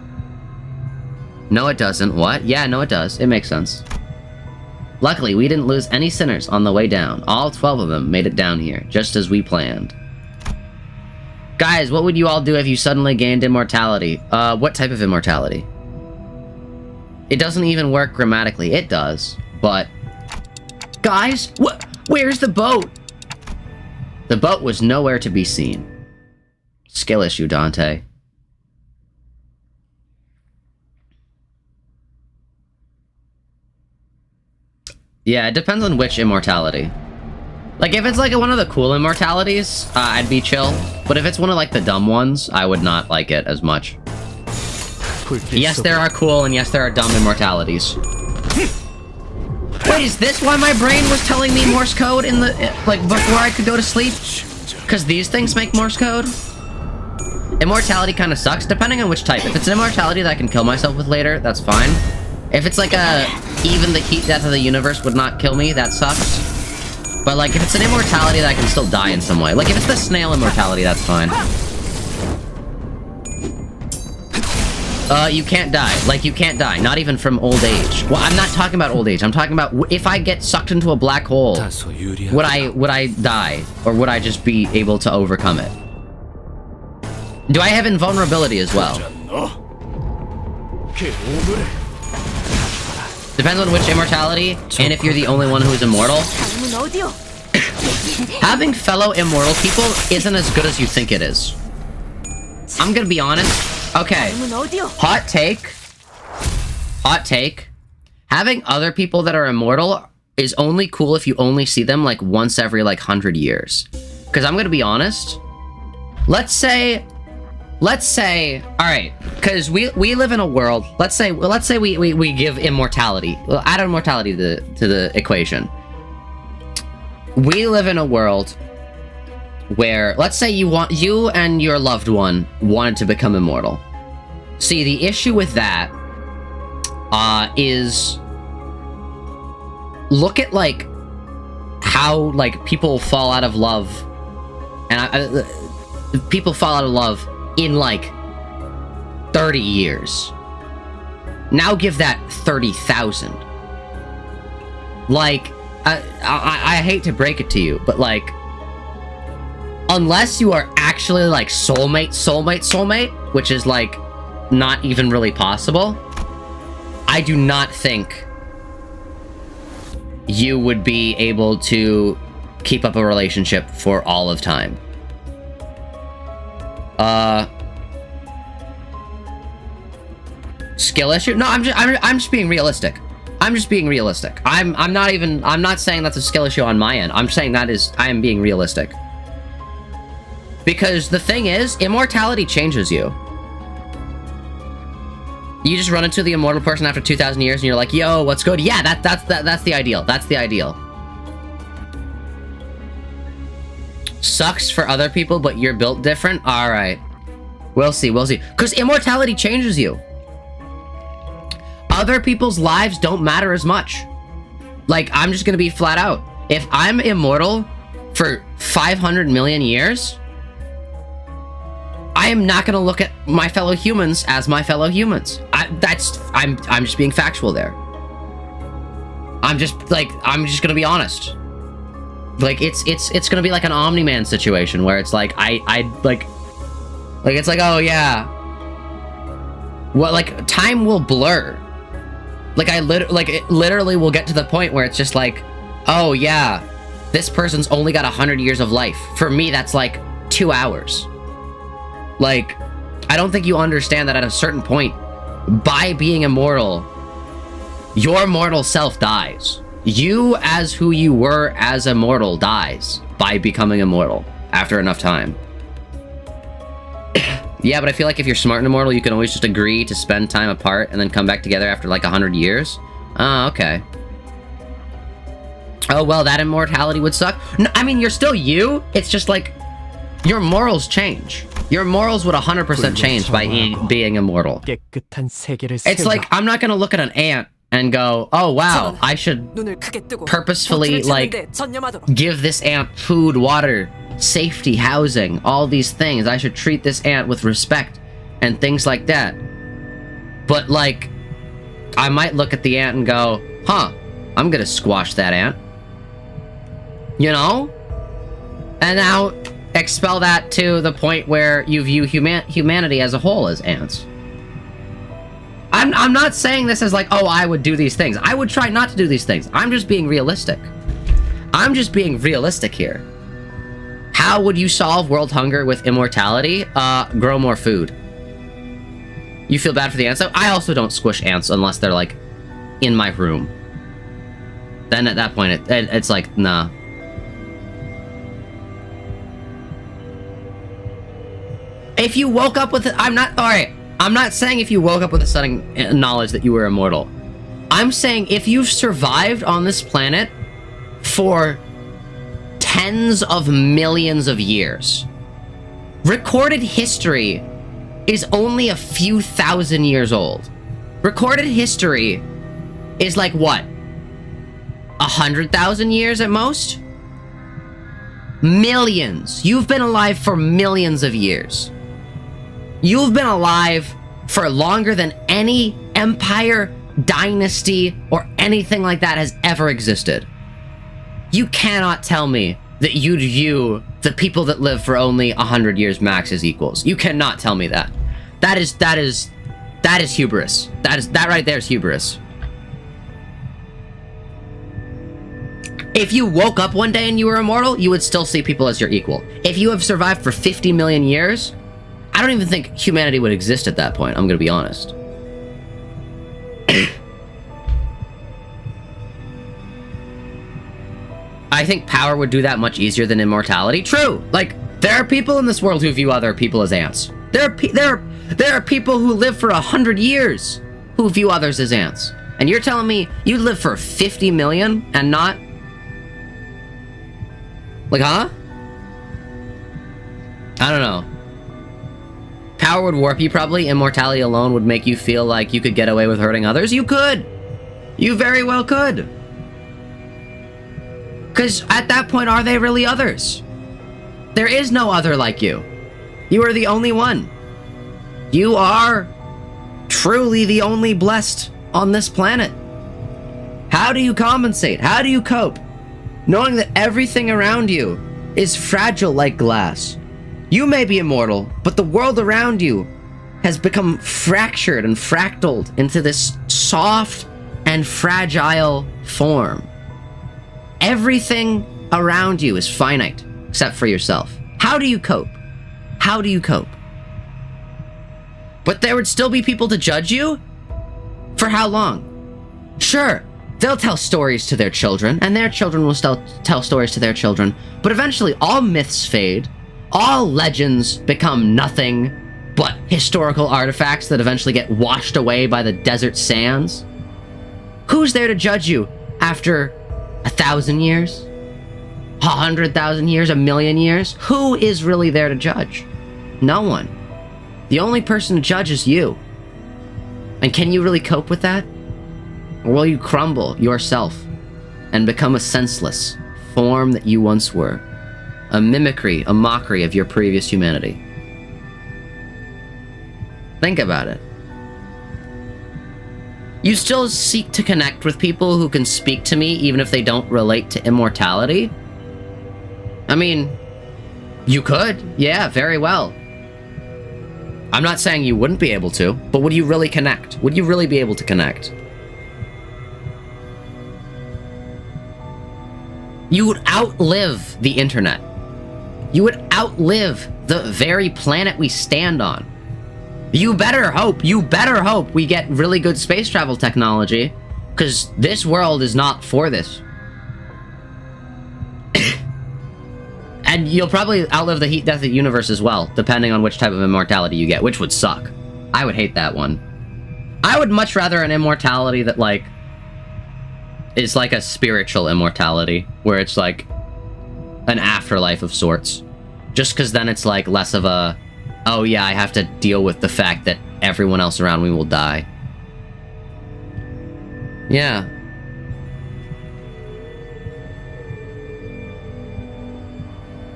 No, it doesn't. What? Yeah, no, it does. It makes sense. Luckily, we didn't lose any sinners on the way down. All 12 of them made it down here, just as we planned. Guys, what would you all do if you suddenly gained immortality? What type of immortality? It doesn't even work grammatically. It does, but... Guys, where's the boat? The boat was nowhere to be seen. Skill issue, Dante. Yeah, it depends on which immortality. Like, if it's like one of the cool immortalities, I'd be chill. But if it's one of like the dumb ones, I would not like it as much. Yes, there are cool, and yes, there are dumb immortalities. Wait, is this why my brain was telling me Morse code in the, like, before I could go to sleep? Because these things make Morse code? Immortality kind of sucks, depending on which type. If it's an immortality that I can kill myself with later, that's fine. If it's like a, even the heat death of the universe would not kill me, that sucks. But, like, if it's an immortality that I can still die in some way. Like, if it's the snail immortality, that's fine. You can't die. Like, you can't die. Not even from old age. Well, I'm not talking about old age. I'm talking about if I get sucked into a black hole, would I die? Or would I just be able to overcome it? Do I have invulnerability as well? Depends on which immortality, and if you're the only one who is immortal. Having fellow immortal people isn't as good as you think it is. I'm gonna be honest. Okay. Hot take. Hot take. Having other people that are immortal is only cool if you only see them like once every like 100 years. Because I'm gonna be honest. Let's say, alright, because we live in a world, let's say we give immortality, add immortality to the equation. We live in a world where, let's say you and your loved one wanted to become immortal. See, the issue with that is, look at like how like people fall out of love, and people fall out of love in like 30 years. Now give that 30,000. Like, I hate to break it to you, but like, unless you are actually like soulmate, which is like not even really possible, I do not think you would be able to keep up a relationship for all of time. Skill issue? No, I'm just being realistic. I'm just being realistic. I'm not saying that's a skill issue on my end. I'm saying I am being realistic. Because the thing is, immortality changes you. You just run into the immortal person after 2,000 years and you're like, yo, what's good? Yeah, that's the ideal. That's the ideal. Sucks for other people, but you're built different? Alright. We'll see. Because immortality changes you. Other people's lives don't matter as much. Like, I'm just gonna be flat out. If I'm immortal for 500 million years, I am not gonna look at my fellow humans as my fellow humans. I'm just being factual there. I'm just gonna be honest. Like, it's gonna be like an Omni-Man situation where it's like, it's like, oh yeah. Well, like, time will blur. Like, it literally will get to the point where it's just like, oh yeah, this person's only got 100 years of life. For me, that's like 2 hours. Like, I don't think you understand that at a certain point, by being immortal, your mortal self dies. You, as who you were as immortal, dies by becoming immortal after enough time. Yeah, but I feel like if you're smart and immortal, you can always just agree to spend time apart and then come back together after like 100 years. Oh, okay. Oh, well, that immortality would suck. No, I mean, you're still you. It's just like, your morals change. Your morals would 100% change by being immortal. It's like, I'm not gonna look at an ant and go, oh wow, I should purposefully, like, give this ant food, water, safety, housing, all these things. I should treat this ant with respect and things like that. But, like, I might look at the ant and go, huh, I'm gonna squash that ant. You know? And now expel that to the point where you view humanity as a whole as ants. I'm not saying this as like, oh, I would do these things. I would try not to do these things. I'm just being realistic. I'm just being realistic here. How would you solve world hunger with immortality? Grow more food. You feel bad for the ants? I also don't squish ants unless they're, like, in my room. Then at that point, it's like, nah. If you woke up with it, I'm not, alright. I'm not saying if you woke up with a sudden knowledge that you were immortal. I'm saying if you've survived on this planet for tens of millions of years, recorded history is only a few thousand years old. Recorded history is like what? 100,000 years at most? Millions. You've been alive for millions of years. You've been alive for longer than any empire, dynasty, or anything like that has ever existed. You cannot tell me that you'd view the people that live for only 100 years max as equals. You cannot tell me that. That is hubris. That right there is hubris. If you woke up one day and you were immortal, you would still see people as your equal. If you have survived for 50 million years, I don't even think humanity would exist at that point, I'm gonna be honest. I think power would do that much easier than immortality. True! Like, there are people in this world who view other people as ants. There are people who live for 100 years who view others as ants. And you're telling me you live for 50 million and not... Like, huh? I don't know. Power would warp you, probably. Immortality alone would make you feel like you could get away with hurting others. You could! You very well could! Because at that point, are they really others? There is no other like you. You are the only one. You are truly the only blessed on this planet. How do you compensate? How do you cope? Knowing that everything around you is fragile like glass. You may be immortal, but the world around you has become fractured and fractaled into this soft and fragile form. Everything around you is finite, except for yourself. How do you cope? How do you cope? But there would still be people to judge you? For how long? Sure, they'll tell stories to their children, and their children will still tell stories to their children, but eventually all myths fade, all legends become nothing but historical artifacts that eventually get washed away by the desert sands. Who's there to judge you after 1,000 years? 100,000 years? 1,000,000 years? Who is really there to judge? No one. The only person to judge is you. And can you really cope with that? Or will you crumble yourself and become a senseless form that you once were? A mimicry, a mockery of your previous humanity. Think about it. You still seek to connect with people who can speak to me even if they don't relate to immortality? I mean, you could. Yeah, very well. I'm not saying you wouldn't be able to, but would you really connect? Would you really be able to connect? You would outlive the internet. You would outlive the very planet we stand on. You better hope we get really good space travel technology, because this world is not for this. And you'll probably outlive the heat death of the universe as well, depending on which type of immortality you get, which would suck. I would hate that one. I would much rather an immortality that, like, is like a spiritual immortality, where it's like an afterlife of sorts. Just because then it's like less of a, oh yeah, I have to deal with the fact that everyone else around me will die. Yeah.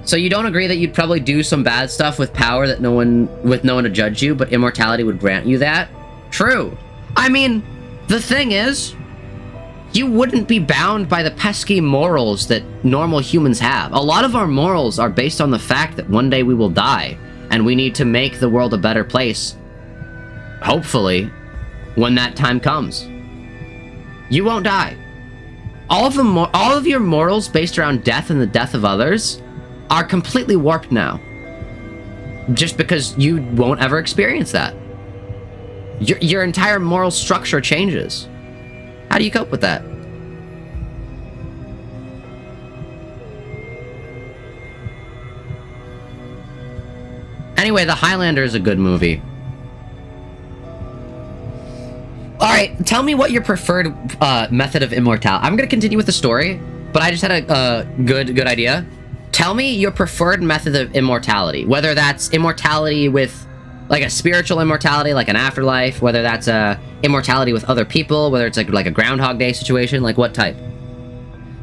So you don't agree that you'd probably do some bad stuff with power that no one to judge you, but immortality would grant you that? True. I mean, the thing is, you wouldn't be bound by the pesky morals that normal humans have. A lot of our morals are based on the fact that one day we will die, and we need to make the world a better place. Hopefully, when that time comes. You won't die. All of your morals based around death and the death of others are completely warped now. Just because you won't ever experience that. Your entire moral structure changes. How do you cope with that? Anyway, The Highlander is a good movie. Alright, tell me what your preferred method of immortality. I'm gonna continue with the story, but I just had a good idea. Tell me your preferred method of immortality. Whether that's immortality with, like, a spiritual immortality, like an afterlife, whether that's immortality with other people, whether it's like a Groundhog Day situation, like what type?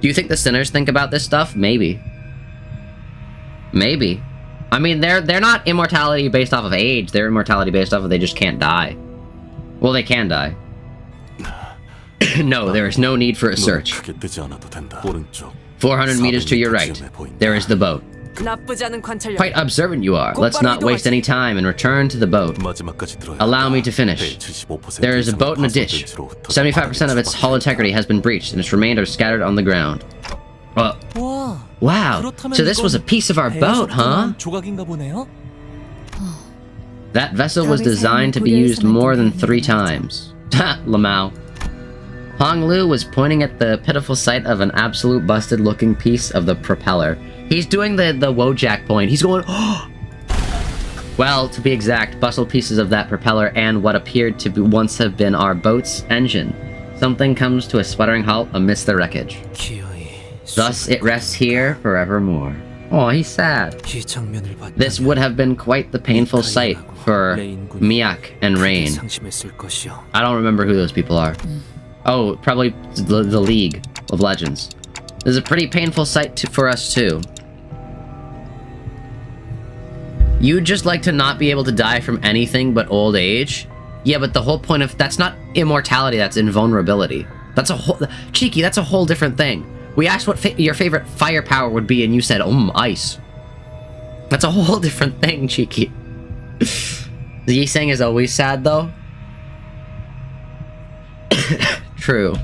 Do you think the sinners think about this stuff? Maybe. Maybe. I mean, they're not immortality based off of age, they're immortality based off of they just can't die. Well, they can die. No, there is no need for a search. 400 meters to your right, there is the boat. Quite observant you are. Let's not waste any time and return to the boat. Allow me to finish. There is a boat in a ditch. 75% of its hull integrity has been breached, and its remainders scattered on the ground. Wow, so this was a piece of our boat, huh? That vessel was designed to be used more than 3 times. Ha, Lamau. Hong Lu was pointing at the pitiful sight of an absolute busted-looking piece of the propeller. He's doing the Wojak point. He's going, oh! Well, to be exact, bustled pieces of that propeller and what appeared to once have been our boat's engine. Something comes to a sputtering halt amidst the wreckage. Thus it rests here forevermore. Oh, he's sad. This would have been quite the painful sight for Miak and Rain. I don't remember who those people are. Oh, probably the League of Legends. This is a pretty painful sight for us too. You'd just like to not be able to die from anything but old age? Yeah, but the whole point of... That's not immortality, that's invulnerability. That's a whole... Cheeky, that's a whole different thing. We asked what your favorite firepower would be, and you said, ice. That's a whole different thing, Cheeky. The Yiseng is always sad, though. True.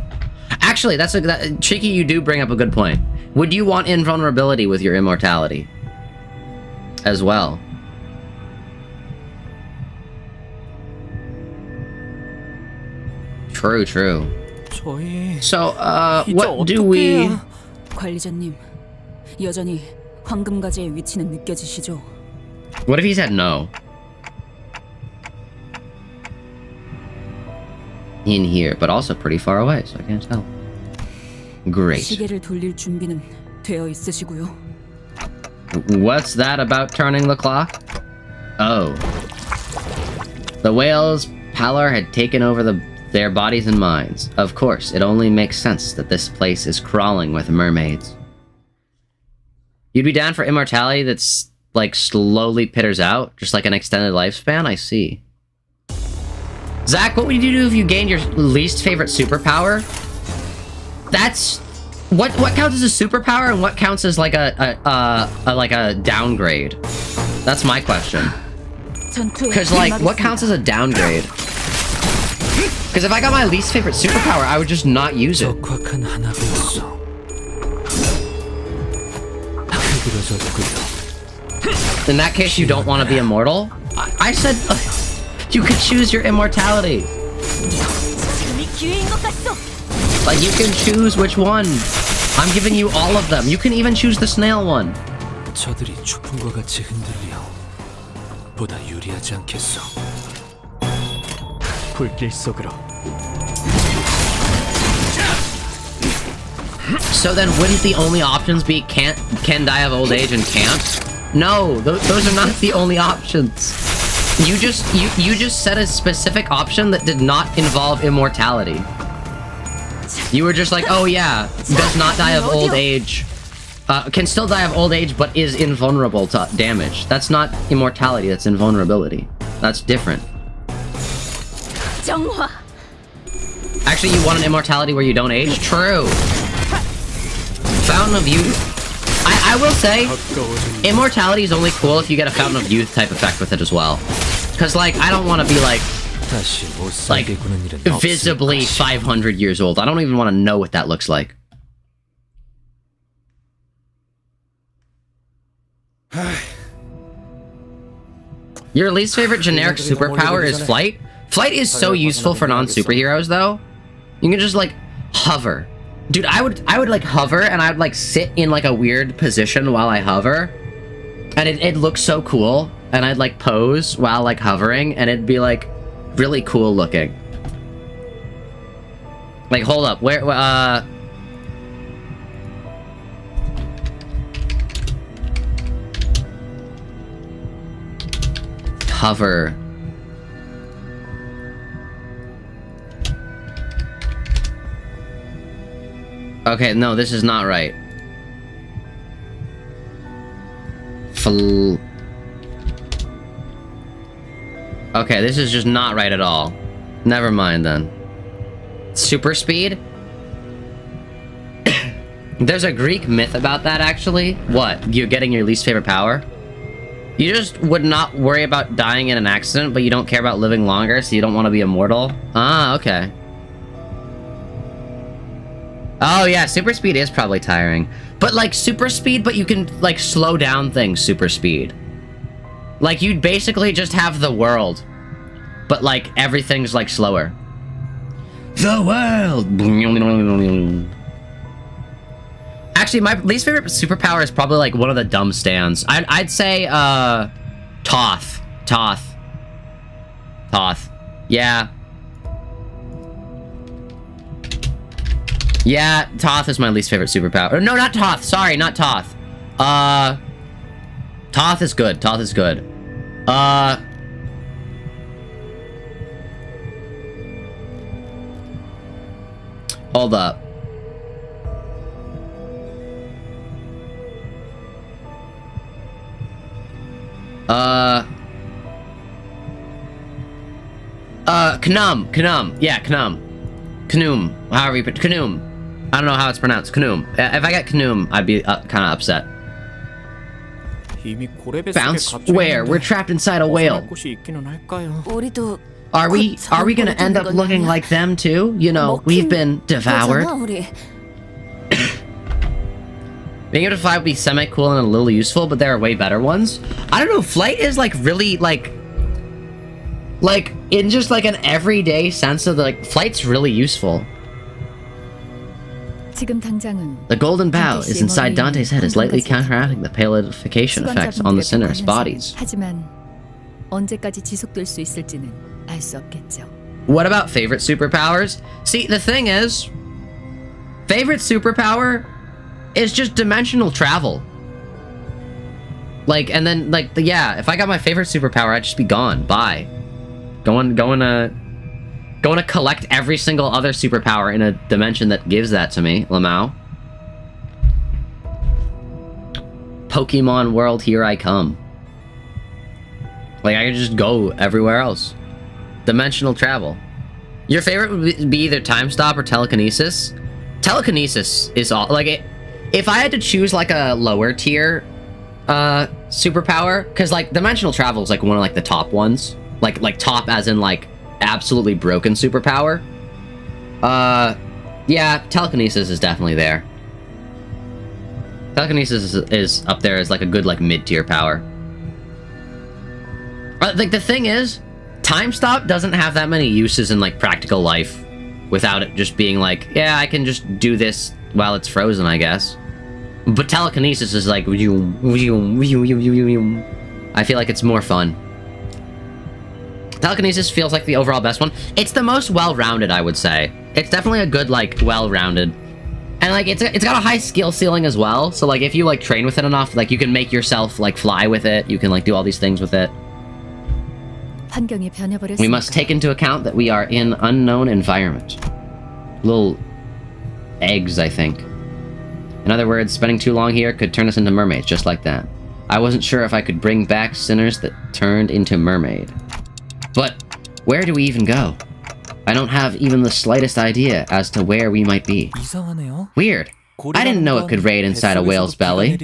Actually, Cheeky, you do bring up a good point. Would you want invulnerability with your immortality? As well. True, true. So, what do we... 관리자님, 여전히 황금가지의 위치는 느껴지시죠? What if he said no? In here, but also pretty far away, so I can't tell. Great. 시계를 돌릴 준비는 되어 있으시고요. What's that about turning the clock? Oh. The whale's pallor had taken over their bodies and minds. Of course, it only makes sense that this place is crawling with mermaids. You'd be down for immortality that's, like, slowly pitters out? Just like an extended lifespan? I see. Zach, what would you do if you gained your least favorite superpower? That's... What counts as a superpower and what counts as, like, a downgrade? That's my question. Because, like, what counts as a downgrade? Because if I got my least favorite superpower, I would just not use it. In that case, you don't want to be immortal? I said you could choose your immortality. Like, you can choose which one. I'm giving you all of them. You can even choose the snail one. 저들이 추풍과 같이 흔들려 보다 유리하지 않겠어. 불길 속으로. So then, wouldn't the only options be can die of old age and can't? No, those are not the only options. You just said a specific option that did not involve immortality. You were just like, oh yeah, does not die of old age. Can still die of old age, but is invulnerable to damage. That's not immortality, that's invulnerability. That's different. Actually, you want an immortality where you don't age? True. Fountain of Youth. I will say, immortality is only cool if you get a Fountain of Youth type effect with it as well. Because, like, I don't want to be, like, visibly 500 years old. I don't even want to know what that looks like. Your least favorite generic superpower is flight? Flight is so useful for non-superheroes, though. You can just, like, hover. Dude, I would like, hover, and I would, like, sit in, like, a weird position while I hover. And it looks so cool. And I'd, like, pose while, like, hovering, and it'd be, like, really cool looking. Like, hold up. Where, Hover. Okay, no, this is not right. Okay, this is just not right at all. Never mind then. Super speed? There's a Greek myth about that, actually. What? You're getting your least favorite power? You just would not worry about dying in an accident, but you don't care about living longer, so you don't want to be immortal? Ah, okay. Oh yeah, super speed is probably tiring. But like, super speed, but you can like slow down things super speed. Like, you'd basically just have the world, but like, everything's like slower. The world! Actually, my least favorite superpower is probably like one of the dumb stands. I'd say, Toth. Yeah. Yeah, Toth is my least favorite superpower. Or, no, not Toth. Sorry, not Toth. Toth is good. Toth is good. Hold up. Knum. Yeah, Knum. Knum. However you put Knum. I don't know how it's pronounced. Knum. If I get Knum, I'd be kind of upset. Bounce where? We're trapped inside a whale. Are we gonna end up looking like them too? You know, we've been devoured. Being able to fly would be semi-cool and a little useful, but there are way better ones. I don't know, flight is like really like in just like an everyday sense of like, flight's really useful. The golden bow is inside Dante's head, is lightly counteracting the palidification effects on the sinners' bodies. What about favorite superpowers? See, the thing is, favorite superpower is just dimensional travel. Like, and then, like, yeah, if I got my favorite superpower, I'd just be gone. Bye. Going to collect every single other superpower in a dimension that gives that to me, Lamau. Pokemon world, here I come. Like, I could just go everywhere else. Dimensional travel. Your favorite would be either time stop or telekinesis. Telekinesis is all, like, if I had to choose like a lower tier superpower, because like dimensional travel is like one of like the top ones, like top as in like absolutely broken superpower. Yeah, telekinesis is definitely there. Telekinesis is up there as like a good like mid-tier power. Like, the thing is, time stop doesn't have that many uses in like practical life without it just being like, yeah, I can just do this while it's frozen, I guess. But telekinesis is like, I feel like it's more fun. Telekinesis feels like the overall best one. It's the most well-rounded, I would say. It's definitely a good, like, well-rounded. And, like, it's got a high skill ceiling as well. So, like, if you, like, train with it enough, like, you can make yourself, like, fly with it. You can, like, do all these things with it. We must take into account that we are in unknown environment. Little eggs, I think. In other words, spending too long here could turn us into mermaids, just like that. I wasn't sure if I could bring back sinners that turned into mermaid. But where do we even go? I don't have even the slightest idea as to where we might be. Weird. I didn't know it could raid inside a whale's belly.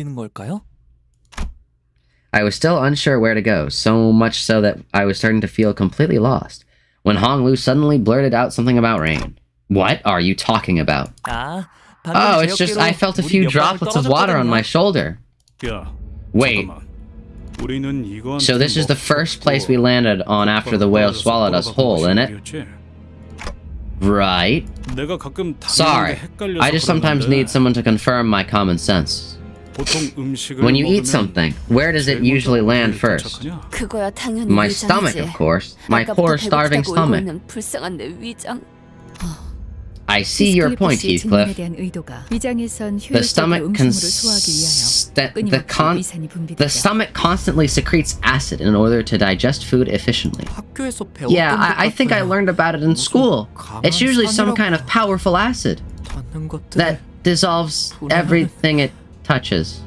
I was still unsure where to go, so much so that I was starting to feel completely lost, when Hong Lu suddenly blurted out something about rain. What are you talking about? Oh, it's just I felt a few droplets of water on my shoulder. Wait. So this is the first place we landed on after the whale swallowed us whole, innit? Right. Sorry, I just sometimes need someone to confirm my common sense. When you eat something, where does it usually land first? My stomach, of course. My poor, starving stomach. I I see your point, 히스클리프 씨의 Heathcliff. 질문에 대한 의도가 위장에선 The 효율적으로 stomach 음식물을 소화하기 위하여 끊임없이 위산이 the 분비된다. stomach constantly secretes acid in order to digest food efficiently. 학교에서 배웠던 Yeah, 것 I think I 같아요. learned about it in school. It's usually some kind of powerful acid 받는 것들. that dissolves everything it touches.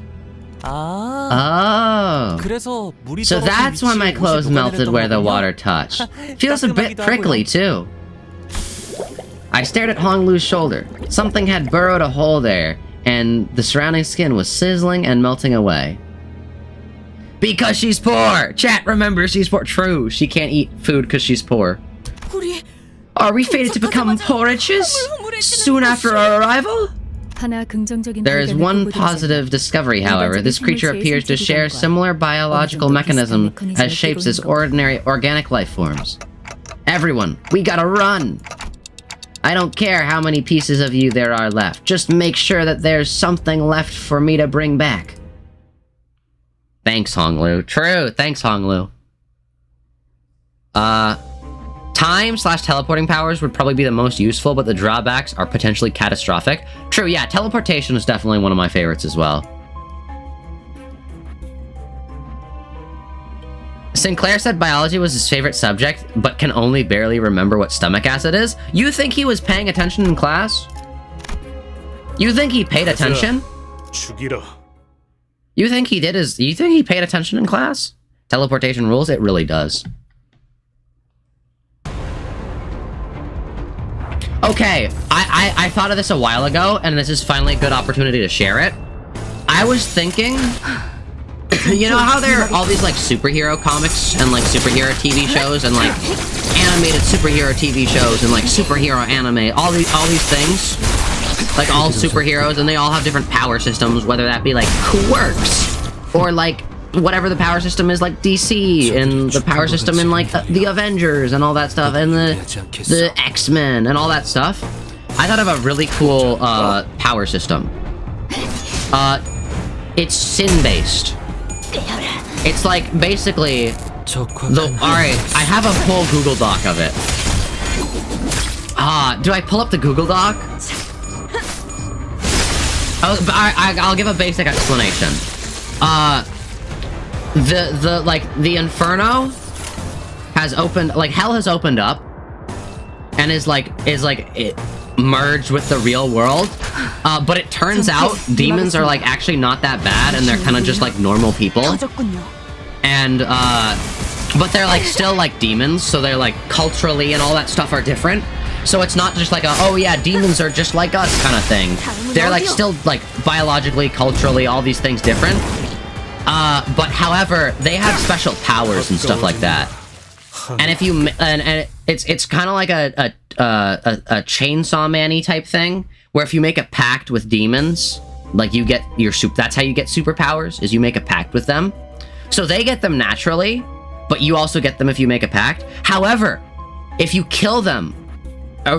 아. Oh. 그래서 물이 So 떨어진 that's why my 위치에 clothes 옷이 melted 녹아내렸던 where the 거군요. water touched. Feels a bit 따끔하기도 prickly 하고요. too. I stared at Honglu's shoulder. Something had burrowed a hole there, and the surrounding skin was sizzling and melting away. Because she's poor! Chat, remember, she's poor. True, she can't eat food because she's poor. 우리 Are we fated to become porridges soon after our arrival? 하나 긍정적인 There is 발견을 one 보고도 positive discovery, however. This creature appears to share similar biological mechanism as shapes as ordinary organic life forms. Everyone, we gotta run! I don't care how many pieces of you there are left. Just make sure that there's something left for me to bring back. Thanks, Honglu. True, thanks, Honglu. Time/teleporting powers would probably be the most useful, but the drawbacks are potentially catastrophic. True, yeah, teleportation is definitely one of my favorites as well. Sinclair said biology was his favorite subject, but can only barely remember what stomach acid is. You think he was paying attention in class? You think he paid attention? 죽이라. You think he paid attention in class? Teleportation rules? It really does. Okay, I thought of this a while ago, and this is finally a good opportunity to share it. I was thinking, you know how there are all these like superhero comics and like superhero TV shows and like animated superhero TV shows and like superhero anime, all these things, like all superheroes, and they all have different power systems, whether that be like quirks or like whatever the power system is, like DC, and the power system in like the Avengers and all that stuff, and the X-Men and all that stuff. I thought of a really cool power system. It's sin-based. It's like basically alright, I have a whole Google Doc of it. Do I pull up the Google Doc? I'll give a basic explanation. The Inferno has opened, like hell has opened up and is it merged with the real world, but it turns out demons are like actually not that bad, and they're kind of just like normal people, and but they're like still like demons, so they're like culturally and all that stuff are different. So it's not just like a, oh yeah, demons are just like us kind of thing. They're like still like biologically, culturally, all these things different. But however, they have special powers and stuff like that. And if you and it's kind of like a Chainsaw Man-y type thing, where if you make a pact with demons, like you get your that's how you get superpowers, is you make a pact with them. So they get them naturally, but you also get them if you make a pact. However, if you kill them,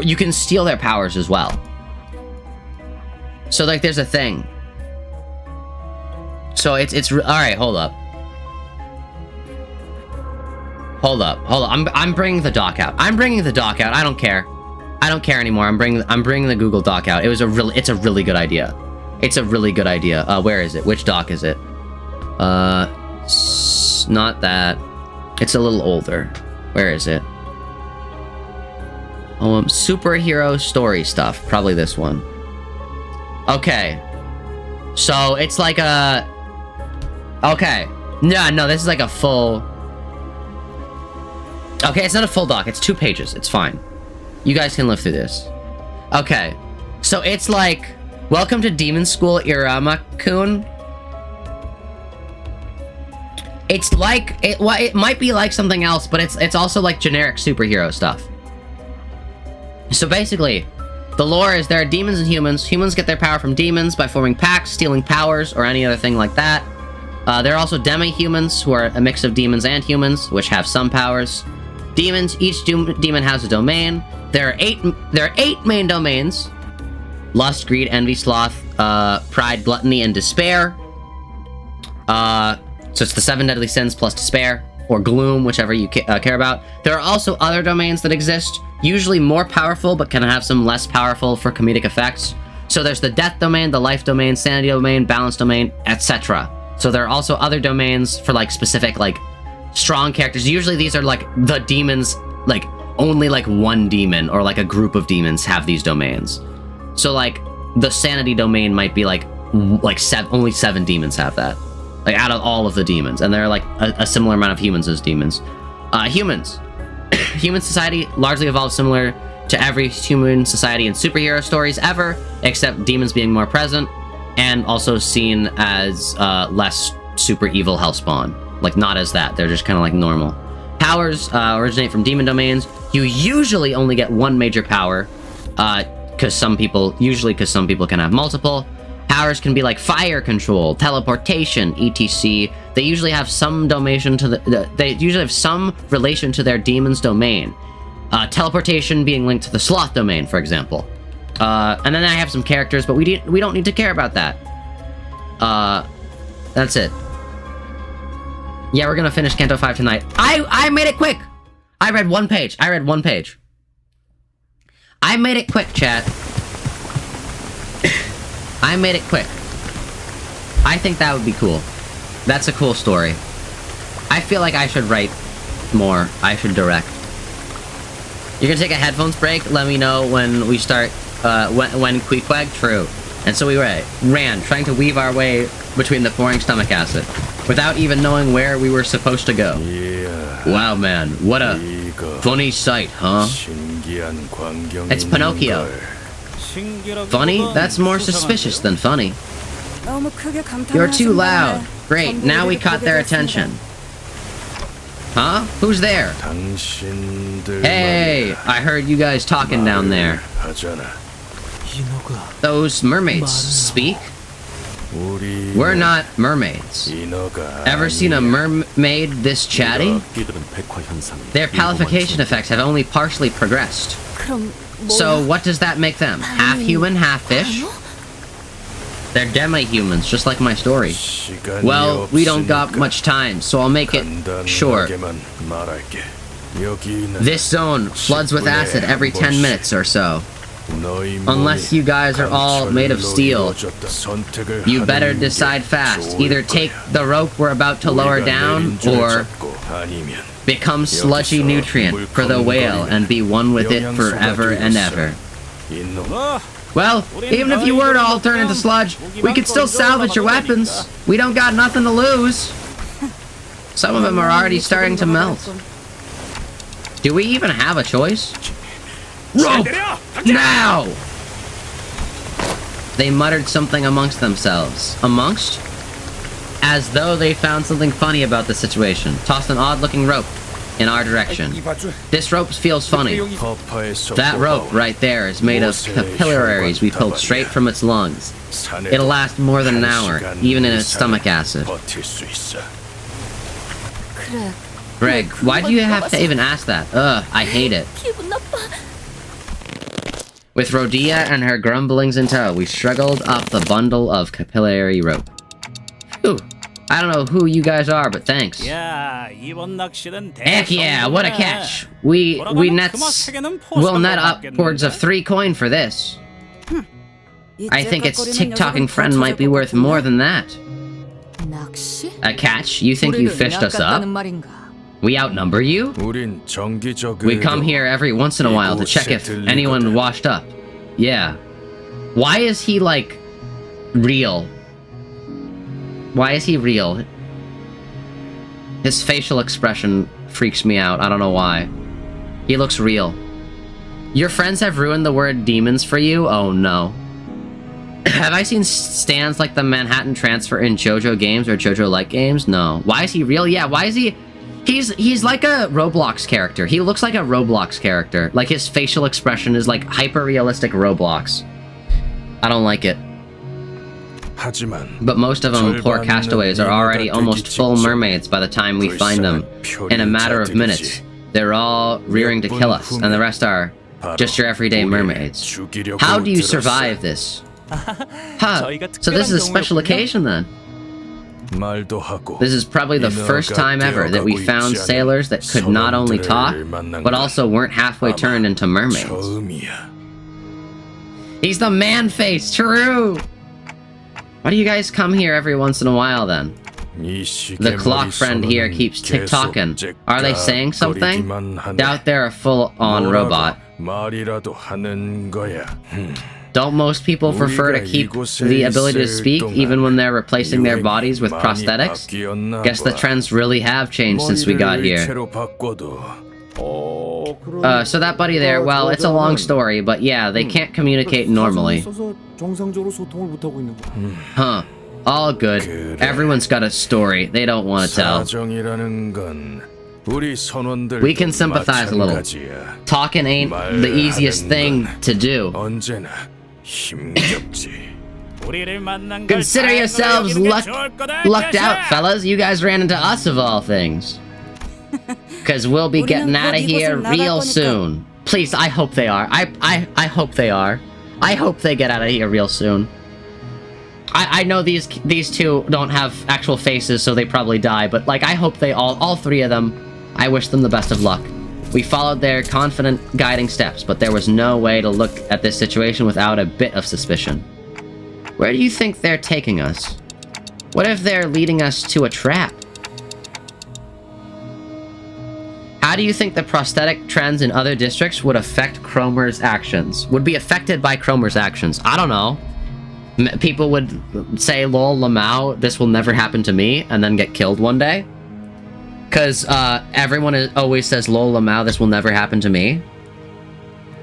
you can steal their powers as well. So like there's a thing. So it's all right. Hold up. I'm bringing the doc out. I don't care. I don't care anymore. I'm bringing the Google Doc out. It's a really good idea. Where is it? Which doc is it? Not that. It's a little older. Where is it? Oh, superhero story stuff. Probably this one. Okay. So it's like a. Okay. No, this is like a full. Okay, it's not a full doc. It's 2 pages. It's fine. You guys can live through this. Okay. So it's like, welcome to Demon School Irama-kun. It's like, it might be like something else, but it's also like generic superhero stuff. So basically, the lore is there are demons and humans. Humans get their power from demons by forming pacts, stealing powers, or any other thing like that. There are also demi-humans, who are a mix of demons and humans, which have some powers. Demons, each demon has a domain. There are eight main domains: lust, greed, envy, sloth, pride, gluttony, and despair. So it's the 7 deadly sins plus despair, or gloom, whichever you care about. There are also other domains that exist, usually more powerful, but can have some less powerful for comedic effects. So there's the death domain, the life domain, sanity domain, balance domain, etc. So there are also other domains for like specific like strong characters. Usually these are like the demons, like only like one demon or like a group of demons have these domains. So like the sanity domain might be like only 7 demons have that. Like out of all of the demons, and there are like a similar amount of humans as demons. Humans. Human society largely evolved similar to every human society in superhero stories ever, except demons being more present, and also seen as less super evil hellspawn. Like, not as that, they're just kind of like normal. Powers originate from demon domains. You usually only get one major power, because some people can have multiple. Powers can be like fire control, teleportation, etc. They usually have some relation to their demon's domain. Teleportation being linked to the sloth domain, for example. And then I have some characters, but we don't need to care about that. That's it. Yeah, we're gonna finish Canto 5 tonight. I made it quick! I read one page. I made it quick, chat. I made it quick. I think that would be cool. That's a cool story. I feel like I should write more. I should direct. You're gonna take a headphones break? Let me know when we start, when Queequeg? True. And so we ran, trying to weave our way between the pouring stomach acid, without even knowing where we were supposed to go. Yeah. Wow, man. What a funny sight, huh? It's Pinocchio. Funny? That's more suspicious than funny. You're too loud. Great, now we caught their attention. Huh? Who's there? Hey, I heard you guys talking down there. Those mermaids speak? We're not mermaids. Ever seen a mermaid this chatty? Their palification effects have only partially progressed. So what does that make them? Half human, half fish? They're demi-humans, just like my story. Well, we don't got much time, so I'll make it short. This zone floods with acid every 10 minutes or so. Unless you guys are all made of steel, you better decide fast. Either take the rope we're about to lower down, or become sludgy nutrient for the whale and be one with it forever and ever. Well, even if you were to all turn into sludge, we could still salvage your weapons. We don't got nothing to lose. Some of them are already starting to melt. Do we even have a choice? Rope! Now! They muttered something amongst themselves. Amongst? As though they found something funny about the situation. Tossed an odd-looking rope in our direction. This rope feels funny. That rope right there is made of capillaries we pulled straight from its lungs. It'll last more than an hour, even in its stomach acid. Greg, why do you have to even ask that? Ugh, I hate it. With Rhodia and her grumblings in tow, we struggled up the bundle of capillary rope. Phew. I don't know who you guys are, but thanks. Heck yeah, what a catch! We'll net upwards of 3 coin for this. I think its tick-tocking friend might be worth more than that. A catch? You think you fished us up? We outnumber you? We come here every once in a while to check if anyone washed up. Yeah. Why is he, like, real? Why is he real? His facial expression freaks me out. I don't know why. He looks real. Your friends have ruined the word demons for you? Oh no. Have I seen stands like the Manhattan Transfer in JoJo games or JoJo-like games? No. Why is he real? Yeah, why is he... He's like a Roblox character. He looks like a Roblox character. Like, his facial expression is like hyper-realistic Roblox. I don't like it. But most of them, poor castaways, are already almost full mermaids by the time we find them. In a matter of minutes, they're all rearing to kill us, and the rest are just your everyday mermaids. How do you survive this? Huh, so this is a special occasion then? This is probably the first time ever that we found sailors that could not only talk, but also weren't halfway turned into mermaids. He's the man-face, true! Why do you guys come here every once in a while, then? The clock friend here keeps tick-tocking. Are they saying something? Doubt they're a full-on robot. Don't most people prefer to keep the ability to speak even when they're replacing their bodies with prosthetics? Guess the trends really have changed since we got here. So that buddy there, well, it's a long story, but yeah, they can't communicate normally. Huh. All good. Everyone's got a story they don't want to tell. We can sympathize a little. Talking ain't the easiest thing to do. Consider yourselves lucked out, fellas. You guys ran into us of all things. Because we'll be getting out of here real soon. Please, I hope they are. I hope they are. I hope they get out of here real soon. I know these two don't have actual faces, so they probably die, but like I hope they all three of them, I wish them the best of luck. We followed their confident guiding steps, but there was no way to look at this situation without a bit of suspicion. Where do you think they're taking us? What if they're leading us to a trap? How do you think the prosthetic trends in other districts would affect Cromer's actions? Would be affected by Cromer's actions? I don't know. People would say, lol, Lamau, this will never happen to me, and then get killed one day. Because everyone always says, lol, Lamau, this will never happen to me.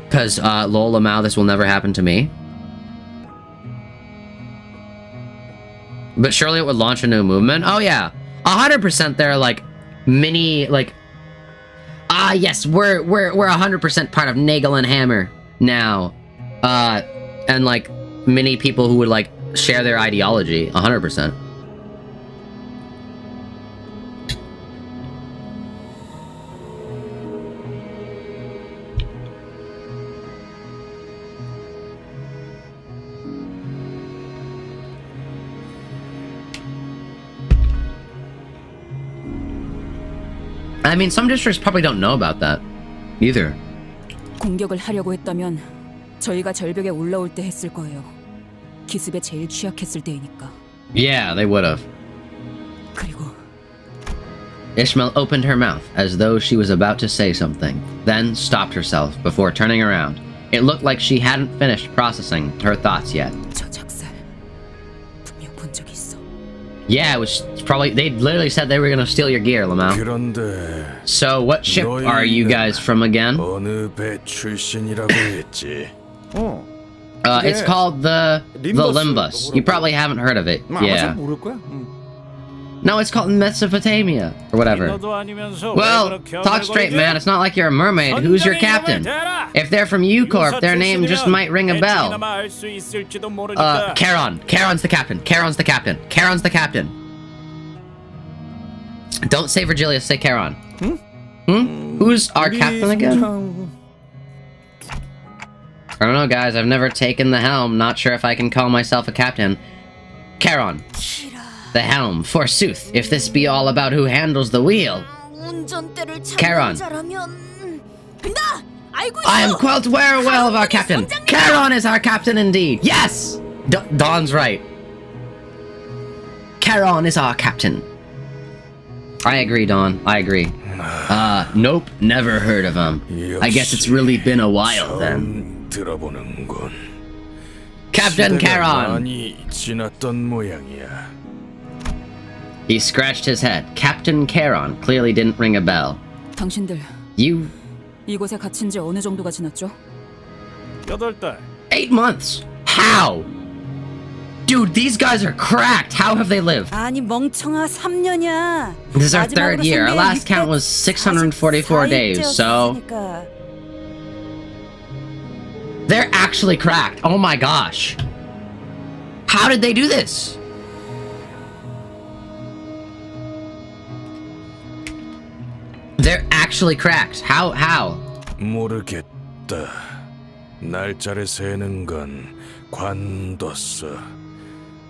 Because, lol, Lamau, this will never happen to me. But surely it would launch a new movement? Oh yeah, 100% they're like, mini, like, yes, we're 100% part of Nagel and Hammer now. And like, many people who would like share their ideology, 100%. I mean, some districts probably don't know about that either. 공격을 하려고 했다면 저희가 절벽에 올라올 때 했을 거예요. 기습에 제일 취약했을 때이니까. Yeah, they would have. 그리고 Ishmael opened her mouth as though she was about to say something, then stopped herself before turning around. It looked like she hadn't finished processing her thoughts yet. 저 작살 분명 본 적이 있어. Yeah, it was probably... They literally said they were gonna steal your gear, Lamau. So, what ship are you guys from again? It's called the Limbus. You probably haven't heard of it. Yeah. No, it's called Mesopotamia, or whatever. Well, talk straight, man. It's not like you're a mermaid. Who's your captain? If they're from U-Corp, their name just might ring a bell. Charon. Charon's the captain. Charon's the captain. Charon's the captain. Don't say Virgilius, say Charon. Who's our captain again? I don't know, guys. I've never taken the helm. Not sure if I can call myself a captain. Charon. The helm, forsooth, if this be all about who handles the wheel. Charon. I am quite well of our captain. Charon is our captain indeed. Yes! Dawn's right. Charon is our captain. I agree, Dawn. I agree. Nope, never heard of him. I guess it's really been a while then. Captain Charon! He scratched his head. Captain Charon clearly didn't ring a bell. 당신들 You... 이곳에 갇힌 지 어느 정도가 지났죠? 8 months! How? Dude, these guys are cracked! How have they lived? 아니 멍청아 3년이야. This is our third year. Our last count was 644 days, so... They're actually cracked. Oh my gosh. How did they do this? They're actually cracked. How? 모르겠다. 날짜를 세는 건 관뒀어.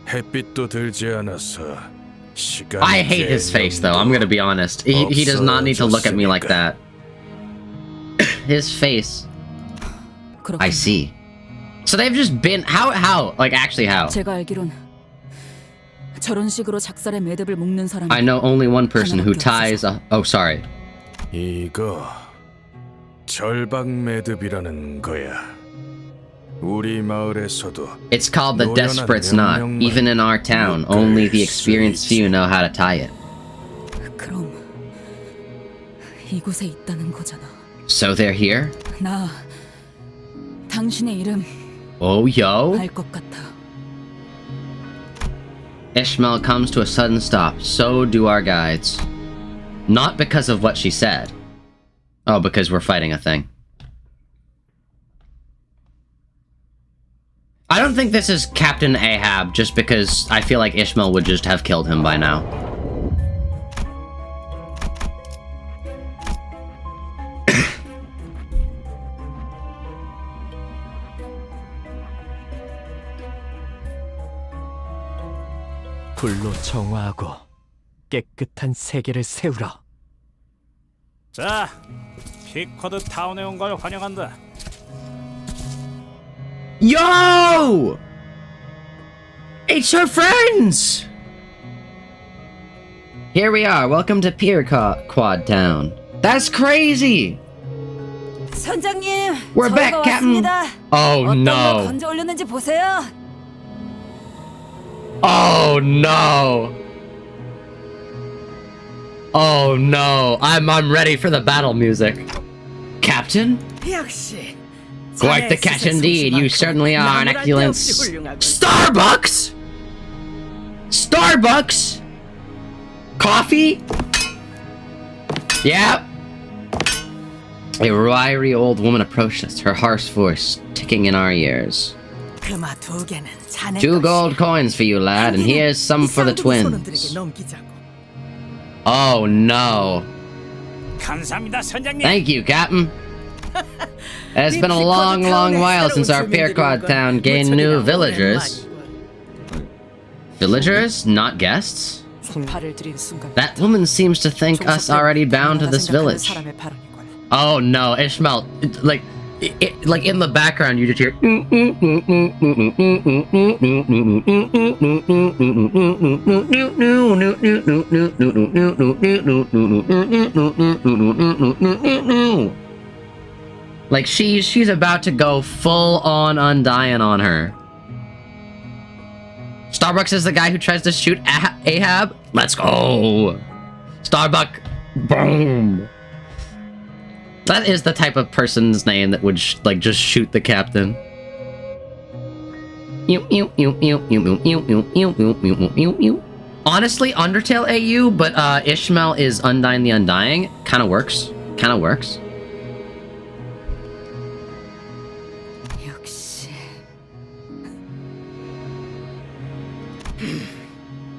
햇빛도 들지 않아서 시간 I hate his face though, I'm gonna be honest. He does not need to look at me like that. His face. I see. So they've just been how? Like actually how? 제가 알기론 저런 식으로 작살의 매듭을 묶는 사람이 I know only one person who ties a oh sorry. 이거 절박 매듭이라는 거야. 우리 마을에서도 It's called the Desperate's Knot. Even in our town, only the experienced few know how to tie it. 그럼 이곳에 있다는 거잖아. So they're here? 나 당신의 이름 Oh yo. 알 것 같아. Ishmael comes to a sudden stop. So do our guides. Not because of what she said. Oh, because we're fighting a thing. I don't think this is Captain Ahab, just because I feel like Ishmael would just have killed him by now. 불로 정화하고 깨끗한 세계를 세우라. 자, 피커드 타운에 온 걸 환영한다. Yo! It's her friends! Here we are. Welcome to Quad Town. That's crazy! 선장님, We're back, Captain. Oh no. 건져 올렸는지 보세요. Oh no. Oh no. I'm ready for the battle music. Captain? 역시 Quite the catch indeed. You certainly are an excellent Starbucks? Starbucks? Coffee? Yep. A wiry old woman approached us, her harsh voice ticking in our ears. 금화 두 개는 자네 2 gold coins for you, lad, and here's some for the twins. Oh no. 감사합니다, 선장님. Thank you, Captain. It's been a long, long while since our Quad town gained new villagers. Villagers, not guests? 발을 들인 순간 That woman seems to think us already bound to this village. Oh no, Ishmael, like in the background you just hear like she's about to go full on Undying on her. Starbucks is the guy who tries to shoot Ahab. Let's go. Starbuck. Boom. That is the type of person's name that would just shoot the captain. Honestly, Undertale AU, but Ishmael is Undying the Undying. Kind of works. Kind of works. 역시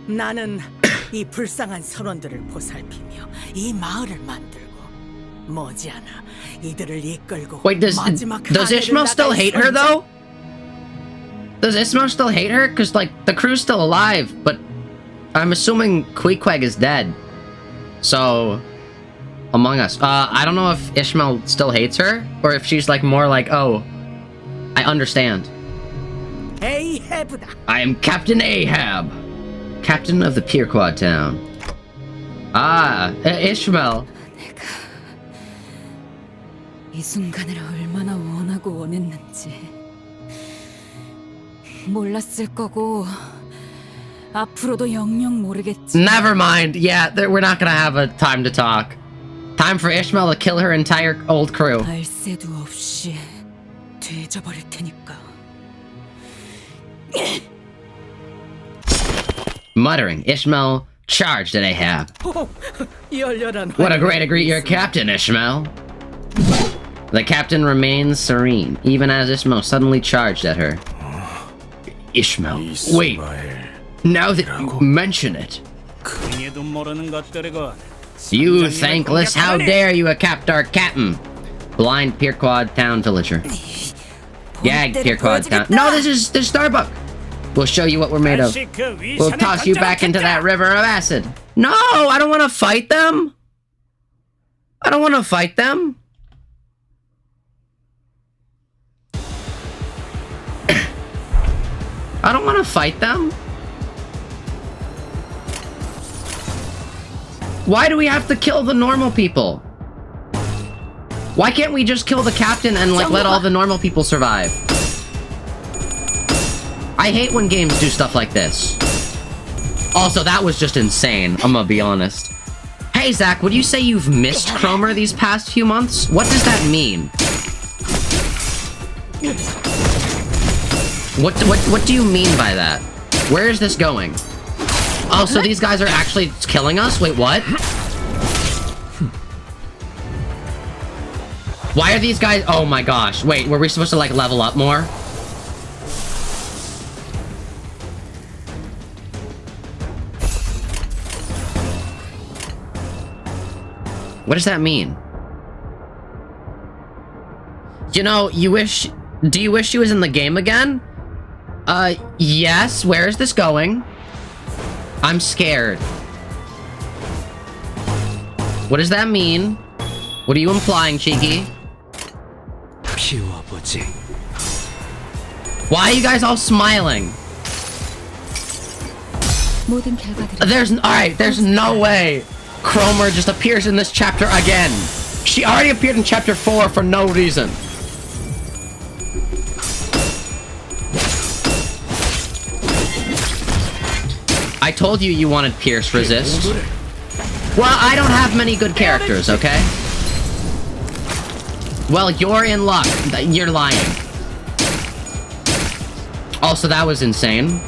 나는 이 불쌍한 선원들을 보살피며 이 마을을 만들고 머지않아 이들을 이끌고 Wait, does Ishmael still hate her though? Does Ishmael still hate her? Cause like the crew's still alive, but I'm assuming Queequeg is dead. So Among Us. I don't know if Ishmael still hates her or if she's like more like, oh, I understand. 에이헤브다. I am Captain Ahab, captain of the Quad town. Ah, Ishmael. 이 순간을 얼마나 원하고 원했는지 몰랐을 거고 앞으로도 영영 모르겠지. Never mind. Yeah, we're not gonna have a time to talk. Time for Ishmael to kill her entire old crew. 알 새도 없이 되져버릴 테니까. Muttering, Ishmael charged at Ahab. What a great to greet your captain, Ishmael. The captain remains serene, even as Ishmael suddenly charged at her. Ishmael, wait. Now that you mention it. 행에도 모르는 것들이고. You thankless, how dare you attack our captain? Blind Quad town villager. Gag Quad town. No, this is Starbuck. We'll show you what we're made of. We'll toss you back into that river of acid. No, I don't want to fight them. I don't want to fight them. I don't want to fight them. Why do we have to kill the normal people? Why can't we just kill the captain and, like, let all the normal people survive? I hate when games do stuff like this. Also, that was just insane, I'm gonna be honest. Hey, Zach, would you say you've missed Cromer these past few months? What does that mean? What do you mean by that? Where is this going? Oh, so these guys are actually killing us? Wait, what? Why are these guys... Oh my gosh. Wait, were we supposed to, like, level up more? What does that mean? You know, you wish... Do you wish she was in the game again? Yes. Where is this going? I'm scared. What does that mean? What are you implying, Cheeky? Why are you guys all smiling? 모든 결과들이 There's no way Cromer just appears in this chapter again. She already appeared in chapter 4 for no reason. I told you wanted Pierce resist. Well, I don't have many good characters, okay? Well, you're in luck. You're lying. Also, that was insane.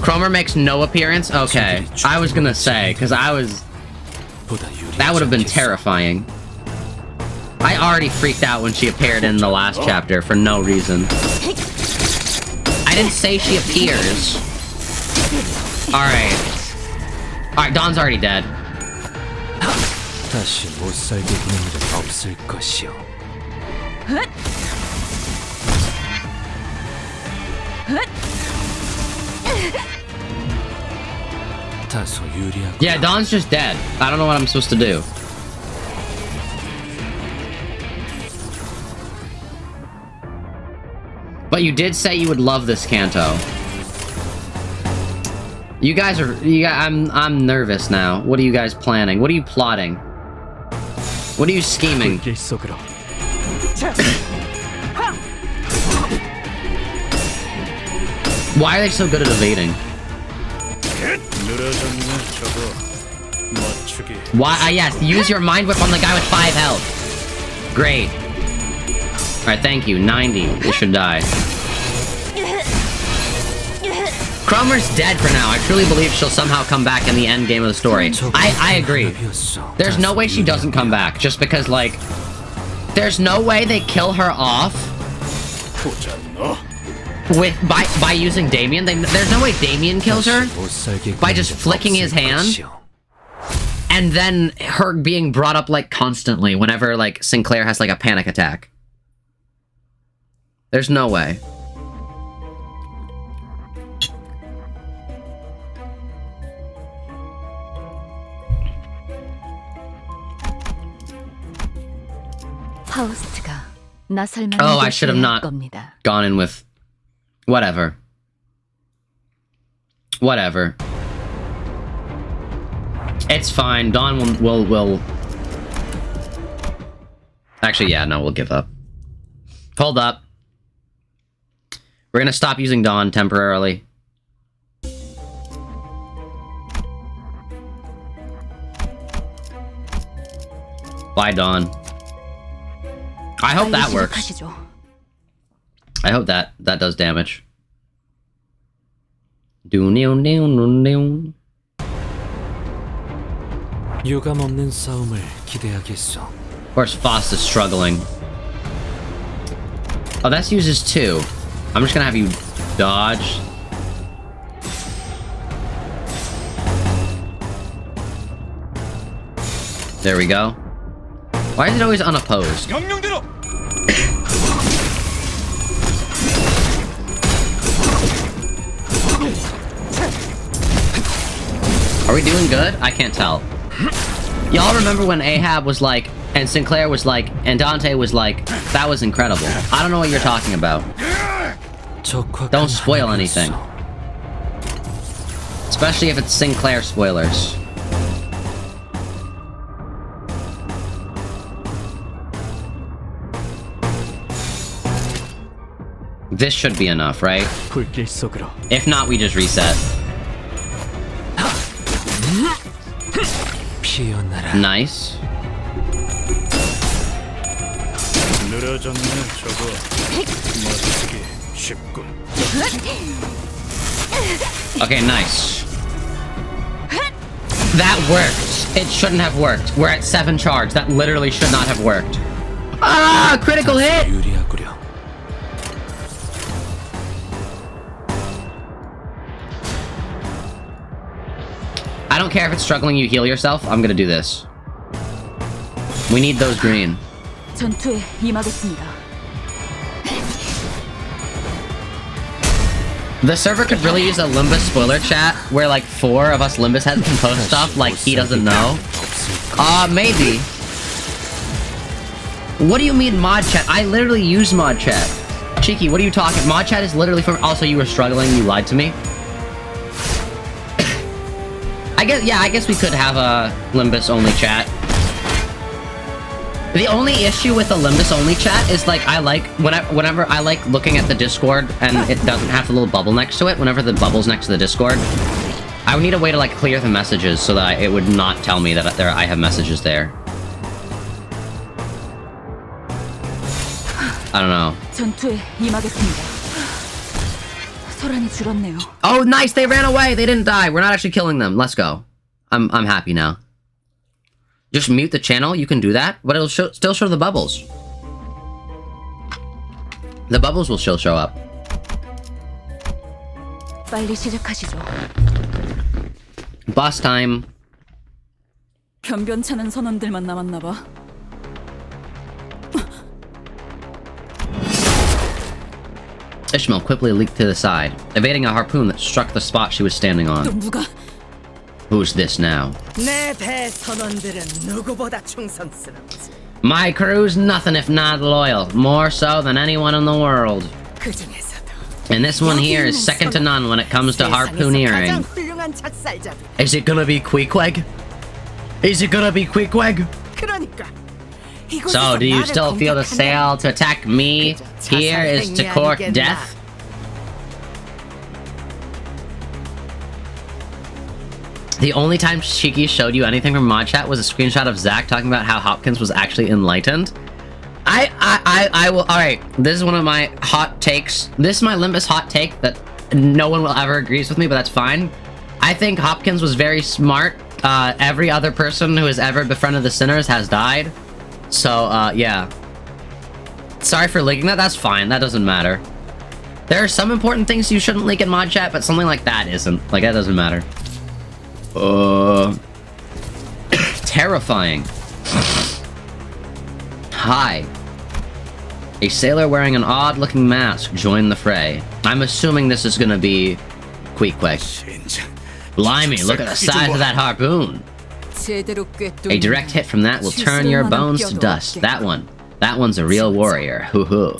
Cromer makes no appearance? Okay. I was gonna say, because that would have been terrifying. I already freaked out when she appeared in the last chapter for no reason. I didn't say she appears. Alright. Alright, Dawn's already dead. Yeah, Dawn's just dead. I don't know what I'm supposed to do. But you did say you would love this canto. You guys are... I'm nervous now. What are you guys planning? What are you plotting? What are you scheming? Why are they so good at evading? Why? Yes, use your mind whip on the guy with 5 health. Great. Alright, thank you. 90. They should die. Cromer's dead for now. I truly believe she'll somehow come back in the end game of the story. I agree. There's no way she doesn't come back, just because, like... There's no way they kill her off by using Damien. There's no way Damien kills her by just flicking his hand. And then her being brought up, like, constantly whenever, like, Sinclair has, like, a panic attack. There's no way. Oh, I should have not gone in with... Whatever. Whatever. It's fine. Dawn will... Actually, yeah, no, we'll give up. Hold up. We're gonna stop using Dawn temporarily. Bye, Dawn. I hope that works. I hope that does damage. Of course, Foss is struggling. Oh, that's uses 2. I'm just gonna have you dodge. There we go. Why is it always unopposed? Are we doing good? I can't tell. Y'all remember when Ahab was like, and Sinclair was like, and Dante was like, that was incredible. I don't know what you're talking about. Don't spoil anything. Especially if it's Sinclair spoilers. This should be enough, right? If not, we just reset. Nice. Okay, nice. That worked. It shouldn't have worked. We're at 7 charge. That literally should not have worked. Ah, critical hit! I don't care if it's struggling, you heal yourself. I'm gonna do this. We need those green. 전투에 임하겠습니다. The server could really use a Limbus spoiler chat where like 4 of us Limbus heads can post stuff like he doesn't know. Maybe. What do you mean mod chat? I literally use mod chat. Cheeky, what are you talking? Mod chat is literally for— also you were struggling, you lied to me. I guess we could have a Limbus only chat. The only issue with the Limbus only chat is like I like whenever I like looking at the Discord and it doesn't have the little bubble next to it. Whenever the bubble's next to the Discord, I would need a way to like clear the messages so that it would not tell me that I have messages there. I don't know. 전투에 임하겠습니다. 소란이 줄었네요. Oh, nice! They ran away. They didn't die. We're not actually killing them. Let's go. I'm happy now. Just mute the channel. You can do that, but it'll still show the bubbles. The bubbles will still show up. 빨리 시작하시죠. Boss time. 변변찮은 선원들만 남았나 봐. Ishmael quickly leaped to the side, evading a harpoon that struck the spot she was standing 또 on. 누가? Who's this now? 내 대선원들은 누구보다 충성스럽지. My crew's nothing if not loyal, more so than anyone in the world. 그 중에서도 And this one here is second to none when it comes to harpooneering. 가장 훌륭한 작살잡이. Is it gonna be Queequeg? Is it gonna be Queequeg? 그러니까. So, do you still feel the sail to attack me? Here is to court death? The only time Shiki showed you anything from mod chat was a screenshot of Zach talking about how Hopkins was actually enlightened. I will— alright, this is one of my hot takes. This is my Limbus hot take that no one will ever agrees with me, but that's fine. I think Hopkins was very smart. Every other person who has ever befriended the sinners has died. So, yeah. Sorry for leaking that, that's fine, that doesn't matter. There are some important things you shouldn't leak in mod chat, but something like that isn't. Like, that doesn't matter. Terrifying. Hi. A sailor wearing an odd-looking mask joined the fray. I'm assuming this is gonna be Queequeg. Blimey, look at the size of that harpoon. A direct hit from that will turn your bones to dust. That one's a real warrior. Hoo hoo.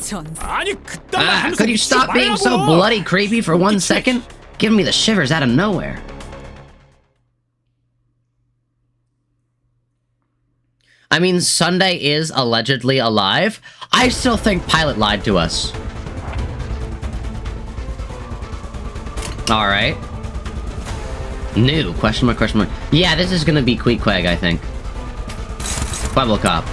Could you stop being so bloody creepy for 1 second? Giving me the shivers out of nowhere. I mean, Sunday is allegedly alive. I still think Pilot lied to us. Alright. New, question mark, question mark. Yeah, this is gonna be Queequeg, I think. Pueblo Cop.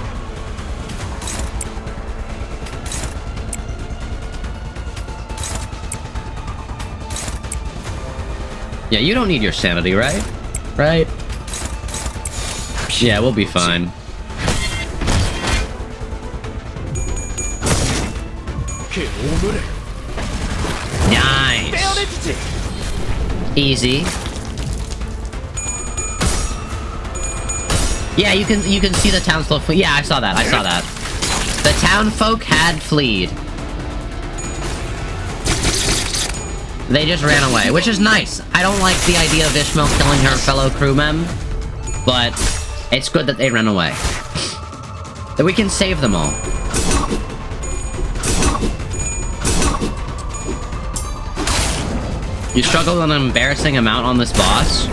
Yeah, you don't need your sanity, right? Right? Yeah, we'll be fine. Nice. Easy. Yeah, you can see the townsfolk. Yeah, I saw that. I saw that. The townfolk had fleed. They just ran away, which is nice. I don't like the idea of Ishmael killing her fellow crewmen, but it's good that they ran away. That we can save them all. You struggled an embarrassing amount on this boss?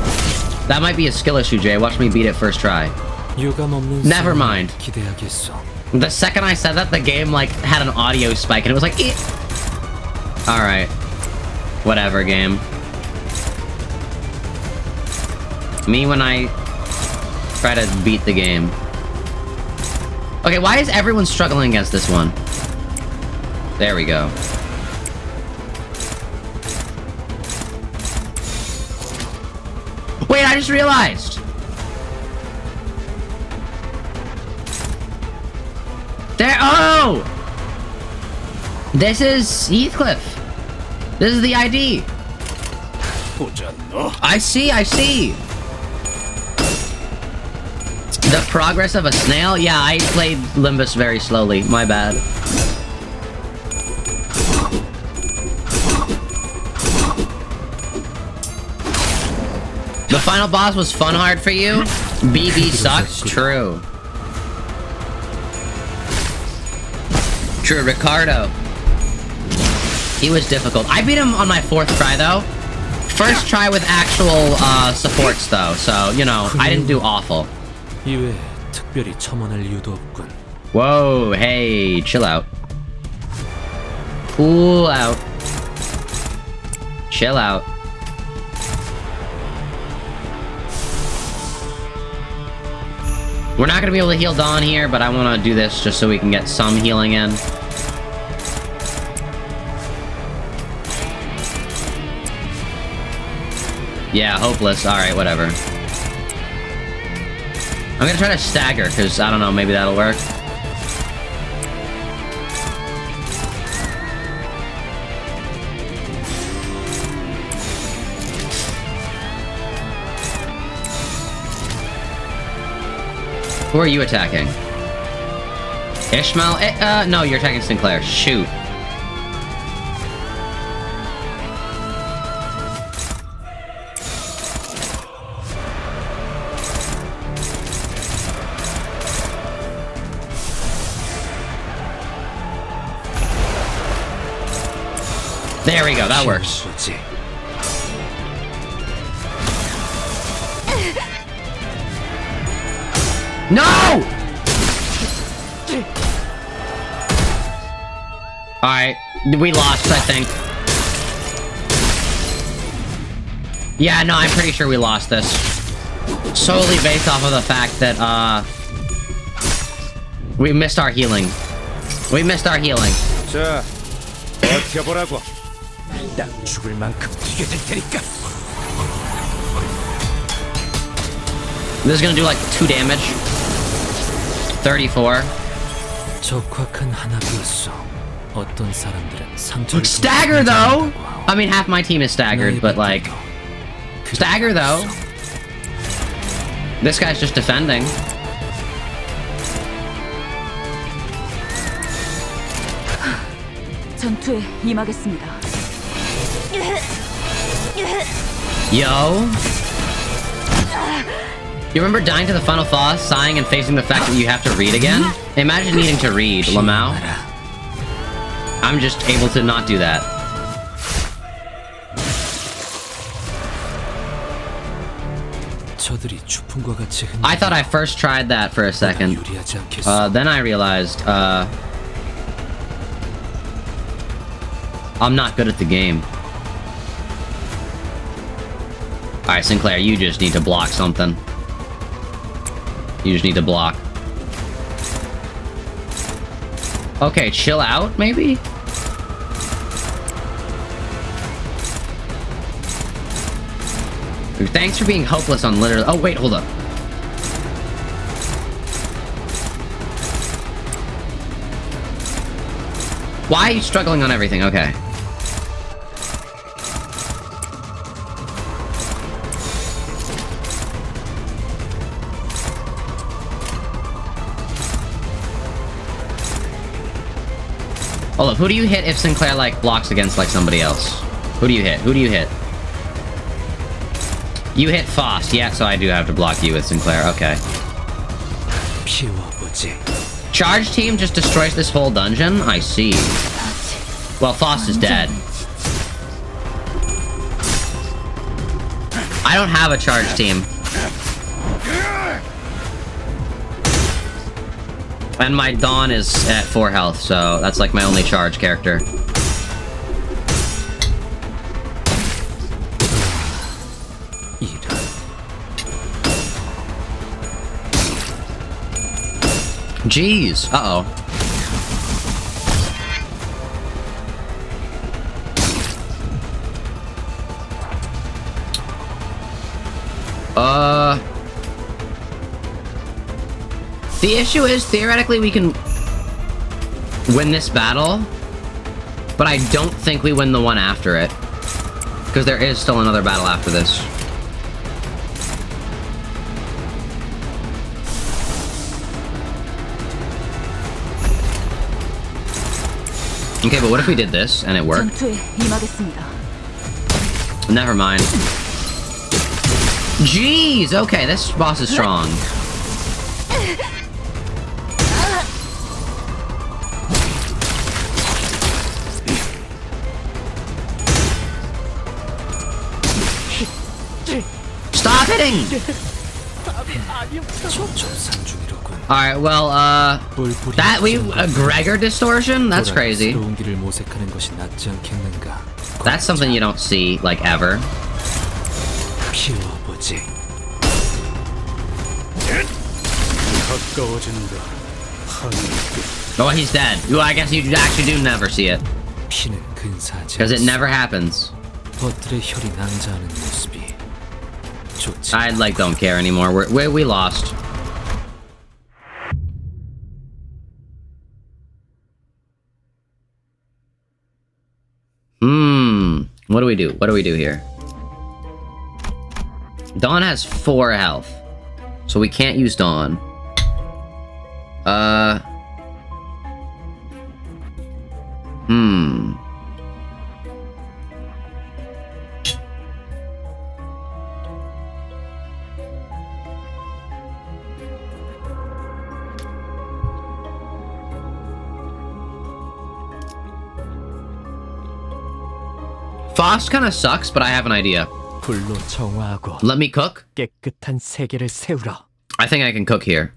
That might be a skill issue, Jay. Watch me beat it first try. Never mind. The second I said that, the game, like, had an audio spike, and it was like, eh. Alright. Whatever, game. Me when I try to beat the game. Okay, why is everyone struggling against this one? There we go. Wait, I just realized! There- oh! This is Heathcliff. This is the ID. I see, I see. The progress of a snail? Yeah, I played Limbus very slowly. My bad. The final boss was fun hard for you? BB sucks? True. True, Ricardo. He was difficult. I beat him on my 4th try, though. First try with actual, supports, though. So, you know, I didn't do awful. Whoa, hey, chill out. Cool out. Chill out. We're not gonna be able to heal Dawn here, but I wanna do this just so we can get some healing in. Yeah, hopeless. Alright, whatever. I'm gonna try to stagger, because, I don't know, maybe that'll work. Who are you attacking? Ishmael? No, you're attacking Sinclair. Shoot. There we go, that works. No! Alright, we lost, I think. Yeah, no, I'm pretty sure we lost this. Solely based off of the fact that, we missed our healing. We missed our healing. 자, 버텨보라고. 난 죽을 만큼 튀겨질 테니까. This is gonna do like 2 damage. 34. 적확한 하나였어. 어떤 사람들은 상처를 Stagger though! I mean, half my team is staggered, but like... Stagger though! This guy's just defending. 전투에 임하겠습니다. Yo! You remember dying to the final boss, sighing and facing the fact that you have to read again? Imagine needing to read, Lamau. I'm just able to not do that. I thought I first tried that for a second. Then I realized, I'm not good at the game. Alright, Sinclair, you just need to block something. You just need to block. Okay, chill out, maybe? Thanks for being hopeless on literally— oh, wait, hold up. Why are you struggling on everything? Okay. Hold up, who do you hit if Sinclair, like, blocks against, like, somebody else? Who do you hit? Who do you hit? You hit Faust. Yeah, so I do have to block you with Sinclair. Okay. 피워보지. Charge team just destroys this whole dungeon? I see. Well, Faust is dead. I don't have a charge team. And my Dawn is at 4 health, so that's like my only charge character. Jeez. Uh-oh. The issue is, theoretically, we can win this battle, but I don't think we win the one after it. Because there is still another battle after this. Okay, but what if we did this, and it worked? 전투에 임하겠습니다. Never mind. Jeez! Okay, this boss is strong. Stop hitting! Alright, well, that Gregor distortion? That's crazy. That's something you don't see, like, ever. Oh, he's dead. Well, I guess you actually do never see it. Because it never happens. I, like, don't care anymore. We lost. What do we do? What do we do here? Dawn has 4 health. So we can't use Dawn. Faust kind of sucks, but I have an idea. 불로 정화하고 Let me cook. 깨끗한 세계를 세우라. I think I can cook here.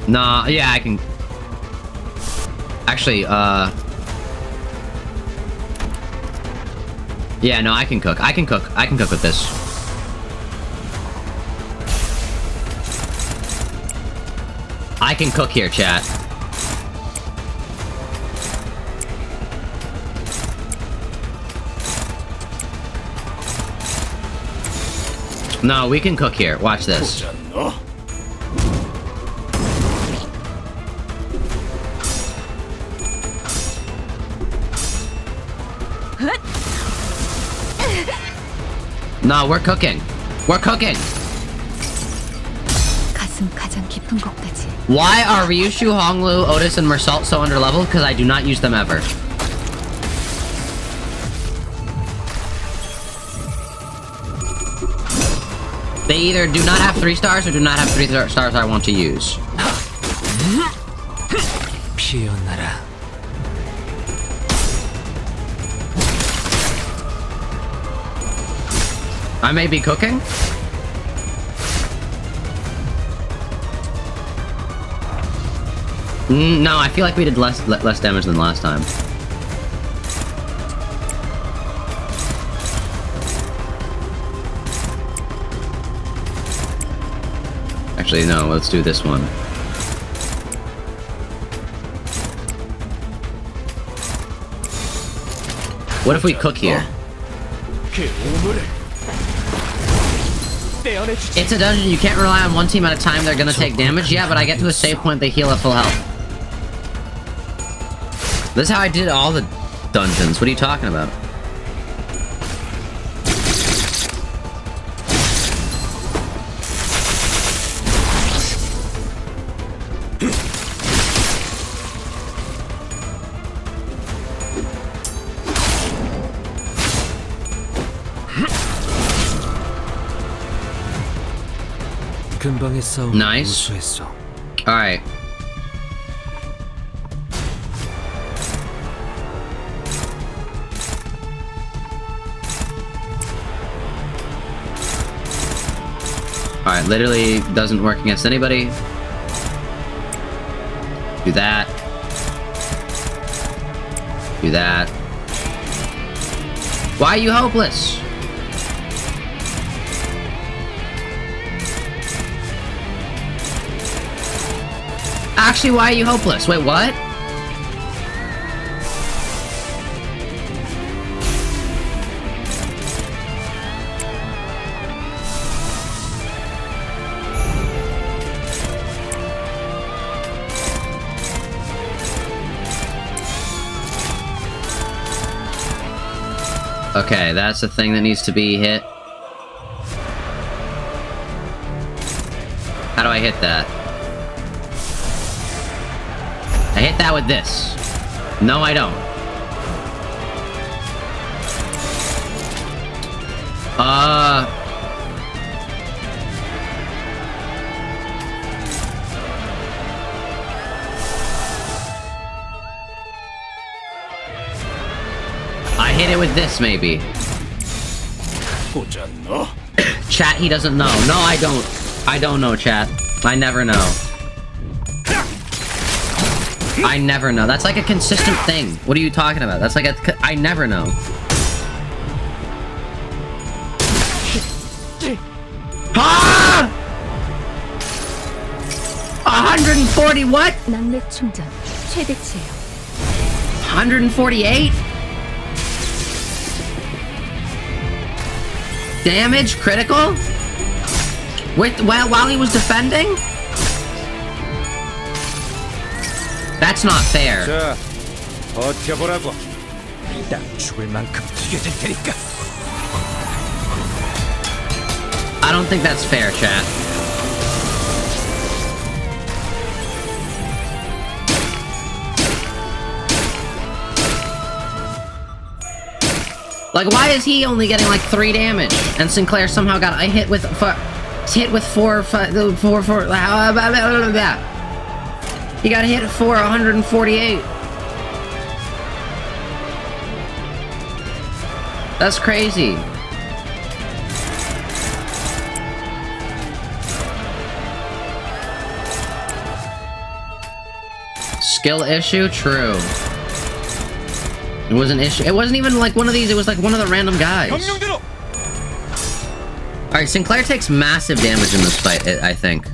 Nah, yeah, I can... Actually, yeah, no, I can cook. I can cook. I can cook with this. I can cook here, chat. No, we can cook here. Watch this. No, we're cooking. We're cooking. 가슴 가장 깊은 곳까지. Why are Ryushu, Honglu, Otis, and Mersault so underleveled? Because I do not use them ever. They either do not have 3 stars or do not have 3 stars I want to use. 피어나라. I may be cooking. No, I feel like we did less damage than last time. Actually, no, let's do this one. What if we cook here? It's a dungeon, you can't rely on one team at a time, they're gonna take damage. Yeah, but I get to a save point, they heal at full health. This is how I did all the dungeons. What are you talking about? 근방의 싸움 Nice. 우수했어. Alright. Alright, literally doesn't work against anybody. Do that. Do that. Why are you hopeless? Actually, why are you hopeless? Wait, what? Okay, that's the thing that needs to be hit. How do I hit that? I hit that with this. No, I don't. I hit it with this, maybe. Chat, he doesn't know. No, I don't. I don't know, chat. I never know. I never know. That's like a consistent thing. What are you talking about? That's like a... I never know. Ah! 140 what? 낙뢰 충전 최대치예요. 148? Damage? Critical? While he was defending? That's not fair. 자, 버텨보라고. 딱 죽을 만큼 튀겨질 테니까. I don't think that's fair, chat. Like, why is he only getting like 3 damage, and Sinclair somehow got hit with 4, 5, 4. He got hit for 148. That's crazy. Skill issue? True. It was an issue. It wasn't even like one of these, it was like one of the random guys. Alright, Sinclair takes massive damage in this fight, I think.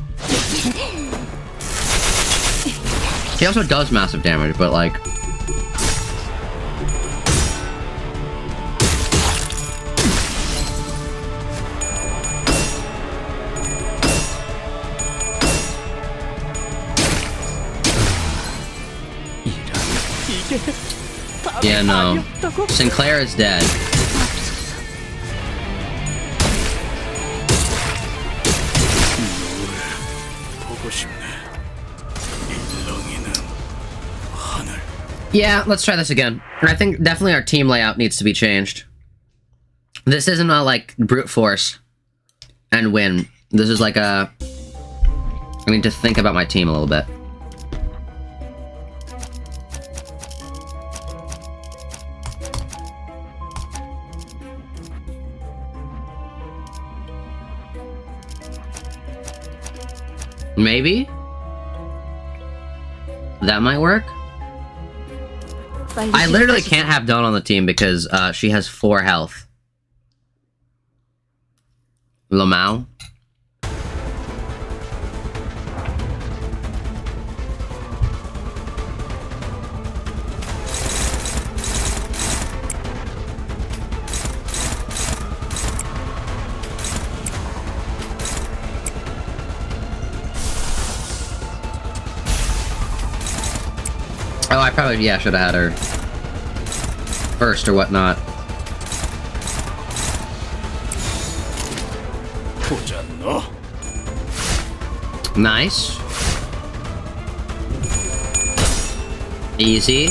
He also does massive damage, but like... Yeah, no. Sinclair is dead. Yeah, let's try this again. I think definitely our team layout needs to be changed. This isn't a, like, brute force and win. This is like a... I need to think about my team a little bit. Maybe? That might work? I literally can't have Dawn on the team because she has 4 health. Lamau? Oh, I probably, yeah, should have had her first or whatnot. Nice. Easy.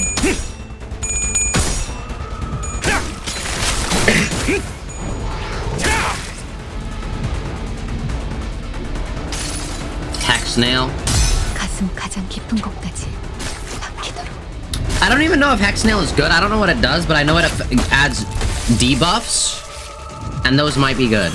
Nail. 가슴 가장 깊은 곳까지 박히도록. I don't even know if Hex Nail is good. I don't know what it does, but I know it adds debuffs, and those might be good.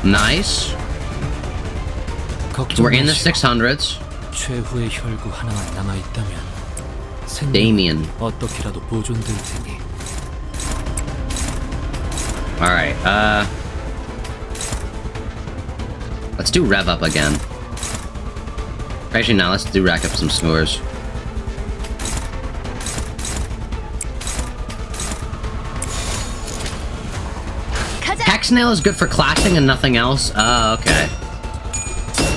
Nice. So we're in the 600s. 최후의 혈구 하나만 남아 있다면 Damien. 어떻게라도 보존될 테니. All right. Let's do rev up again. Actually, now let's do rack up some scores. Hexnail is good for clashing and nothing else. Oh, okay.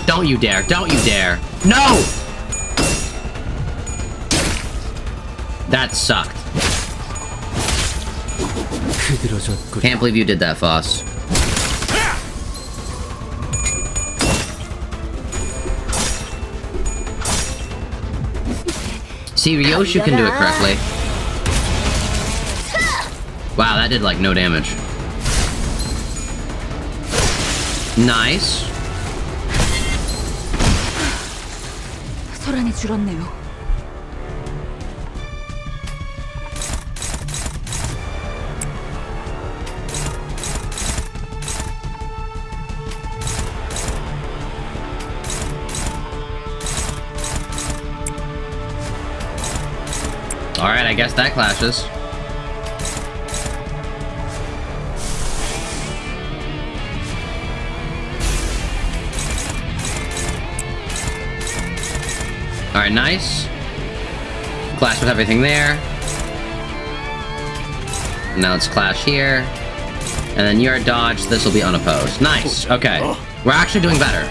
Don't you dare! Don't you dare! No! That sucked. Can't believe you did that, Foss. See, Ryoshu can do it correctly. Wow, that did like no damage. Nice. 소란이 줄었네요. Alright, I guess that clashes. Alright, nice. Clash with everything there. Now let's clash here. And then you're dodged, this will be unopposed. Nice, okay. We're actually doing better.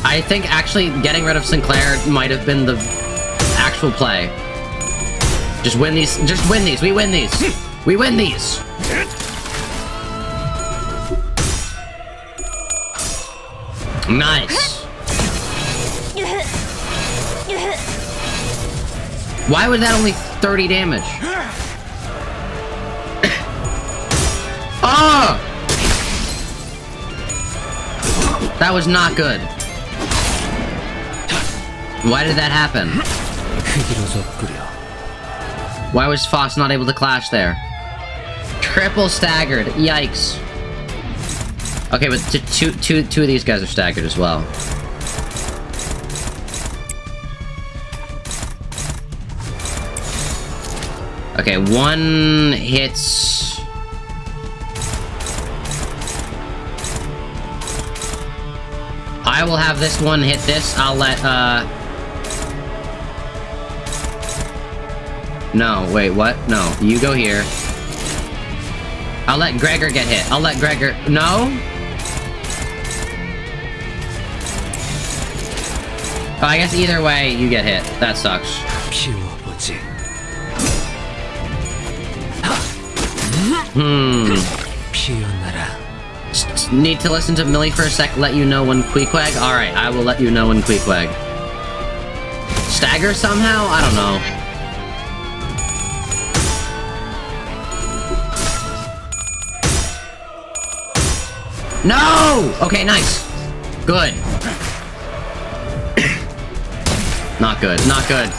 I think actually getting rid of Sinclair might have been the actual play. Just win these, we win these! We win these! Nice! Why was that only 30 damage? Oh! That was not good. Why did that happen? Why was Foss not able to clash there? Triple staggered. Yikes. Okay, but two of these guys are staggered as well. Okay, one hits... I will have this one hit this. I'll let, No, wait, what? No, you go here. I'll let Gregor get hit. I'll let Gregor... No? Oh, I guess either way, you get hit. That sucks. Need to listen to Millie for a sec, let you know when Queequeg? Alright, I will let you know when Queequeg. Stagger somehow? I don't know. No! Okay, nice. Good. Not good, not good.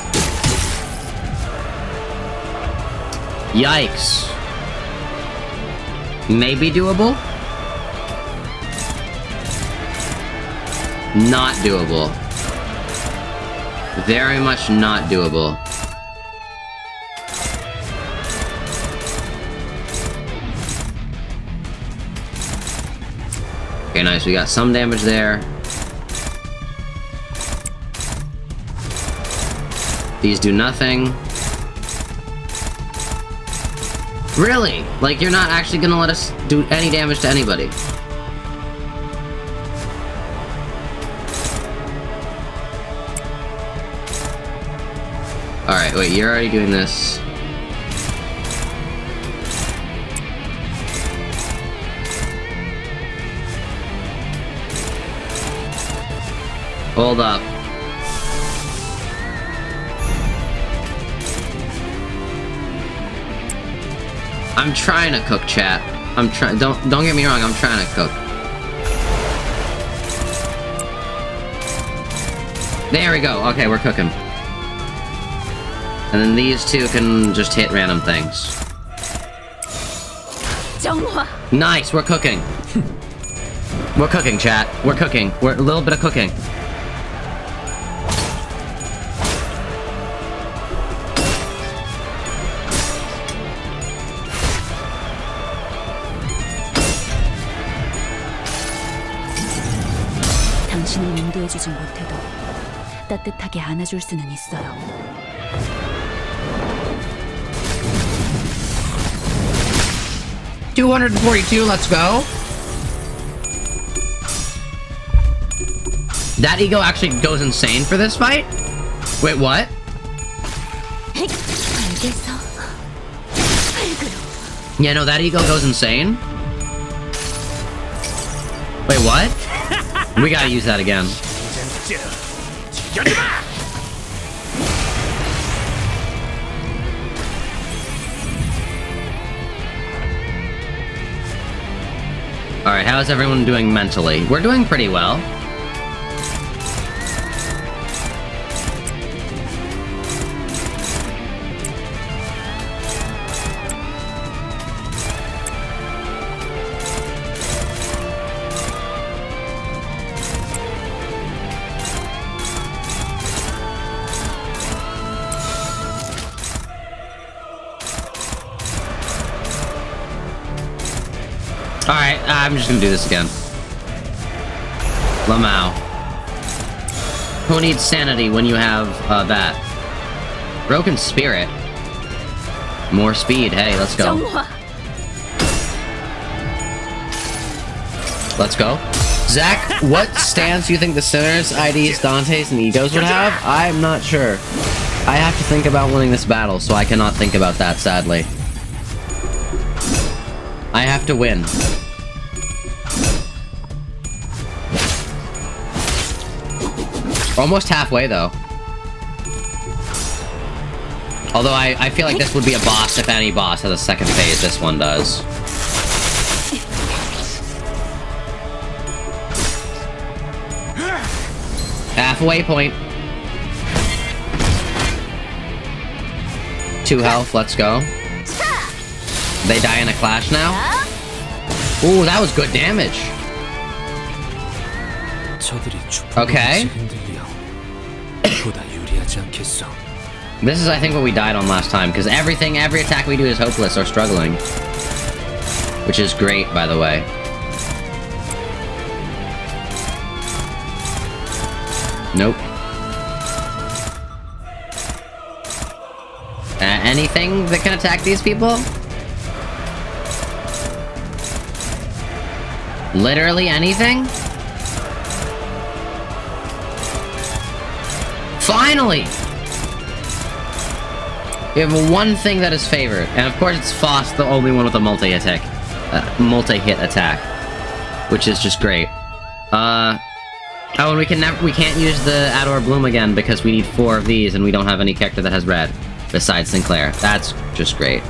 Yikes. Maybe doable? Not doable. Very much not doable. Okay, nice. We got some damage there. These do nothing. Really? Like, you're not actually gonna let us do any damage to anybody? Alright, wait, you're already doing this. Hold up. I'm trying to cook, chat. I'm trying. Don't get me wrong. I'm trying to cook. There we go. Okay, we're cooking. And then these two can just hit random things. Nice. We're cooking. We're cooking, chat. We're cooking. We're a little bit of cooking. 당신을 인도해주진 못해도 따뜻하게 안아줄 수는 있어요. $242, let's go. That ego actually goes insane for this fight? Wait, what? Yeah, no, that ego goes insane. Wait, what? We gotta use that again. Alright, how is everyone doing mentally? We're doing pretty well. Alright, I'm just gonna do this again. Lamau. Who needs sanity when you have, that? Broken Spirit. More speed, hey, let's go. Let's go. Zach, what stance do you think the Sinners, IDs, Dantes, and Egos would have? I'm not sure. I have to think about winning this battle, so I cannot think about that, sadly. I have to win. Almost halfway, though. Although I feel like this would be a boss if any boss has a second phase. This one does. Halfway point. 2 health, let's go. They die in a clash now? Ooh, that was good damage. Okay. This is, I think, what we died on last time, because every attack we do is hopeless or struggling. Which is great, by the way. Nope. Anything that can attack these people? Literally anything? Finally! We have one thing that is favored, and of course it's Faust, the only one with a multi-hit attack, which is just great. Oh, and we can't use the Ador Bloom again because we need 4 of these, and we don't have any character that has red besides Sinclair. That's just great.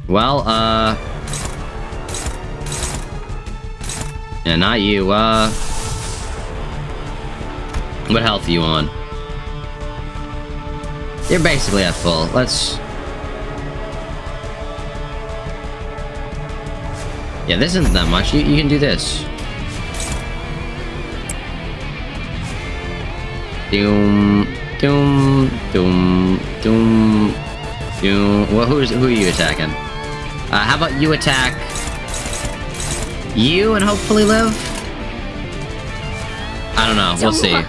Well, yeah, not you, what health are you on? You're basically at full. Let's... Yeah, this isn't that much. You can do this. Doom, doom, doom, doom, doom. Well, who are you attacking? How about you attack you and hopefully live? I don't know. We'll see.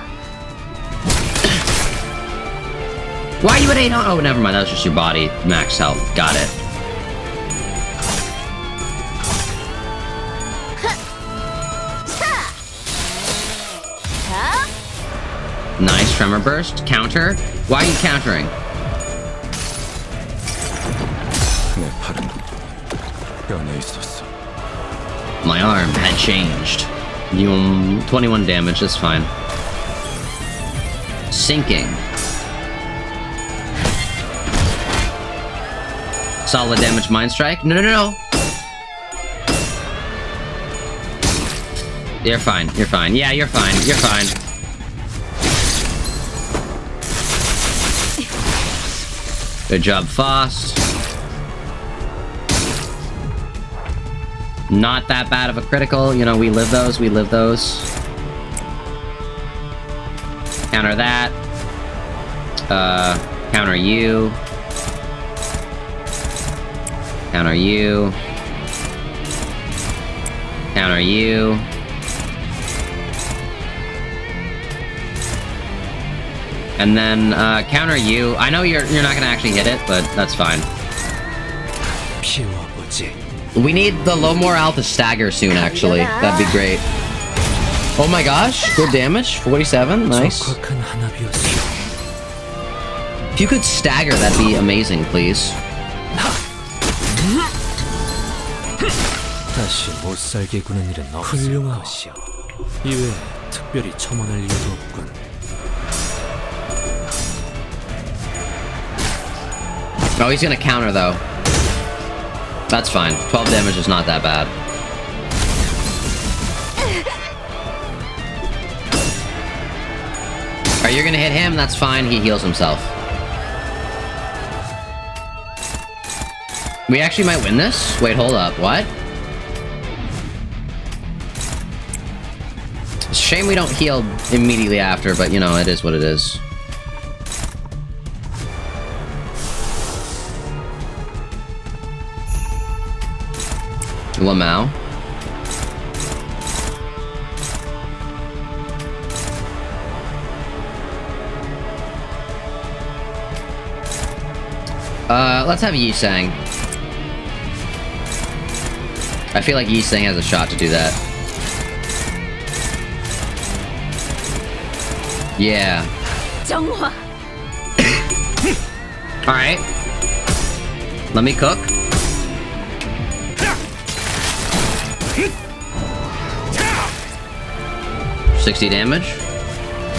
Why are you at 8? Oh, never mind. That was just your body. Max health. Got it. Nice. Tremor Burst. Counter. Why are you countering? My arm had changed. 21 damage, that's fine. Sinking. Solid damage, Mind Strike. No, no, no, no. You're fine, you're fine. Yeah, you're fine, you're fine. Good job, Faust. Not that bad of a critical. You know, we live those, we live those. Counter that. Counter you. Counter you. Counter you. And then, counter you. I know you're not gonna actually hit it, but that's fine. We need the low morale to stagger soon, actually. That'd be great. Oh my gosh, good damage. 47, nice. If you could stagger, that'd be amazing, please. 다시 못 살게 구는 일은 없을 것이야. 이외에 특별히 첨언할 이유도 없군. Oh, he's gonna counter, though. That's fine. 12 damage is not that bad. Alright, you're gonna hit him, that's fine. He heals himself. We actually might win this? Wait, hold up. What? It's a shame we don't heal immediately after, but, you know, it is what it is. Lamau. Let's have Yi-Sang. I feel like Yi-Sang has a shot to do that. Yeah. Alright. Let me cook. $60 damage.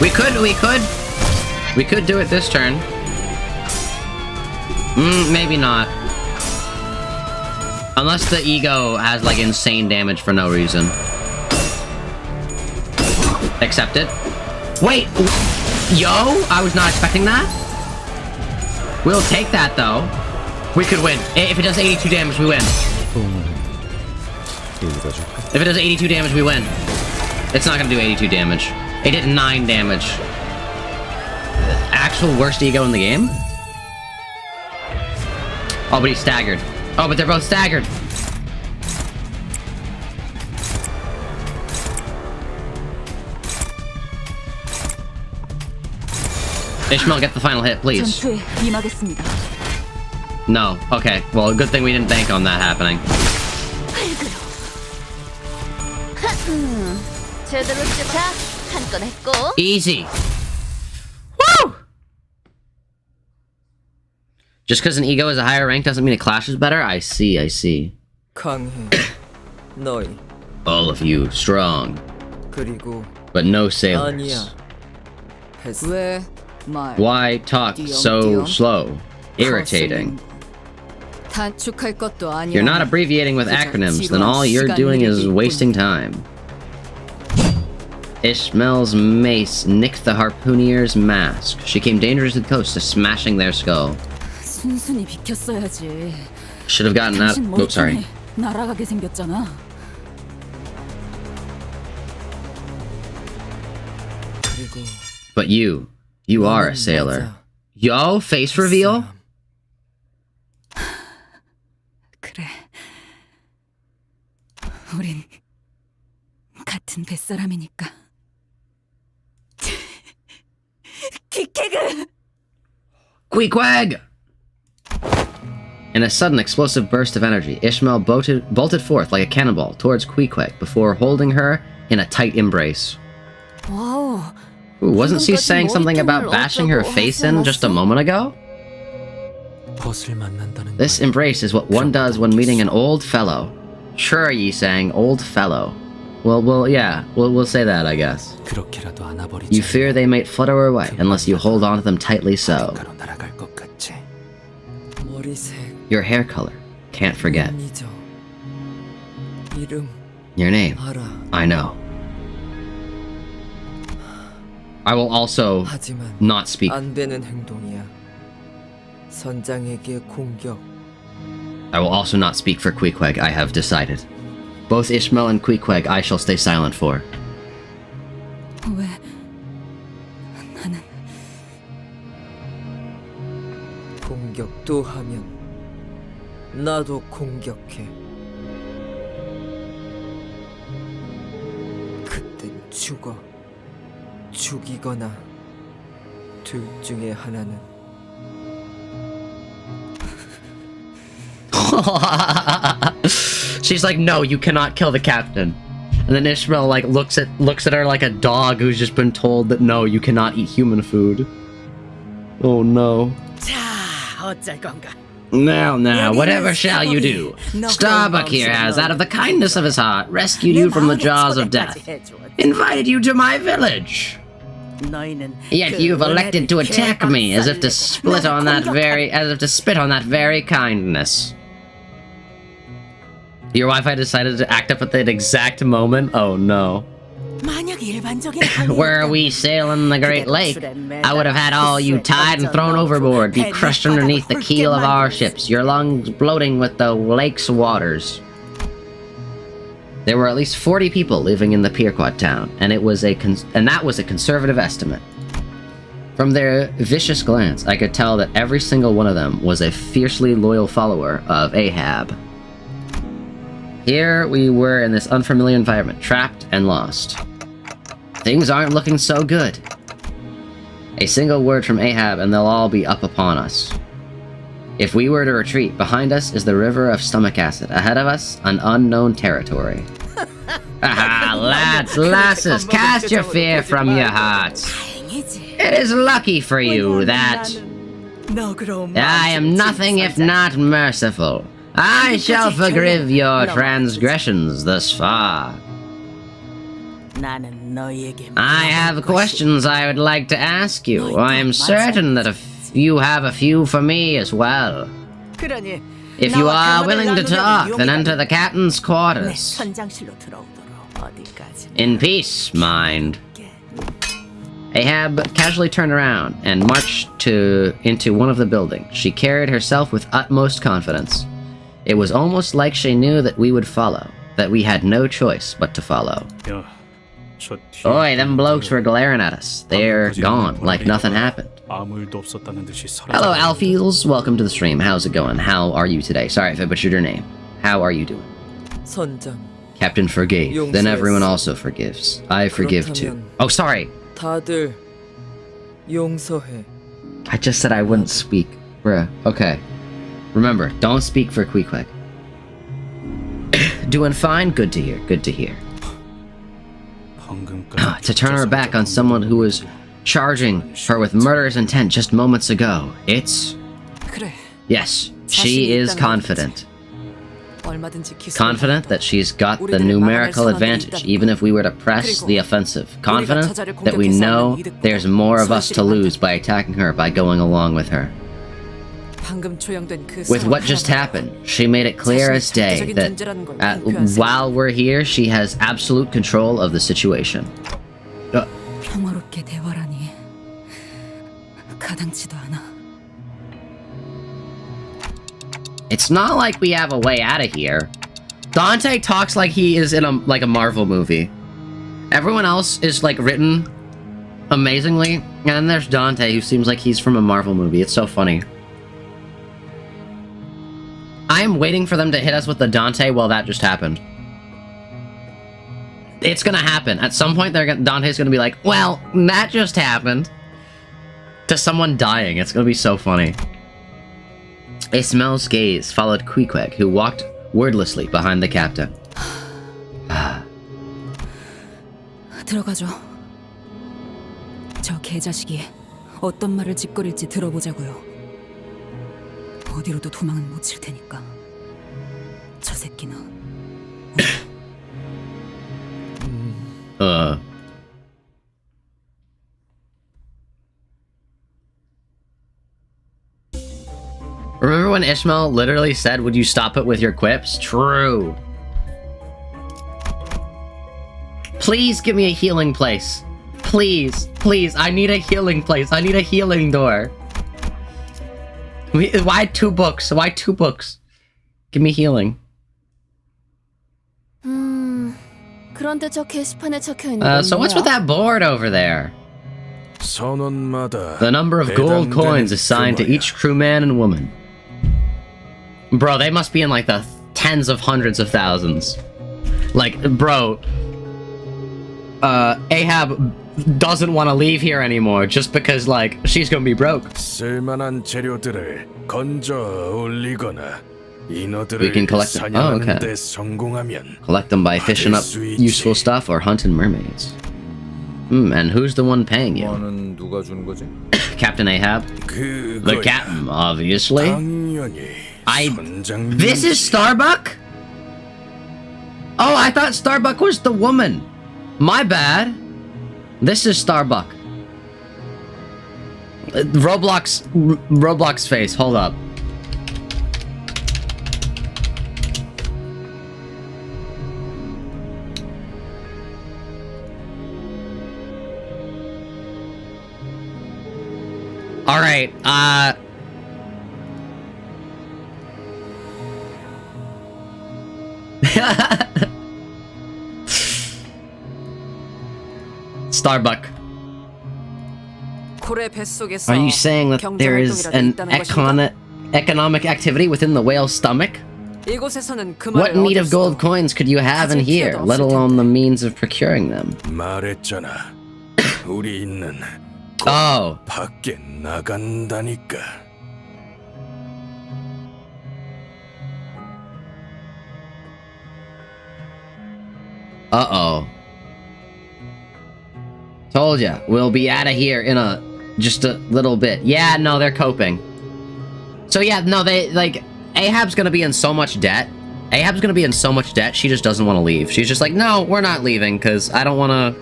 We could do it this turn. Maybe not. Unless the ego has, like, insane damage for no reason. Accept it. Wait! Yo! I was not expecting that. We'll take that, though. We could win. If it does 82 damage, we win. If it does 82 damage, we win. It's not gonna do 82 damage. It did 9 damage. Actual worst ego in the game? Oh, but he's staggered. Oh, but they're both staggered. Ishmael, get the final hit, please. No. Okay. Well, good thing we didn't bank on that happening. Easy. Woo! Just because an ego is a higher rank doesn't mean it clashes better? I see, I see. All of you, strong. But no sailors. Why talk so slow? Irritating. You're not abbreviating with acronyms, then all you're doing is wasting time. Ishmael's mace nicked the harpooner's mask. She came dangerously close to smashing their skull. Should have gotten out. Oh, sorry. But you are a sailor. Yo, face reveal? 그래. 우린 같은 뱃사람이니까. 기케그! Queequeg! In a sudden explosive burst of energy, Ishmael bolted forth like a cannonball towards Queequeg before holding her in a tight embrace. Wow. Ooh, wasn't she saying something about bashing her face in just a moment ago? This embrace is what one does when meeting an old fellow. Sure, Yi sang, old fellow. Well, yeah. We'll say that, I guess. 그렇게라도 안아버리지. You fear they might flutter away unless you hold on to them tightly so. 어딘가로 날아갈 것 같지. 머리색, Your hair color. Can't forget. 잊어. 이름 Your name. 알아. I know. I will also 하지만 not speak. 안 되는 행동이야. 선장에게 공격. I will also not speak for Queequeg, I have decided. Both Ishmael and Queequeg I shall stay silent for. 왜 나는 공격도 하면 나도 공격해. 그땐 죽어. 죽이거나 둘 중에 하나는. She's like, no, you cannot kill the captain. And then Ishmael like looks at her like a dog who's just been told that no, you cannot eat human food. Oh no. 자, 어쩔 건가? Now, whatever shall you do? Starbuck here has, out of the kindness of his heart, rescued you from the jaws of death. Invited you to my village. Yet you've elected to attack me as if to spit on that very kindness. Your Wi-Fi decided to act up at that exact moment? Oh no. Were we sailing the Great Lake, I would have had all you tied and thrown overboard, be crushed underneath the keel of our ships, your lungs bloating with the lake's waters. There were at least 40 people living in the Pequod town, and that was a conservative estimate. From their vicious glance, I could tell that every single one of them was a fiercely loyal follower of Ahab. Here we were in this unfamiliar environment, trapped and lost. Things aren't looking so good. A single word from Ahab and they'll all be up upon us. If we were to retreat, behind us is the river of stomach acid. Ahead of us, an unknown territory. Aha, lads, lasses, cast your fear from your hearts. It is lucky for you that I am nothing if not merciful. I shall forgive your transgressions thus far. I have questions I would like to ask you. I am certain that you have a few for me as well. If you are willing to talk, then enter the captain's quarters. In peace, mind. Ahab casually turned around and marched into one of the buildings. She carried herself with utmost confidence. It was almost like she knew that we would follow, that we had no choice but to follow. Oi, them blokes were glaring at us. They're gone, like nothing happened. Hello, Alfiels. Welcome to the stream. How's it going? How are you today? Sorry if I butchered your name. How are you doing? 선장. Captain forgave. Then everyone also forgives. I forgive too. Oh, sorry. 다들 용서해. I just said I wouldn't speak. Bruh. Okay. Remember, don't speak for Queequeg. Doing fine? Good to hear. Good to hear. To turn her back on someone who was charging her with murderous intent just moments ago. It's... Yes, she is confident. Confident that she's got the numerical advantage, even if we were to press the offensive. Confident that we know there's more of us to lose by attacking her, by going along with her. With what just happened, she made it clear as day that while we're here, she has absolute control of the situation. 평화롭게 대화라니 가당치도 않아. It's not like we have a way out of here. Dante talks like he is in a Marvel movie. Everyone else is like written amazingly, and then there's Dante who seems like he's from a Marvel movie. It's so funny. I am waiting for them to hit us with the Dante. Well, that just happened. It's gonna happen. At some point, Dante's gonna be like, well, that just happened. To someone dying. It's gonna be so funny. Ishmael's gaze followed Queequeg, who walked wordlessly behind the captain. 들어가죠. 저 개자식이 어떤 말을 짓거릴지 들어보자고요. 어디로도 도망은 못 칠 테니까. 저 새끼는 Remember when Ishmael literally said, would you stop it with your quips? True. Please give me a healing place. Please, please, I need a healing place. I need a healing door. Why 2 books? Why 2 books? Give me healing. 그런데 저 게시판에 적혀 있는 So what's with that board over there? The number of gold coins assigned to each crewman and woman. Bro, they must be in like the tens of hundreds of thousands. Like, bro, Ahab doesn't want to leave here anymore just because, like, she's gonna be broke. 쓸만한 재료들을 건져 올리거나 We can collect them. Oh, okay. Collect them by fishing up useful stuff or hunting mermaids. And who's the one paying you? 너는 누가 주는 거지? Captain Ahab? The captain, obviously. This is Starbuck? Oh, I thought Starbuck was the woman. My bad. This is Starbuck. Roblox face, hold up. Alright, Starbuck. Are you saying that there is an economic activity within the whale's stomach? What need of gold coins could you have in here, let alone the means of procuring them? 말했잖아. 우리 있는 Oh. 밖에 나간다니까. Uh-oh. Told ya, we'll be out of here in just a little bit. Yeah, no, they're coping. So yeah, no, they, like, Ahab's gonna be in so much debt. Ahab's gonna be in so much debt, she just doesn't want to leave. She's just like, no, we're not leaving, because I don't want to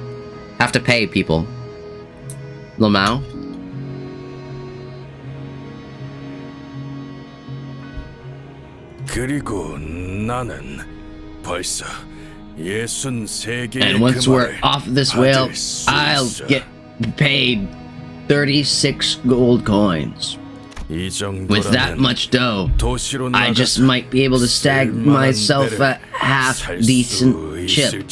have to pay people. Lamau? 그리고 나는 벌써 63개의 And once we're off this whale, I'll get paid 36 gold coins. With that much dough, I just might be able to stag myself a half-decent ship.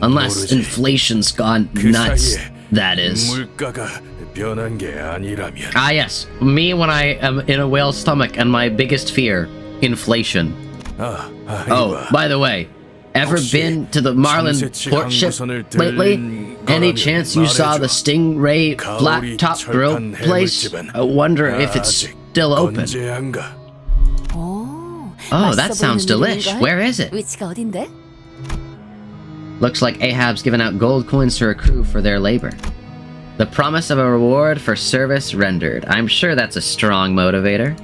Unless inflation's gone nuts, that is. Ah yes, me when I am in a whale's stomach and my biggest fear, inflation. Oh, by the way, ever been to the Marlin port ship lately? Any chance you saw the Stingray flat top grill place? I wonder if it's still open. Oh, that sounds delish. Where is it? 위치가 어딘데? Looks like Ahab's given out gold coins to her crew for their labor. The promise of a reward for service rendered. I'm sure that's a strong motivator.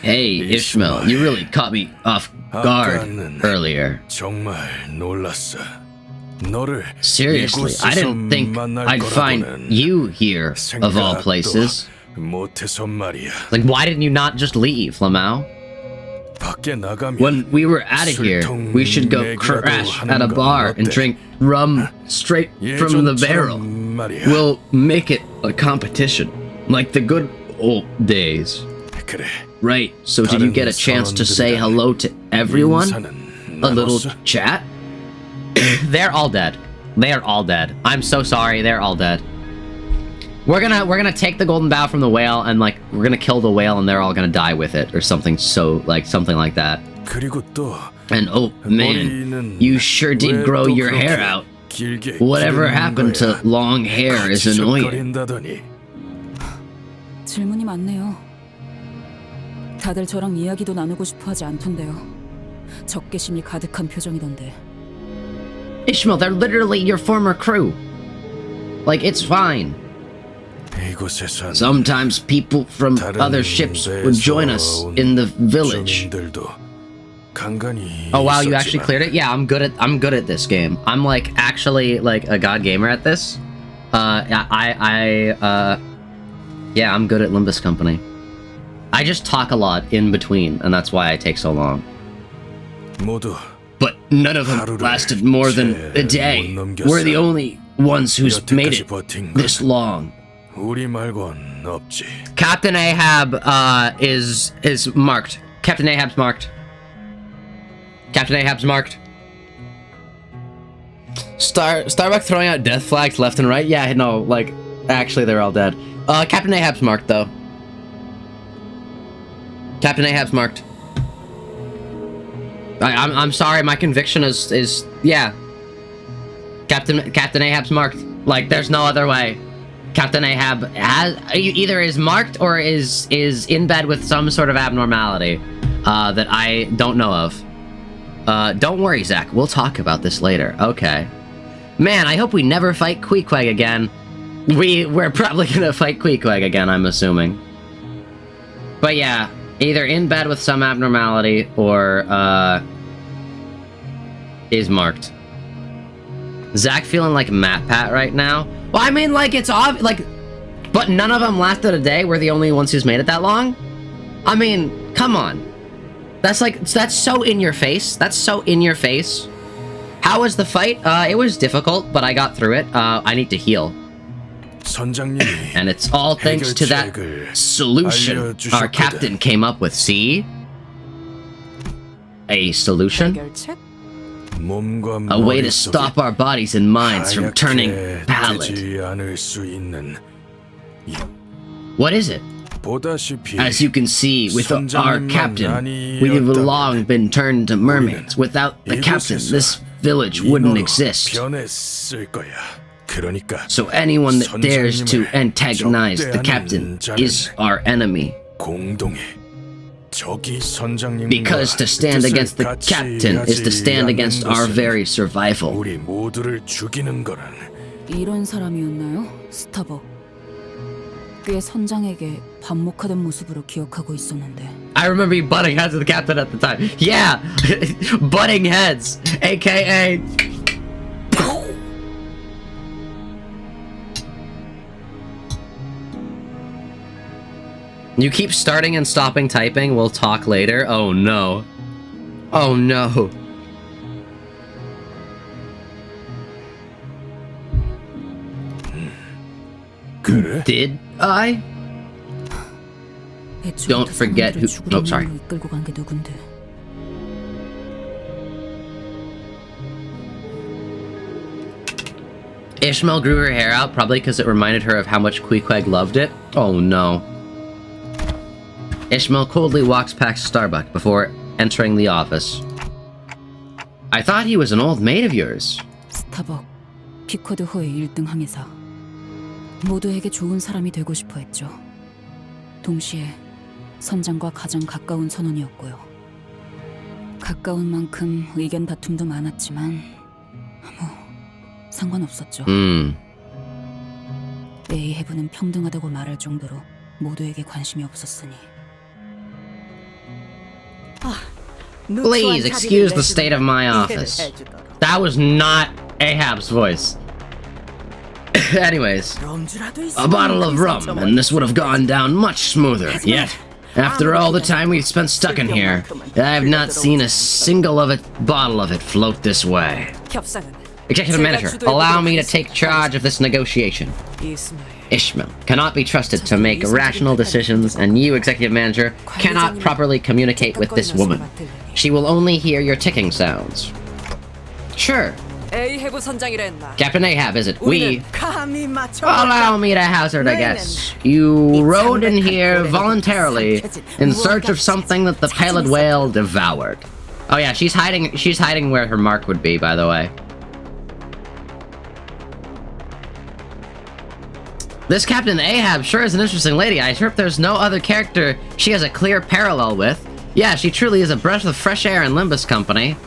Hey, Ishmael, you really caught me off guard earlier. Seriously, I didn't think I'd find you here, of all places. Like, why didn't you not just leave, Lamau? When we were out of here, we should go crash at a bar and drink rum straight from the barrel. We'll make it a competition, like the good old days. Right, so did you get a chance to say hello to everyone? A little chat? They're all dead. They are all dead. I'm so sorry, they're all dead. We're gonna take the golden bow from the whale and like we're gonna kill the whale and they're all gonna die with it or something something like that. And oh man, you sure did grow your hair out. Whatever happened to long hair is annoying. 질문이 많네요. 다들 저랑 이야기도 나누고 싶어 하지 않던데요. 적개심이 가득한 표정이던데. Ishmael, they're literally your former crew. Like, it's fine. Sometimes people from other ships would join us in the village. 간간히 Oh wow, you actually 있었지만 cleared it? Yeah, I'm good at this game. I'm like actually like a god gamer at this. Yeah, I'm good at Limbus Company. I just talk a lot in between, and that's why I take so long. 모두 But none of them lasted more than a day. We're the only ones who's made it 버틴 건 this long. 우리 말곤 없지. Captain Ahab is marked. Captain Ahab's marked. Captain Ahab's marked. Starbuck throwing out death flags left and right. Yeah, no, like actually they're all dead. Captain Ahab's marked though. Captain Ahab's marked. I'm sorry, my conviction is yeah. Captain Ahab's marked. Like there's no other way. Captain Ahab either is marked or is in bed with some sort of abnormality that I don't know of. Don't worry, Zach. We'll talk about this later. Okay. Man, I hope we never fight Queequeg again. We're probably gonna fight Queequeg again, I'm assuming. But yeah, either in bed with some abnormality or is marked. Zach feeling like Matt Pat right now. Well, I mean, like it's like, but none of them lasted a day. We're the only ones who's made it that long. I mean, come on. That's so in your face. That's so in your face. How was the fight? It was difficult, but I got through it. I need to heal. 선장님이 And it's all thanks to that solution our captain came up with. See? A solution? 몸과 A way to 머릿속에 stop our bodies and minds from turning 하얗게 pallid. 되지 않을 수 있는 What is it? 보다시피 As you can see, with our 선장님만 captain, 아니었다면 we've long been turned into mermaids. Without the captain, this village wouldn't 인어로 exist. 변했을 거야. 그러니까 So anyone that dares to 선장님을 antagonize the 적대하는 captain 자는 is our enemy. 공동의 적이 선장님과 Because to stand 뜻을 against the 같이 captain is to 하지 stand against 않는 our 것은 very survival. 우리 모두를 죽이는 거란 이런 사람이었나요? 스타벅. 꽤 선장에게 반목하던 모습으로 기억하고 있었는데. I remember you butting heads with the captain at the time. Yeah! Butting heads! AKA... You keep starting and stopping typing, we'll talk later. Oh no. Oh no. 그래? Did I? Don't forget who- oh, sorry. 이끌고 간 게 누군데? Ishmael grew her hair out, probably because it reminded her of how much Queequeg loved it. Oh no. Ishmael coldly walks past Starbuck before entering the office. I thought he was an old mate of yours. 스타벅, 피쿼드 호의 1등 항해사. 모두에게 좋은 사람이 되고 싶어 했죠. 동시에 선장과 가장 가까운 선원이었고요. 가까운 만큼 의견 다툼도 많았지만 뭐 상관없었죠. 에이헤브는 평등하다고 말할 정도로 모두에게 관심이 없었으니. Please excuse the state of my office. That was not Ahab's voice. Anyways, a bottle of rum, and this would have gone down much smoother. Yet, after all the time we've spent stuck in here, I have not seen a single bottle of it float this way. Executive Manager, allow me to take charge of this negotiation. Ishmael cannot be trusted to make rational decisions, and you, Executive Manager, cannot properly communicate with this woman. She will only hear your ticking sounds. Sure. Captain Ahab, is it? Allow me to hazard a guess. You rode in here voluntarily in search of something that the pallid whale devoured. Oh yeah, she's hiding where her mark would be, by the way. This Captain Ahab sure is an interesting lady. I hope there's no other character she has a clear parallel with. Yeah, she truly is a breath of fresh air in Limbus Company.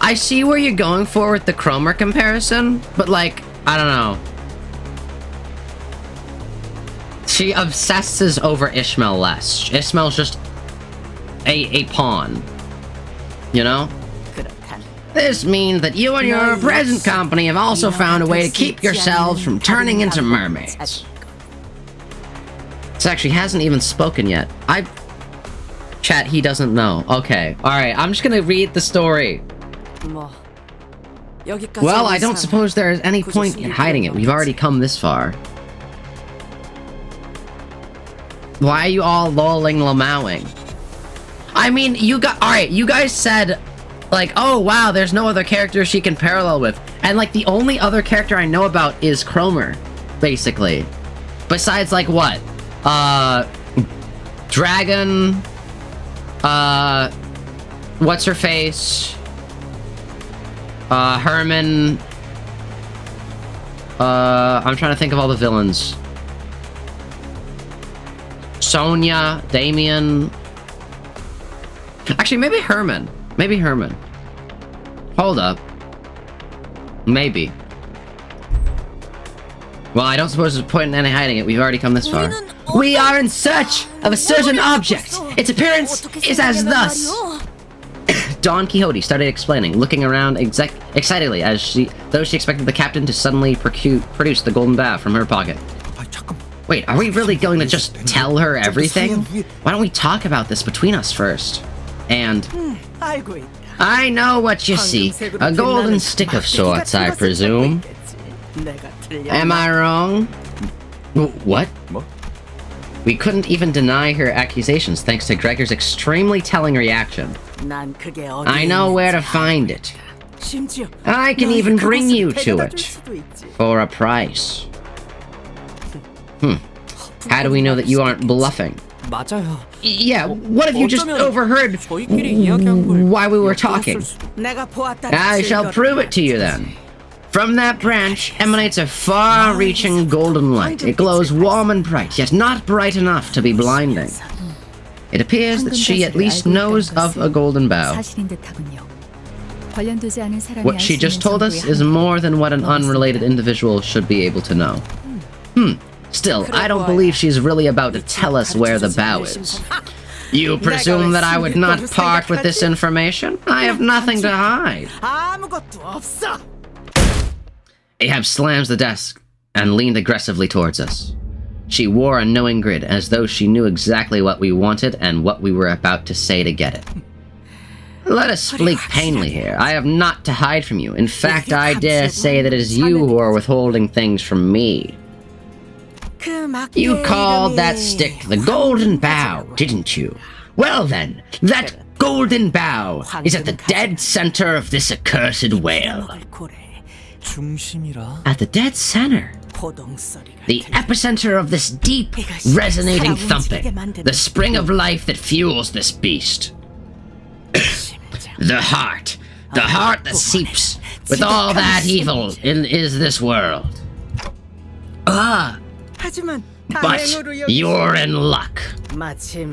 I see where you're going for with the Cromer comparison, but like, I don't know. She obsesses over Ishmael less. Ishmael's just a pawn. You know? This means that you and your present company have also found a way to keep yourselves from turning into mermaids. This actually hasn't even spoken yet. Chat, he doesn't know. Okay, alright, I'm just gonna read the story. Well, I don't suppose there is any point in hiding it. We've already come this far. Why are you all lolling lamowing? I mean, you guys said, like, oh wow, there's no other character she can parallel with. And like, the only other character I know about is Cromer, basically. Besides, like, what? Dragon, what's her face? Herman. I'm trying to think of all the villains. Sonya, Damien. Actually, maybe Herman. Maybe Herman. Hold up. Maybe. Well, I don't suppose there's a point in any hiding it. We've already come this far. We are in search of a certain object. Its appearance is as thus. Don Quixote started explaining, looking around excitedly as though she expected the captain to suddenly produce the golden bough from her pocket. Wait, are we really going to just tell her everything? Why don't we talk about this between us first? And... I know what you seek. A golden stick of sorts, I presume. Am I wrong? What? We couldn't even deny her accusations thanks to Gregor's extremely telling reaction. I know where to find it. I can even bring you to it. For a price. How do we know that you aren't bluffing? Yeah, what if you just overheard while we were talking? I shall prove it to you then. From that branch emanates a far-reaching golden light. It glows warm and bright, yet not bright enough to be blinding. It appears that she at least knows of a golden bough. What she just told us is more than what an unrelated individual should be able to know. Still, I don't believe she's really about to tell us where the bough is. You presume that I would not part with this information? I have nothing to hide. Ahab slams the desk and leaned aggressively towards us. She wore a knowing grin, as though she knew exactly what we wanted and what we were about to say to get it. Let us speak plainly here. I have naught to hide from you. In fact, I dare say that it is you who are withholding things from me. You called that stick the golden bough, didn't you? Well then, that golden bough is at the dead center of this accursed whale. At the dead center? The epicenter of this deep, resonating thumping. The spring of life that fuels this beast. The heart that seeps with all that evil is this world. But you're in luck.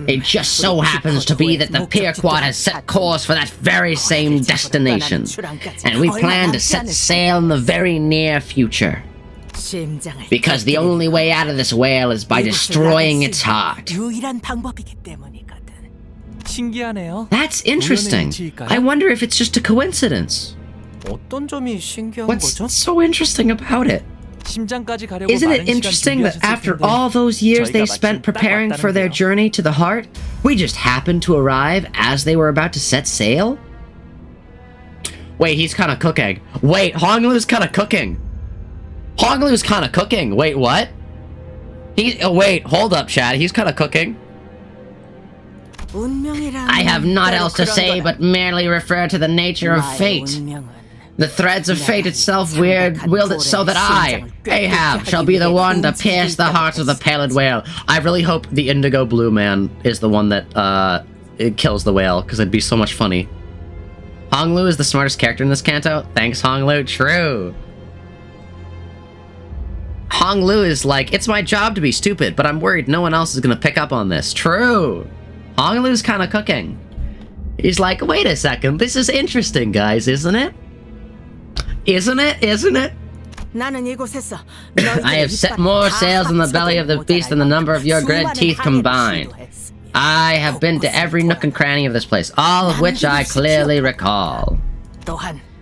It just so happens to be that the Pequod has set course for that very same destination, and we plan to set sail in the very near future. Because the only way out of this whale is by destroying its heart. That's interesting. I wonder if it's just a coincidence. What's so interesting about it? Isn't it interesting that after all those years they spent preparing for their journey to the heart, we just happened to arrive as they were about to set sail? Wait, he's kind of cooking. Wait, Honglu's kind of cooking. Honglu's kind of cooking. Wait, what? Wait, hold up, Chad. He's kind of cooking. I have naught else to say but merely refer to the nature of fate. The threads of fate itself willed it so that I, Ahab, shall be the one to pierce the heart of the pallid whale. I really hope the indigo blue man is the one that it kills the whale, because it'd be so much funny. Honglu is the smartest character in this canto. Thanks, Honglu. True. Honglu is like, it's my job to be stupid, but I'm worried no one else is going to pick up on this. True. Honglu's kind of cooking. He's like, wait a second, this is interesting, guys, isn't it? Isn't it? Isn't it? I have set more sails in the belly of the beast than the number of your great teeth combined. I have been to every nook and cranny of this place, all of which I clearly recall.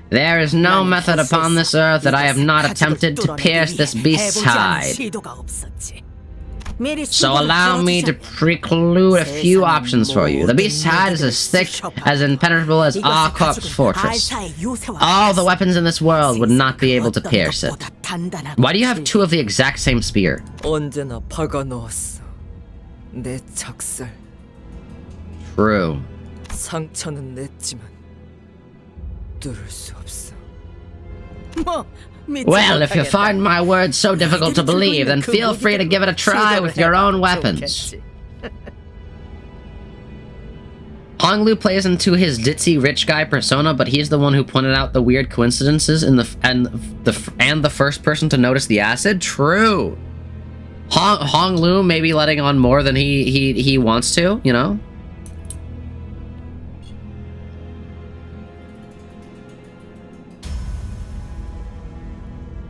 There is no method upon this earth that I have not attempted to pierce this beast's hide. So allow me to preclude a few options for you. The beast's hide is as thick, as impenetrable as Arcorp's fortress. All the weapons in this world would not be able to pierce it. Why do you have two of the exact same spear? 언제나 박아놓았어. 내 작살. True. 상처는 냈지만 뚫을 수 없어. Well, if you find my words so difficult to believe, then feel free to give it a try with your own weapons. Honglu plays into his ditzy rich guy persona, but he's the one who pointed out the weird coincidences in the first person to notice the acid. True. Honglu may be letting on more than he wants to, you know?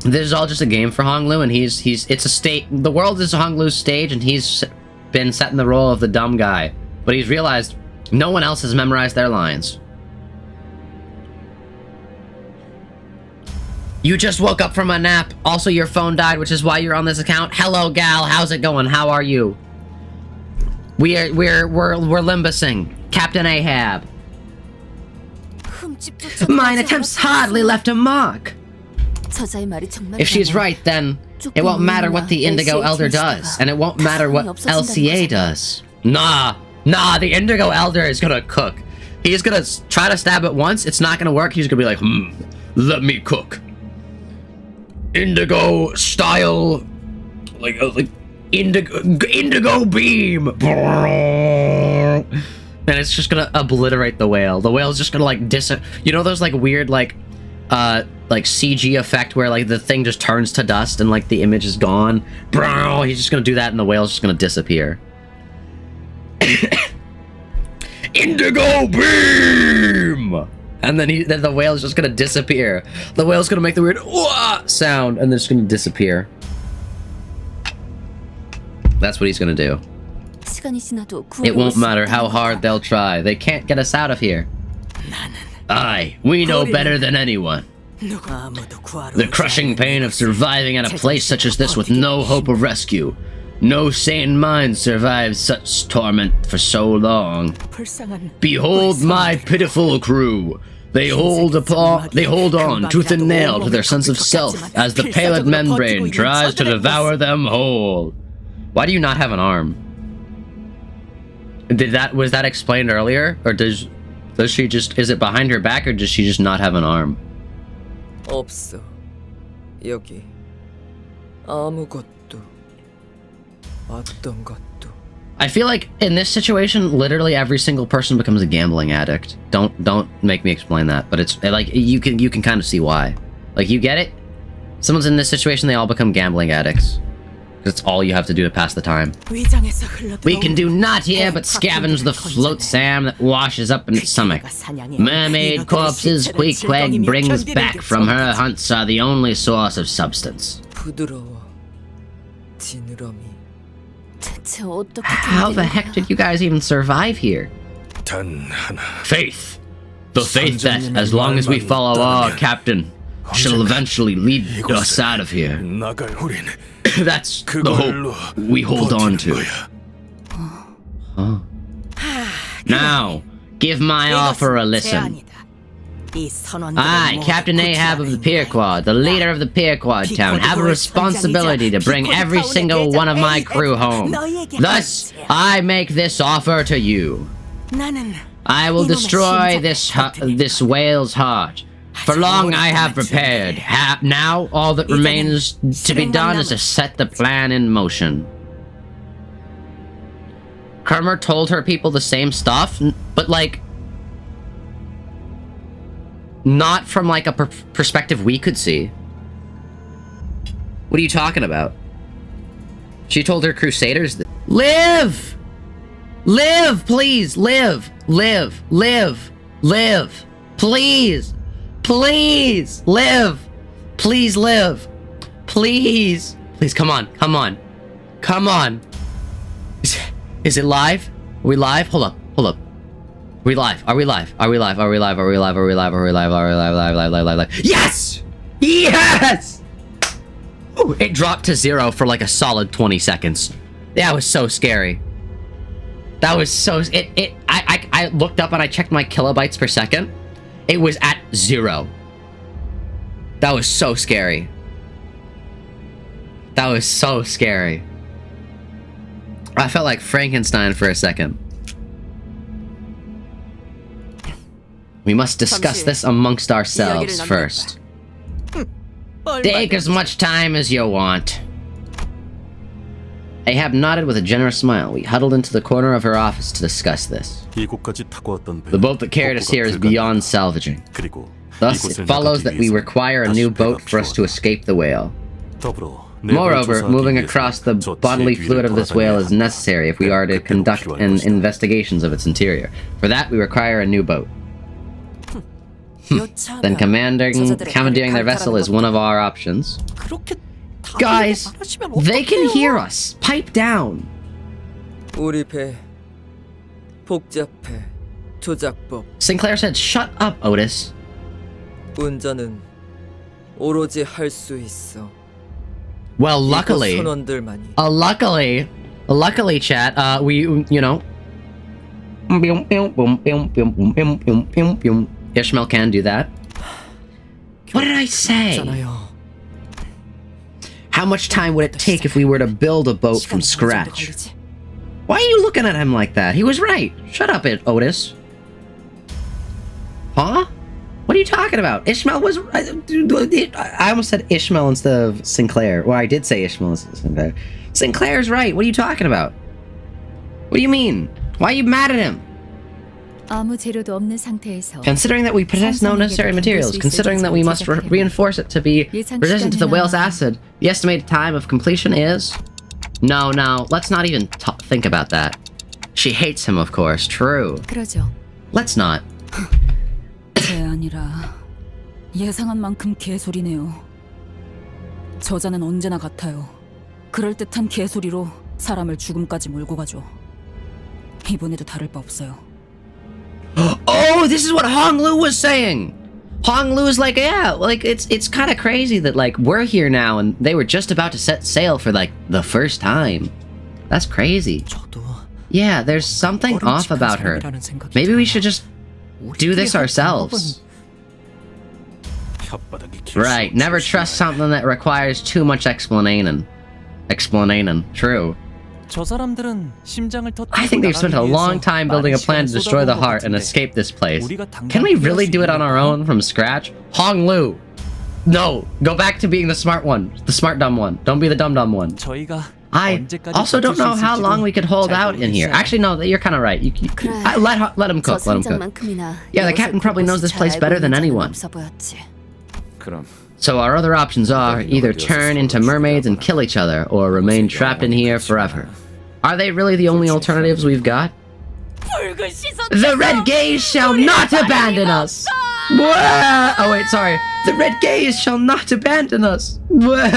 This is all just a game for Honglu, and it's a state. The world is Honglu's stage, and he's been set in the role of the dumb guy. But he's realized no one else has memorized their lines. You just woke up from a nap. Also, your phone died, which is why you're on this account. Hello, gal. How's it going? How are you? We're limbusing. Captain Ahab. Mine attempts hardly left a mark. If she's right, then it won't matter what the Indigo Elder does, and it won't matter what LCA does. Nah, the Indigo Elder is gonna cook. He's gonna try to stab it once, it's not gonna work, he's gonna be like, let me cook. Indigo style, like indigo beam. And it's just gonna obliterate the whale. The whale's just gonna like you know those like weird like CG effect where like the thing just turns to dust and like the image is gone. Bro, he's just gonna do that and the whale's just gonna disappear. Indigo beam! And then the whale's just gonna disappear. The whale's gonna make the weird sound and then it's gonna disappear. That's what he's gonna do. It won't matter how hard they'll try. They can't get us out of here. Aye, we know better than anyone. The crushing pain of surviving at a place such as this with no hope of rescue. No sane mind survives such torment for so long. Behold my pitiful crew. They hold on tooth and nail to their sense of self as the pallid membrane tries to devour them whole. Why do you not have an arm? Was that explained earlier? Or does she just, is it behind her back or does she just not have an arm? 없어. 여기 아무것도 어떤 것도. I feel like in this situation, literally every single person becomes a gambling addict. Don't make me explain that, but it's like you can kind of see why. Like you get it? Someone's in this situation, they all become gambling addicts. That's all you have to do to pass the time. We can do naught here but scavenge the float Sam that washes up in its stomach. Mermaid corpses Queequeg brings back from her hunts are the only source of substance. 부드러워. 지느러미. How the heck did you guys even survive here? 단 하나. Faith. The faith that, as long as we follow our captain, shall eventually lead us out of here. 나갈 우린 That's the hope we hold on to. Huh. Now, give my offer a listen. I, Captain Ahab of the Pequod, the leader of the Pequod town, have a responsibility to bring every single one of my crew home. Thus, I make this offer to you. I will destroy this whale's heart. For long I have prepared. Now all that remains to be done is to set the plan in motion. Kermer told her people the same stuff, but like not from like a perspective we could see. What are you talking about? She told her crusaders that live! Live, please! Live! Live! Live! Live! Please! Please! Live! Please live! Please. Please, come on. Come on. Come on. Is it live? Are we live? Hold up. Hold up. Are we live? Are we live? Are we live? Are we live? Are we live? Are we live? Are we live? Are we live? Yes! Yes! Ooh, it dropped to 0 for like a solid 20 seconds. That was so scary. That was so... I looked up and I checked my kilobytes per second. It was at 0. That was so scary. That was so scary. I felt like Frankenstein for a second. We must discuss this amongst ourselves first. Take as much time as you want. Ahab nodded with a generous smile. We huddled into the corner of her office to discuss this. The boat that carried us here is beyond salvaging. Thus, it follows that we require a new boat for us to escape the whale. Moreover, moving across the bodily fluid of this whale is necessary if we are to conduct investigations of its interior. For that, we require a new boat. Then commandeering their vessel is one of our options. Guys, they can hear us. Pipe down. 우리 배 복잡해. 조작법. Sinclair said, "Shut up, Otis." 운전은 오로지 할 수 있어. Well, luckily, luckily, chat, we, you know, Ishmael can do that. What did I say? How much time would it take if we were to build a boat from scratch? Why are you looking at him like that? He was right. Shut up, Otis. Huh? What are you talking about? Ishmael was... I almost said Ishmael instead of Sinclair. Well, I did say Ishmael instead of Sinclair. Sinclair's right. What are you talking about? What do you mean? Why are you mad at him? Considering that we possess no necessary materials, considering that we must reinforce it to be resistant to the whale's acid, the estimated time of completion is... No, let's not even think about that. She hates him, of course. True. Let's not. 제 아니라 예상한 만큼 개소리네요. 저자는 언제나 같아요. 그럴듯한 개소리로 사람을 죽음까지 몰고 가죠. 이번에도 다를 바 없어요. Oh, this is what Hong Lu was saying. Hong Lu is like, yeah, like it's kind of crazy that like we're here now and they were just about to set sail for like the first time. That's crazy. Yeah, there's something off about her. Maybe we should just do this ourselves. Right, never trust something that requires too much explaining. True. I think they've spent a long time building a plan to destroy the heart and escape this place. Can we really do it on our own from scratch? Hong Lu! No! Go back to being the smart one. The smart dumb one. Don't be the dumb one. I also don't know how long we could hold out in here. Actually, no, you're kind of right. Let him cook. Yeah, the captain probably knows this place better than anyone. So our other options are either turn into mermaids and kill each other, or remain trapped in here forever. Are they really the only alternatives we've got? The Red Gaze shall not abandon us! Oh wait, sorry. The Red Gaze shall not abandon us! We're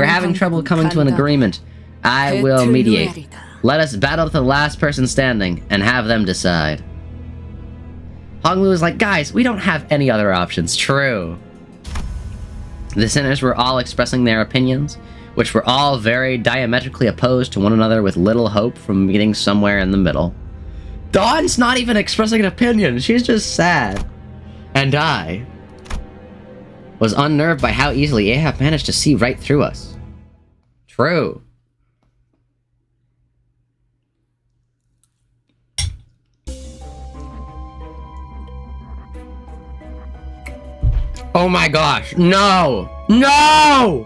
having trouble coming to an agreement. I will mediate. Let us battle to the last person standing, and have them decide. Hong Lu is like, guys, we don't have any other options. True. The sinners were all expressing their opinions, which were all very diametrically opposed to one another with little hope from meeting somewhere in the middle. Dawn's not even expressing an opinion. She's just sad. And I was unnerved by how easily Ahab managed to see right through us. True. Oh my gosh, no! No!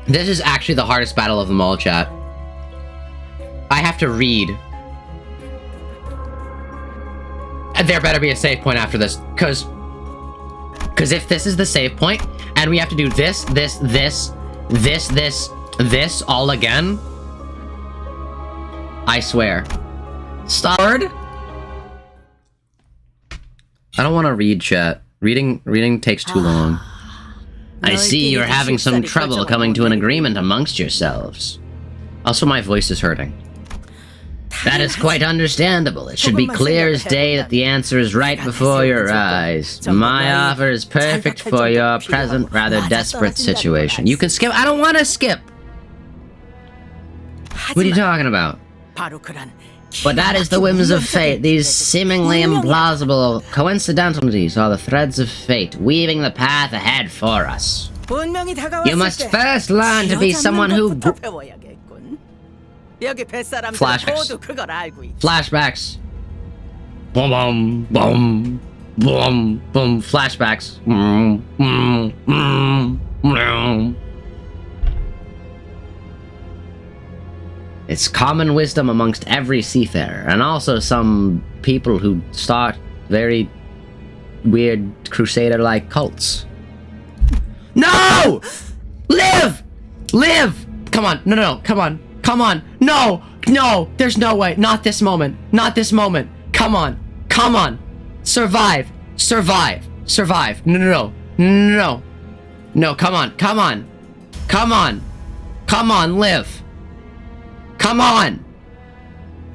This is actually the hardest battle of them all, chat. I have to read. There better be a save point after this, cause if this is the save point, and we have to do this all again, I swear. Stop. I don't want to read chat. Reading takes too long. I see you're having some trouble coming to an agreement amongst yourselves. Also, my voice is hurting. That is quite understandable. It should be clear as day that the answer is right before your eyes. My offer is perfect for your present, rather desperate situation. You can skip. I don't want to skip. What are you talking about? But that is the whims of fate. These seemingly implausible coincidences are the threads of fate, weaving the path ahead for us. You must first learn to be someone who... Flashbacks. Flashbacks. Boom, boom, boom, boom, boom. Flashbacks. It's common wisdom amongst every seafarer, and also some people who start very weird crusader-like cults. No! Live! Live! Come on, no, come on. Come on. No! No! There's no way. Not this moment. Not this moment. Come on. Come on. Survive. Survive. Survive. No. No. No, come on. Come on. Come on. Come on, live. Come on.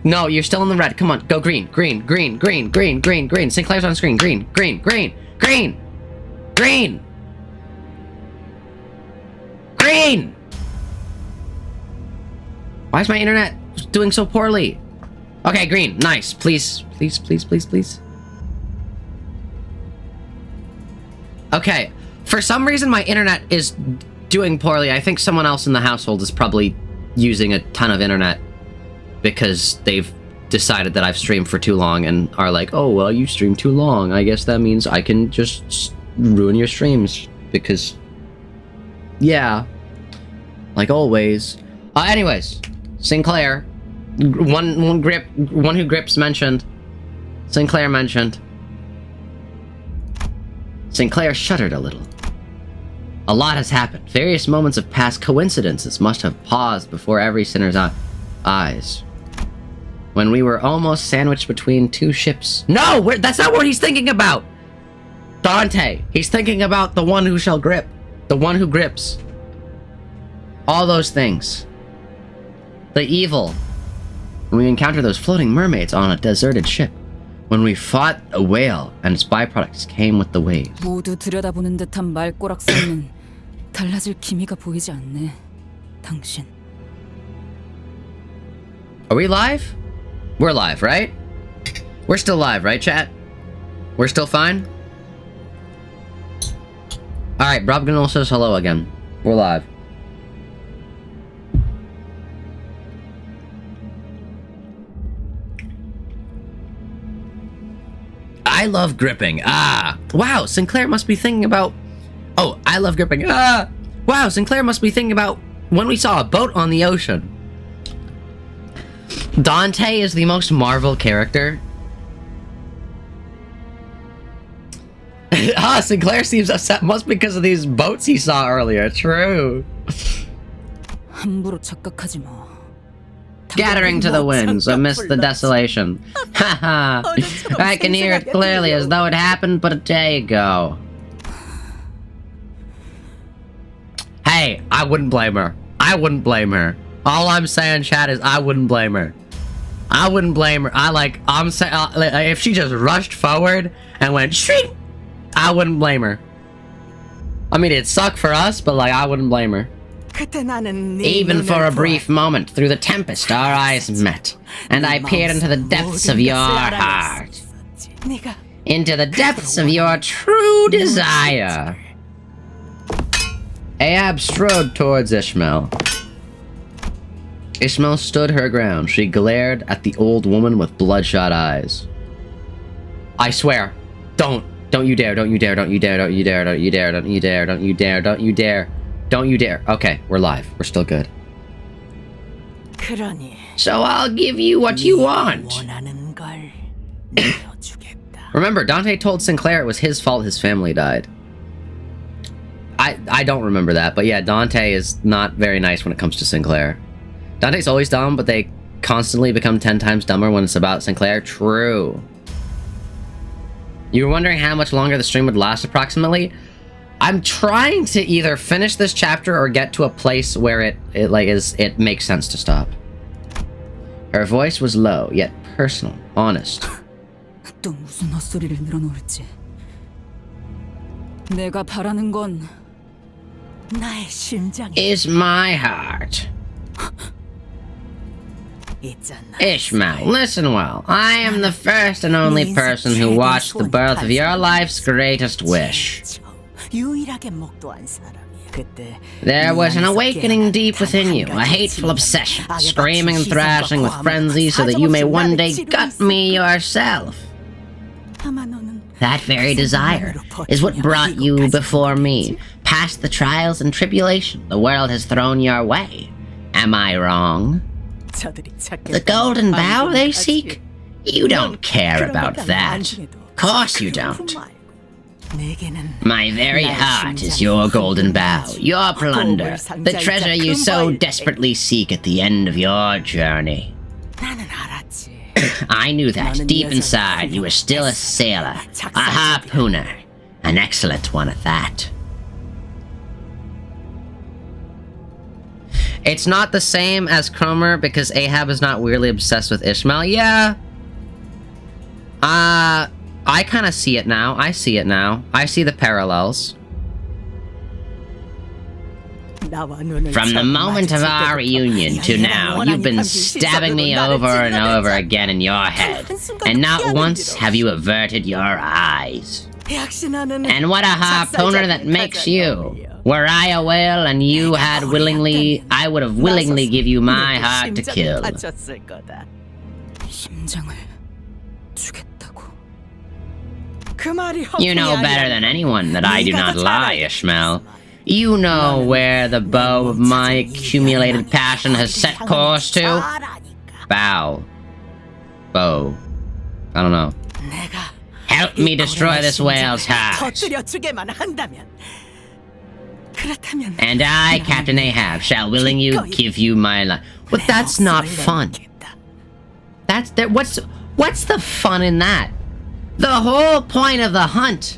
No, you're still in the red. Come on. Go green. Green. Green. Green. Green. Green. Green. Sinclair's on screen. Green. Green. Green. Green. Green. Green. Why is my internet doing so poorly? Okay, green. Nice. Please. Please, please, please, please. Okay. For some reason, my internet is doing poorly. I think someone else in the household is probably using a ton of internet because they've decided that I've streamed for too long and are like, oh, well, you streamed too long. I guess that means I can just ruin your streams because, yeah, like always. Anyways. Sinclair, one who grips mentioned. Sinclair mentioned. Sinclair shuddered a little. A lot has happened. Various moments of past coincidences must have paused before every sinner's eyes. When we were almost sandwiched between two ships. No! That's not what he's thinking about! Dante! He's thinking about the one who shall grip. The one who grips. All those things. The evil. When we encountered those floating mermaids on a deserted ship. When we fought a whale and its byproducts came with the waves. 모두 들여다보는 듯한 말꼬락서는 달라질 기미가 보이지 않네. 당신. Are we live? We're live, right? We're still live, right, chat? We're still fine? Alright, Brobganol says hello again. We're live. I love gripping. Ah. Wow, Sinclair must be thinking about... Oh, I love gripping. Ah. Wow, Sinclair must be thinking about when we saw a boat on the ocean. Dante is the most Marvel character. Sinclair seems upset. Must be because of these boats he saw earlier. True. 함부로 착각하지 마. Scattering to the winds amidst the desolation. Haha. I can hear it clearly as though it happened but a day ago. Hey, I wouldn't blame her. I wouldn't blame her. All I'm saying, chat, is I wouldn't blame her. I wouldn't blame her. I'm saying, if she just rushed forward and went shriek, I wouldn't blame her. I mean, it'd suck for us, but like, I wouldn't blame her. Even for a brief moment, through the tempest, our eyes met, and I peered into the depths of your heart. Into the depths of your true desire. Ahab strode towards Ishmael. Ishmael stood her ground. She glared at the old woman with bloodshot eyes. I swear, don't you dare, don't you dare, don't you dare, don't you dare, don't you dare, don't you dare, don't you dare, don't you dare. Don't you dare. Okay, we're live. We're still good. So I'll give you what you want. Remember, Dante told Sinclair it was his fault his family died. I don't remember that, but yeah, Dante is not very nice when it comes to Sinclair. Dante's always dumb, but they constantly become 10 times dumber when it's about Sinclair? True. You were wondering how much longer the stream would last approximately? I'm trying to either finish this chapter or get to a place where it makes sense to stop. Her voice was low, yet personal, honest. 또 무슨 헛소리를 늘어놓을지. 내가 바라는 건 나의 심장이. Is my heart. Ishmael, listen well. I am the first and only person who watched the birth of your life's greatest wish. There was an awakening deep within you, a hateful obsession, screaming and thrashing with frenzy so that you may one day gut me yourself. That very desire is what brought you before me, past the trials and tribulation the world has thrown your way. Am I wrong? The golden bow they seek? You don't care about that. Of course you don't. My very heart is your golden bow, your plunder, the treasure you so desperately seek at the end of your journey. I knew that deep inside you were still a sailor, a harpooner, an excellent one at that. It's not the same as Cromer because Ahab is not weirdly obsessed with Ishmael. Yeah. I kind of see it now. I see it now. I see the parallels. From the moment of our reunion to now, you've been stabbing me over and over again in your head. And not once have you averted your eyes. And what a harpooner that makes you. Were I a whale and you had willingly, I would have willingly give you my heart to kill. You know better than anyone that I do not lie, Ishmael. You know where the bow of my accumulated passion has set course to? Bow. Bow. I don't know. Help me destroy this whale's heart. And I, Captain Ahab, shall willingly give you my life. But that's not fun. What's the fun in that? The whole point of the hunt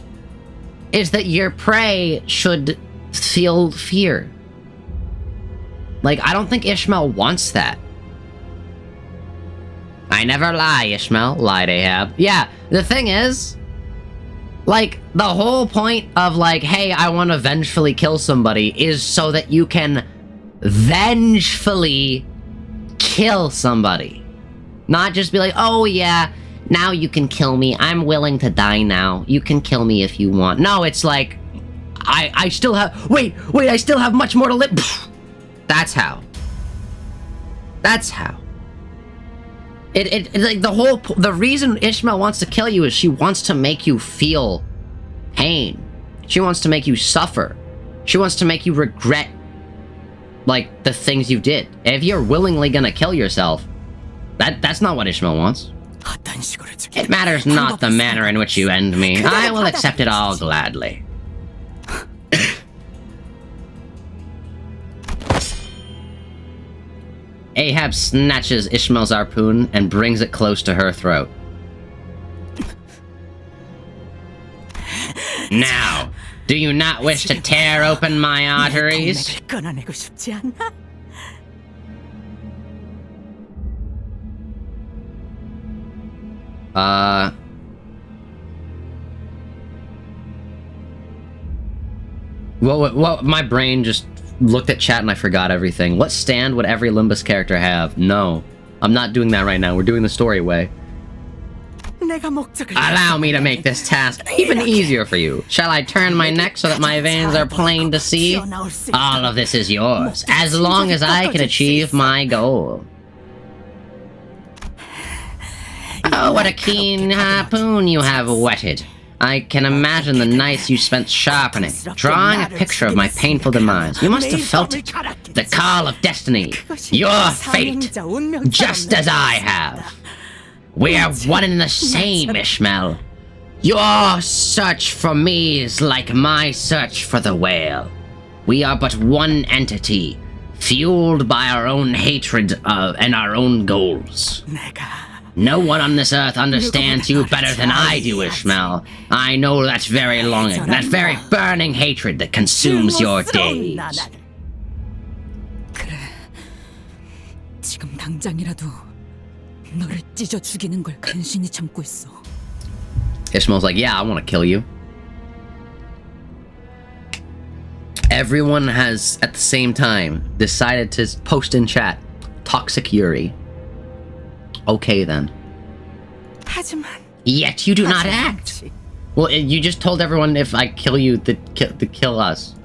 is that your prey should feel fear. Like, I don't think Ishmael wants that. I never lie, Ishmael, lied Ahab. Yeah, the thing is, like, the whole point of, like, hey, I want to vengefully kill somebody is so that you can vengefully kill somebody. Not just be like, oh yeah, now you can kill me. I'm willing to die now. You can kill me if you want. No, it's like, I still have, wait, I still have much more to live. That's how. That's how. It like the reason Ishmael wants to kill you is she wants to make you feel pain. She wants to make you suffer. She wants to make you regret, like, the things you did. If you're willingly gonna kill yourself, that's not what Ishmael wants. It matters not the manner in which you end me. I will accept it all gladly. Ahab snatches Ishmael's harpoon and brings it close to her throat. Now, do you not wish to tear open my arteries? Well, my brain just looked at chat and I forgot everything. What stand would every Limbus character have? No. I'm not doing that right now. We're doing the story way. Allow me to make this task even easier for you. Shall I turn my neck so that my veins are plain to see? All of this is yours, as long as I can achieve my goal. Oh, what a keen harpoon you have whetted. I can imagine the nights you spent sharpening, drawing a picture of my painful demise. You must have felt it. The call of destiny. Your fate. Just as I have. We are one and the same, Ishmael. Your search for me is like my search for the whale. We are but one entity, fueled by our own hatred and our own goals. No one on this earth understands you better than I do, Ishmael. I know that very longing, that very burning hatred that consumes your days. 그래. 지금 당장이라도 너를 찢어 죽이는 걸 간신히 참고 있어. Ishmael's like, yeah, I want to kill you. Everyone has, at the same time, decided to post in chat, Toxic Yuri. Okay, then. Yet you do not act. Well, you just told everyone if I kill you, to kill us.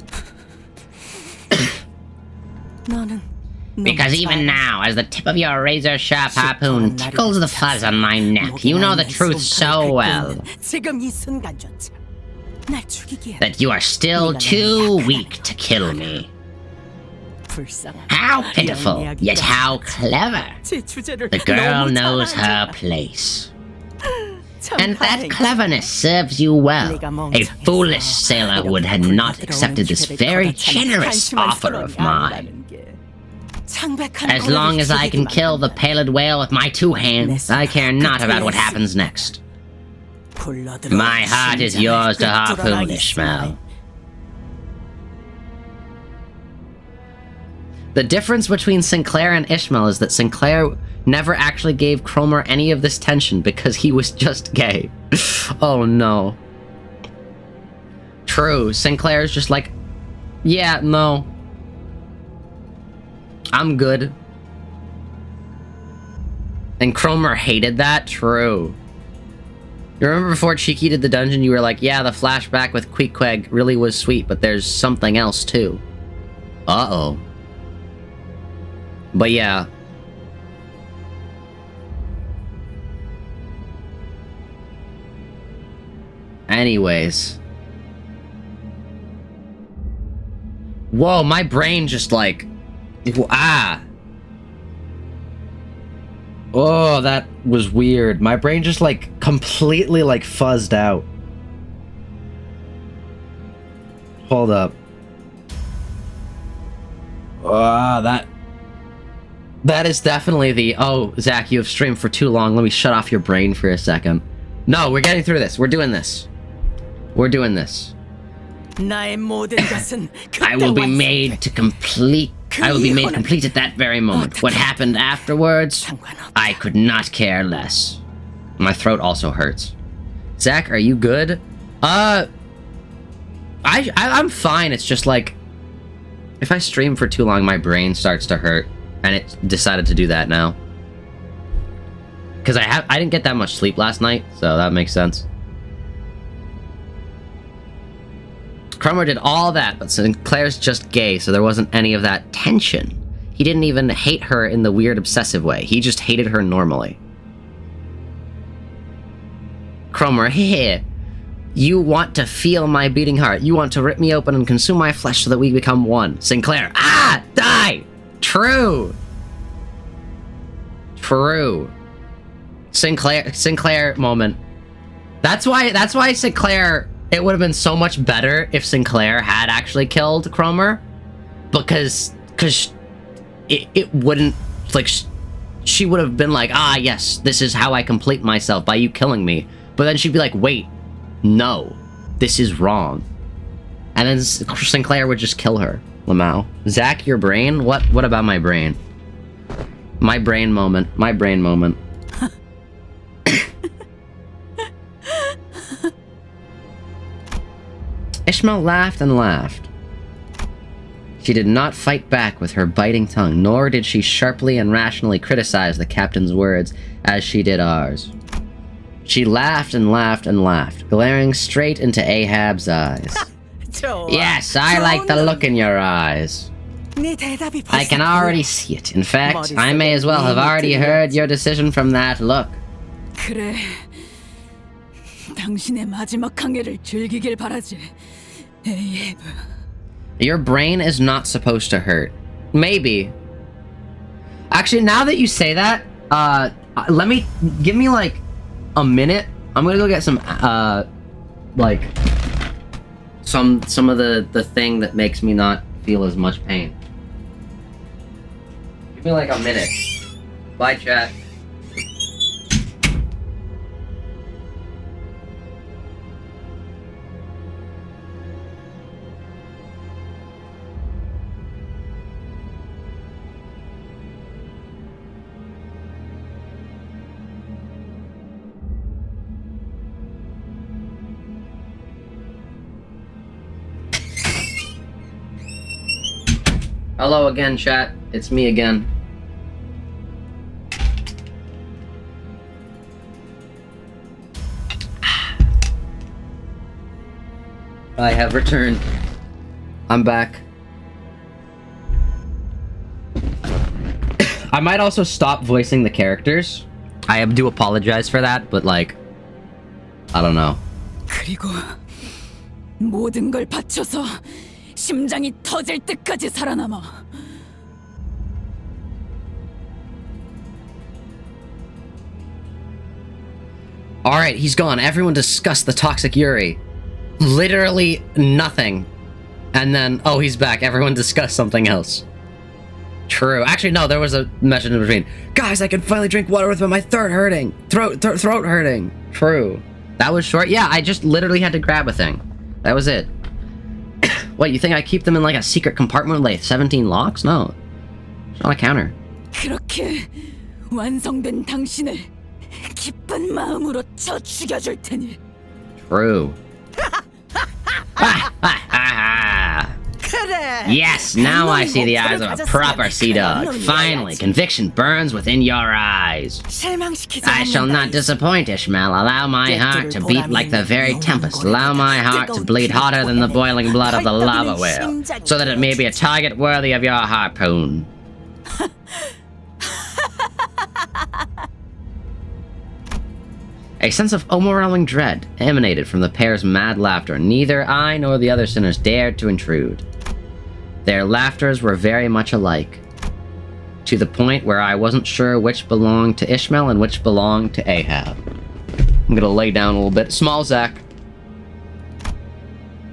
Because even now, as the tip of your razor-sharp harpoon tickles the fuzz on my neck, you know the truth so well. That you are still too weak to kill me. How pitiful, yet how clever. The girl knows her place. And that cleverness serves you well. A foolish sailor would have not accepted this very generous offer of mine. As long as I can kill the pallid whale with my 2 hands, I care not about what happens next. My heart is yours to harpoon, Ishmael. The difference between Sinclair and Ishmael is that Sinclair never actually gave Cromer any of this tension because he was just gay. Oh no. True, Sinclair's just like, yeah, no. I'm good. And Cromer hated that? True. You remember before Cheeky did the dungeon, you were like, yeah, the flashback with Queequeg really was sweet, but there's something else too. Uh-oh. But yeah. Anyways. Whoa, my brain just like... Ah! Oh, that was weird. My brain just like completely like fuzzed out. Hold up. That is definitely the... Oh, Zach, you have streamed for too long. Let me shut off your brain for a second. No, we're getting through this. We're doing this. We're doing this. I will be made complete at that very moment. What happened afterwards, I could not care less. My throat also hurts. Zach, are you good? I'm fine. It's just like, if I stream for too long, my brain starts to hurt, and it decided to do that now. Because I didn't get that much sleep last night, so that makes sense. Cromer did all that, but Sinclair's just gay, so there wasn't any of that tension. He didn't even hate her in the weird obsessive way. He just hated her normally. Cromer, here. You want to feel my beating heart. You want to rip me open and consume my flesh so that we become one. Sinclair, die! True. True. Sinclair moment. That's why Sinclair... It would have been so much better if Sinclair had actually killed Cromer, because it wouldn't, like, she would have been like, ah, yes, this is how I complete myself, by you killing me. But then she'd be like, wait, no, this is wrong. And then Sinclair would just kill her. Lamau. Zach, your brain? What about my brain? My brain moment. My brain moment. Ishmael laughed and laughed. She did not fight back with her biting tongue, nor did she sharply and rationally criticize the captain's words as she did ours. She laughed and laughed and laughed, glaring straight into Ahab's eyes. Yes, I like the look in your eyes. I can already see it. In fact, I may as well have already heard your decision from that look. 그래. 당신의 마지막 항해를 즐기길 바라지. 에이브. Your brain is not supposed to hurt. Maybe. Actually, now that you say that, give me like a minute. I'm gonna go get some, like, some of the thing that makes me not feel as much pain. Give me like a minute. Bye, chat. Hello again, chat. It's me again. I have returned. I'm back. I might also stop voicing the characters. I do apologize for that, but like, I don't know. 그리고 모든 걸 바쳐서 심장이 터질 때까지 살아남아. Alright, he's gone. Everyone discussed the toxic Yuri. Literally nothing. And then, oh, he's back. Everyone discussed something else. True. Actually, no, there was a message in between. Guys, I can finally drink water without my throat hurting. Throat hurting. True. That was short. Yeah, I just literally had to grab a thing. That was it. What, you think I keep them in like a secret compartment with like 17 locks? No. It's on a counter. 그렇게 완성된 당신을 기쁜 마음으로 쳐 죽여줄 테니. True. Yes, now I see the eyes of a proper sea dog. Finally, conviction burns within your eyes. I shall not disappoint, Ishmael. Allow my heart to beat like the very tempest. Allow my heart to bleed hotter than the boiling blood of the lava whale, so that it may be a target worthy of your harpoon. A sense of overwhelming dread emanated from the pair's mad laughter. Neither I nor the other sinners dared to intrude. Their laughters were very much alike, to the point where I wasn't sure which belonged to Ishmael and which belonged to Ahab. I'm gonna lay down a little bit. Small Zach.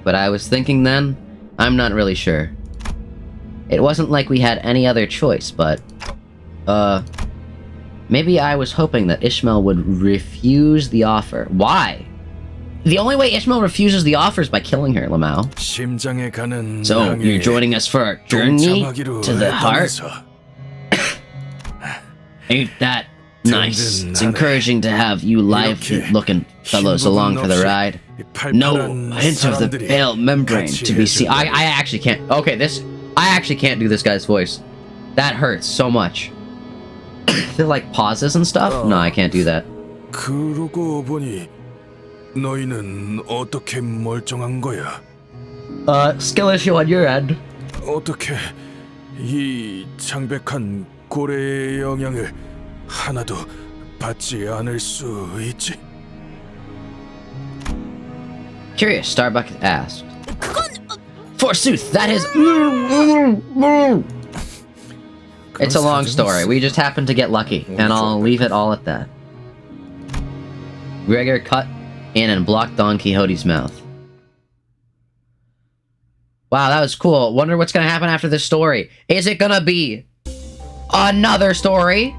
But I was thinking then, I'm not really sure. It wasn't like we had any other choice, but, maybe I was hoping that Ishmael would refuse the offer. Why? The only way Ishmael refuses the offer is by killing her, Lamau. So, you're joining us for a journey to the heart? Ain't that nice? It's encouraging to have you lively-looking fellows along for the ride. No hint of the pale membrane to be seen. I actually can't. Okay, I actually can't do this guy's voice. That hurts so much. They're like pauses and stuff? No, I can't do that. 그러고 보니 너희는 어떻게 멀쩡한 거야? Skill issue on your end. 어떻게 이 창백한 고래의 영향을 하나도 받지 않을 수 있지? Curious, Starbuck asked. Forsooth, that is... It's a long story. We just happened to get lucky, and I'll leave it all at that. Gregor cut in and blocked Don Quixote's mouth. Wow, that was cool. Wonder what's gonna happen after this story. Is it gonna be another story?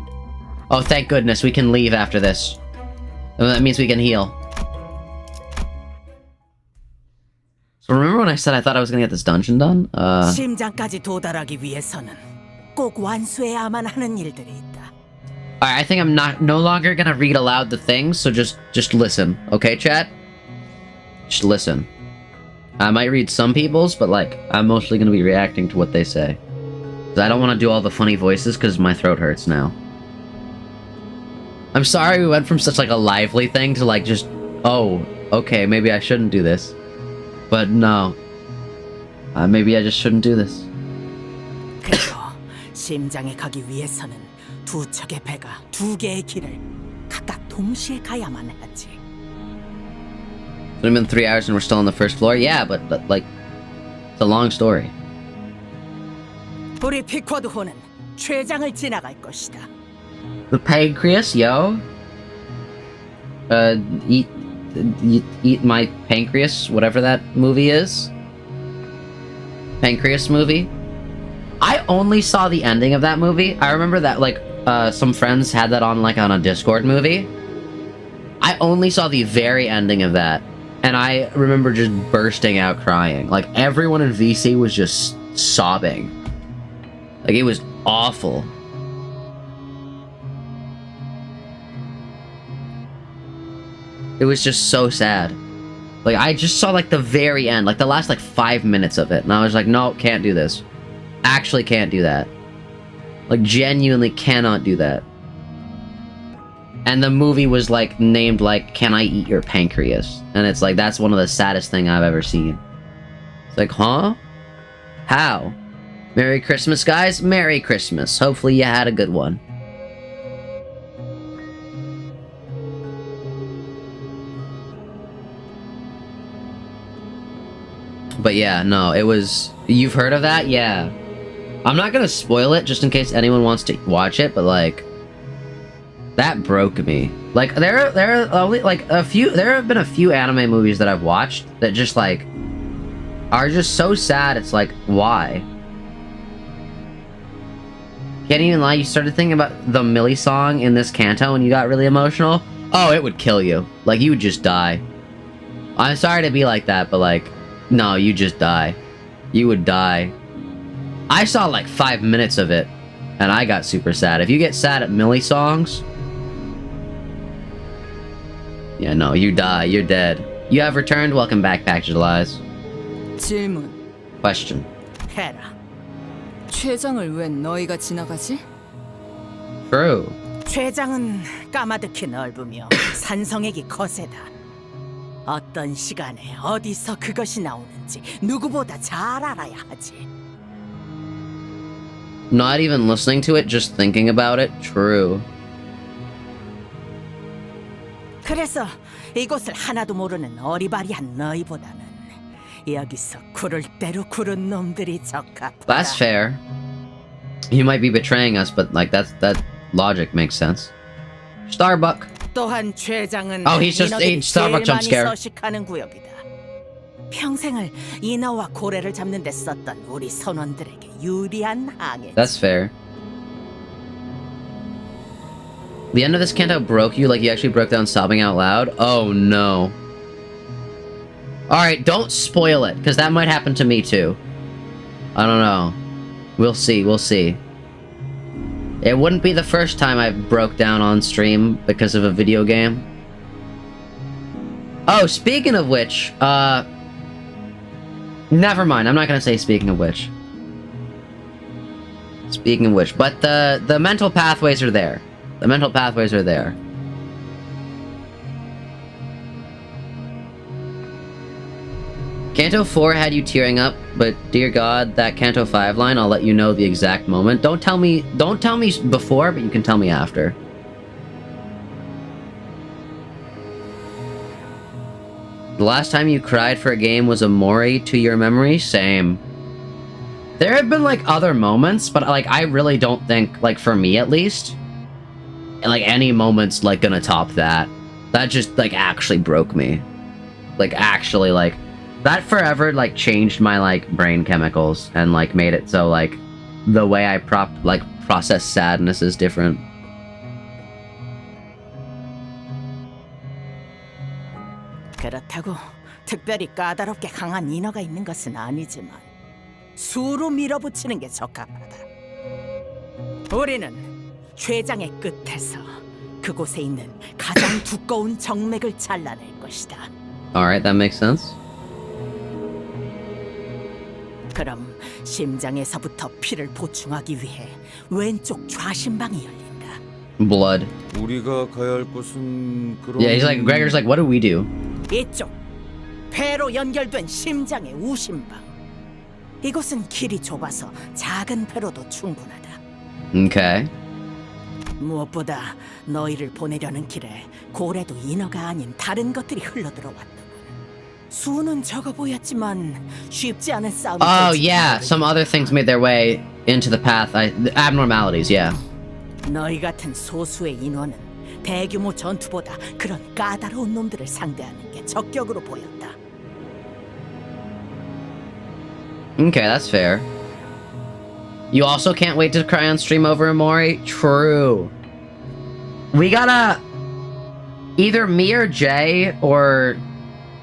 Oh, thank goodness, we can leave after this. That means we can heal. So remember when I said I thought I was gonna get this dungeon done? 심장까지 도달하기 위해서는 꼭 완수해야만 하는 일들이 있다. Alright, I think I'm no longer gonna read aloud the things, so just listen, okay, chat? Just listen. I might read some people's, but like, I'm mostly gonna be reacting to what they say. Because I don't want to do all the funny voices, because my throat hurts now. I'm sorry we went from such like a lively thing to like just, oh, okay, maybe I shouldn't do this. But no. Maybe I just shouldn't do this. 그리고 심장에 가기 위해서는 두 척의 배가 두 개의 길을 각각 동시에 가야만 하지. It's been 3 hours and we're still on the first floor? Yeah, but like, it's a long story. 우리 피쿼드호는 최장을 지나갈 것이다. The pancreas, yo? Eat my pancreas, whatever that movie is. Pancreas movie? I only saw the ending of that movie. I remember that, like, some friends had that on, like, on a Discord movie. I only saw the very ending of that, and I remember just bursting out crying. Like, everyone in VC was just sobbing. Like, it was awful. It was just so sad. Like, I just saw, like, the very end, like, the last, like, 5 minutes of it, and I was like, no, can't do this. Actually can't do that. Like, genuinely cannot do that. And the movie was, like, named, like, Can I Eat Your Pancreas? And it's like, that's one of the saddest thing I've ever seen. It's like, huh? How? Merry Christmas, guys. Merry Christmas. Hopefully you had a good one. But yeah, no, it was... You've heard of that? Yeah. I'm not gonna spoil it just in case anyone wants to watch it, but like... That broke me. Like, there are only, like, there have been a few anime movies that I've watched that just, like... are just so sad, it's like, why? Can't even lie, you started thinking about the Millie song in this canto and you got really emotional? Oh, it would kill you. Like, you would just die. I'm sorry to be like that, but like... No, you just die. You would die. I saw like 5 minutes of it, and I got super sad. If you get sad at Millie songs... Yeah, no, you die. You're dead. You have returned. Welcome back, Packaged Lies. 질문. Question. 해라. 최장을 왜 너희가 지나가지? True. 최장은 까마득히 넓으며 산성액이 거세다. 어떤 시간에 어디서 그것이 나오는지 누구보다 잘 알아야 하지. Not even listening to it, just thinking about it. True. 그래서 이곳을 하나도 모르는 어리바리한 너희보다는 여기서 구를 대로 구른 놈들이 적합하다. That's fair. You might be betraying us, but like that logic makes sense. Starbuck. 또한 최장은 Oh, he's just 인어들이 Starbuck 제일 jump 많이 scare. 서식하는 구역이다. 평생을 인어와 고래를 잡는 데 썼던 우리 선원들에게 유리한 항해. That's fair. The end of this canto broke you, like you actually broke down sobbing out loud? Oh no. Alright, don't spoil it, because that might happen to me too. I don't know. We'll see, we'll see. It wouldn't be the first time I broke down on stream because of a video game. Oh, speaking of which, never mind, I'm not gonna say speaking of which. Speaking of which, but the mental pathways are there. The mental pathways are there. Canto 4 had you tearing up, but dear God, that Canto 5 line, I'll let you know the exact moment. Don't tell me before, but you can tell me after. The last time you cried for a game was a Mori to your memory? Same. There have been, like, other moments, but, like, I really don't think, like, for me at least, like, any moment's, like, gonna top that. That just, like, actually broke me. Like, actually, like... That forever, like, changed my, like, brain chemicals and, like, made it so, like, the way I process sadness is different. 그렇다고 특별히 까다롭게 강한 인어가 있는 것은 아니지만 수로 밀어붙이는 게 적합하다. 우리는 최장의 끝에서 그곳에 있는 가장 두꺼운 정맥을 잘라낼 것이다. Alright, that makes sense. 그럼 심장에서부터 피를 보충하기 위해 왼쪽 좌심방이 열린다. Blood. 우리가 가야 할 곳은 그런... Yeah, he's like, Gregor's like, what do we do? 이쪽 폐로 연결된 심장의 우심방. 이곳은 길이 좁아서 작은 폐로도 충분하다. Okay. 무엇보다 너희를 보내려는 길에 고래도 인어가 아닌 다른 것들이 흘러들어왔다. 수는 적어 보였지만 쉽지 않은 싸움이 Oh, yeah, some other things made their way into the path. The abnormalities, yeah. 너희 같은 소수의 인원은 대규모 전투보다 그런 까다로운 놈들을 상대하는 게 적격으로 보였다. Okay, that's fair. You also can't wait to cry on stream over Amori? True. We gotta... Either me or Jay, or...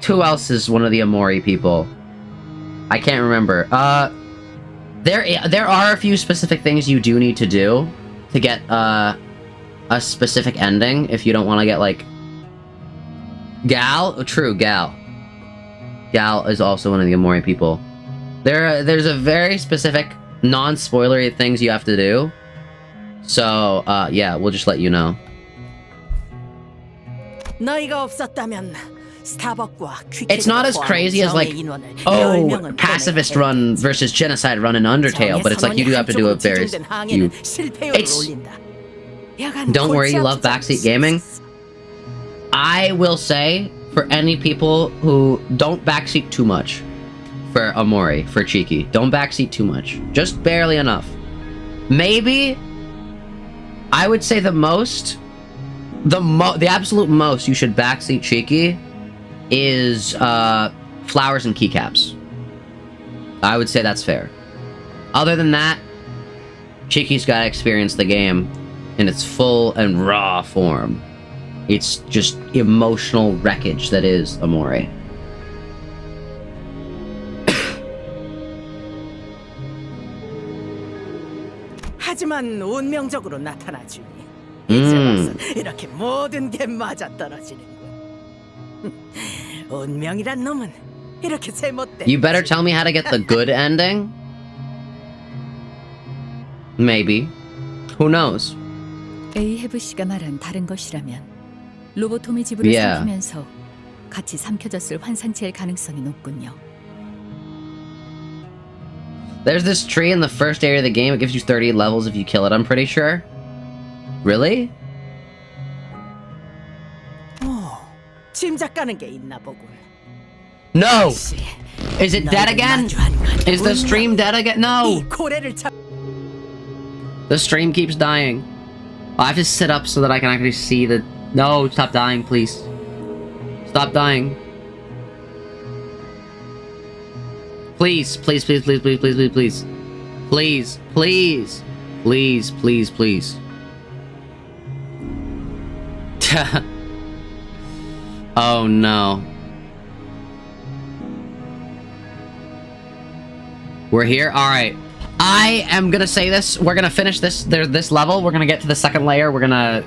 Who else is one of the Amori people? I can't remember. There are a few specific things you do need to do to get, a specific ending, if you don't want to get, like... Gal? Oh, true, Gal. Gal is also one of the Amori people. There's a very specific, non-spoilery things you have to do. So, yeah, we'll just let you know. It's not as crazy as, like, oh, pacifist run versus genocide run in Undertale, but it's like you do have to do a very... Don't worry, you love backseat gaming? I will say, for any people who don't backseat too much for Amori, for Cheeky, don't backseat too much. Just barely enough. Maybe, I would say the absolute most you should backseat Cheeky is flowers and keycaps. I would say that's fair. Other than that, Cheeky's gotta experience the game in its full and raw form. It's just emotional wreckage that is Amori. 하지만 운명적으로 나타나주니 이제 와서 이렇게 모든 게 맞아떨어지는군. 운명이란 놈은 이렇게 제멋대로. You better tell me how to get the good ending? Maybe. Who knows? 에이헤브 씨가 말한 다른 것이라면 로보토미 지브를 삼키면서 같이 삼켜졌을 환상체일 가능성이 높군요. There's this tree in the first area of the game. It gives you 30 levels if you kill it, I'm pretty sure. Really? 짐작 가는 게 있나 보군. No! Is it dead again? Is the stream dead again? No! The stream keeps dying. I have to sit up so that I can actually see the... No, stop dying, please. Stop dying. Please, please, please, please, please, please, please, please. Please, please. Please, please, please. Oh no. We're here? Alright. I am gonna say this. We're gonna finish this level. We're gonna get to the second layer. We're gonna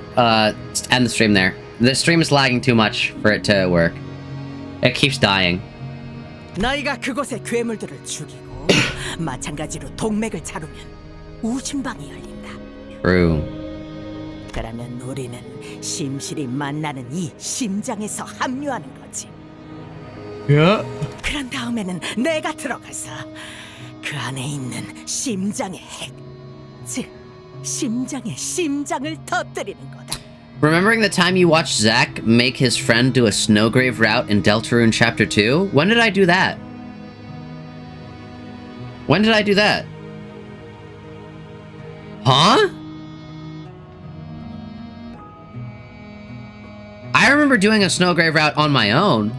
end the stream there. The stream is lagging too much for it to work. It keeps dying. 너희가 그곳의 괴물들을 죽이고 마찬가지로 동맥을 자르면 우심방이 열린다. True. 그러면 우리는 심실이 만나는 이 심장에서 합류하는 거지. Yeah. 그런 다음에는 내가 들어가서 그 안에 있는 심장의 핵, 즉 심장의 심장을 터뜨리는 거다. Remembering the time you watched Zach make his friend do a snowgrave route in Deltarune Chapter 2? When did I do that? When did I do that? Huh? I remember doing a snowgrave route on my own.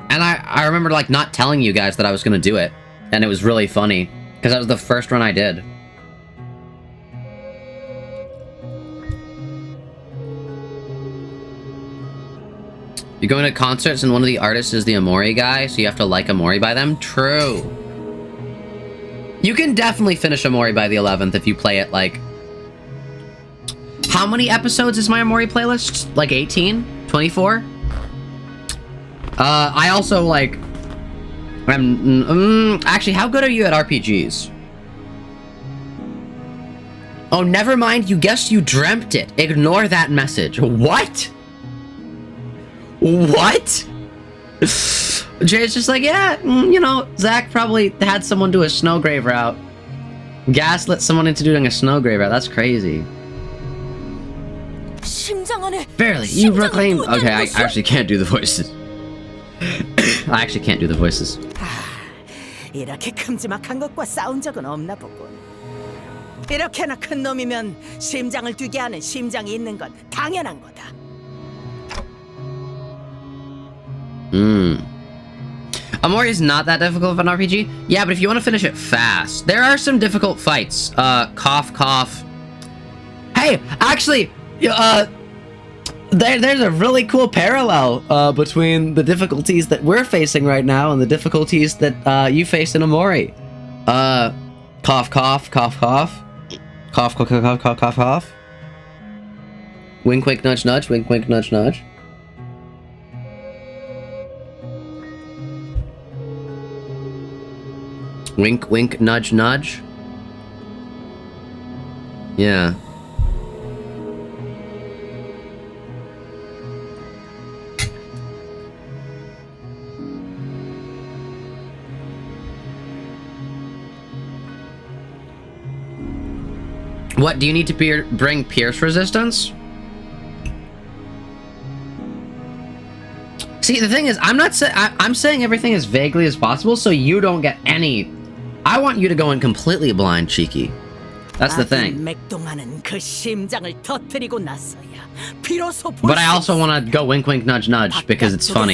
And I remember, like, not telling you guys that I was gonna do it. And it was really funny. Because that was the first run I did. You're going to concerts and one of the artists is the Amori guy, so you have to like Amori by them? True. You can definitely finish Amori by the 11th if you play it, like... How many episodes is my Amori playlist? Like 18? 24? I also, like... actually, how good are you at RPGs? Oh, never mind, you guessed you dreamt it. Ignore that message. What? What? Jay's just like, yeah, you know, Zach probably had someone do a snowgrave route. Gaslit someone into doing a snowgrave route. That's crazy. Barely, you proclaim... Okay, I actually can't do the voices. I actually can't do the voices. 이렇게 큼지막한 것과 싸운 적은 없나 보군. 이렇게나 큰 놈이면 심장을 뛰게 하는 심장이 있는 건 당연한 거다. Amori is not that difficult of an RPG. Yeah, but if you want to finish it fast, there are some difficult fights. Cough, cough. Hey, actually, there's a really cool parallel between the difficulties that we're facing right now and the difficulties that you face in Amori. Cough, cough, cough, cough. Cough, cough, cough, cough, cough, cough. Wink, wink, nudge, nudge. Wink, wink, nudge, nudge. Wink, wink, nudge, nudge. Yeah. What, do you need to bring pierce resistance? See, the thing is, I'm saying everything as vaguely as possible so you don't get any... I want you to go in completely blind, Cheeky. That's the thing. But I also want to go wink, wink, nudge, nudge because it's funny.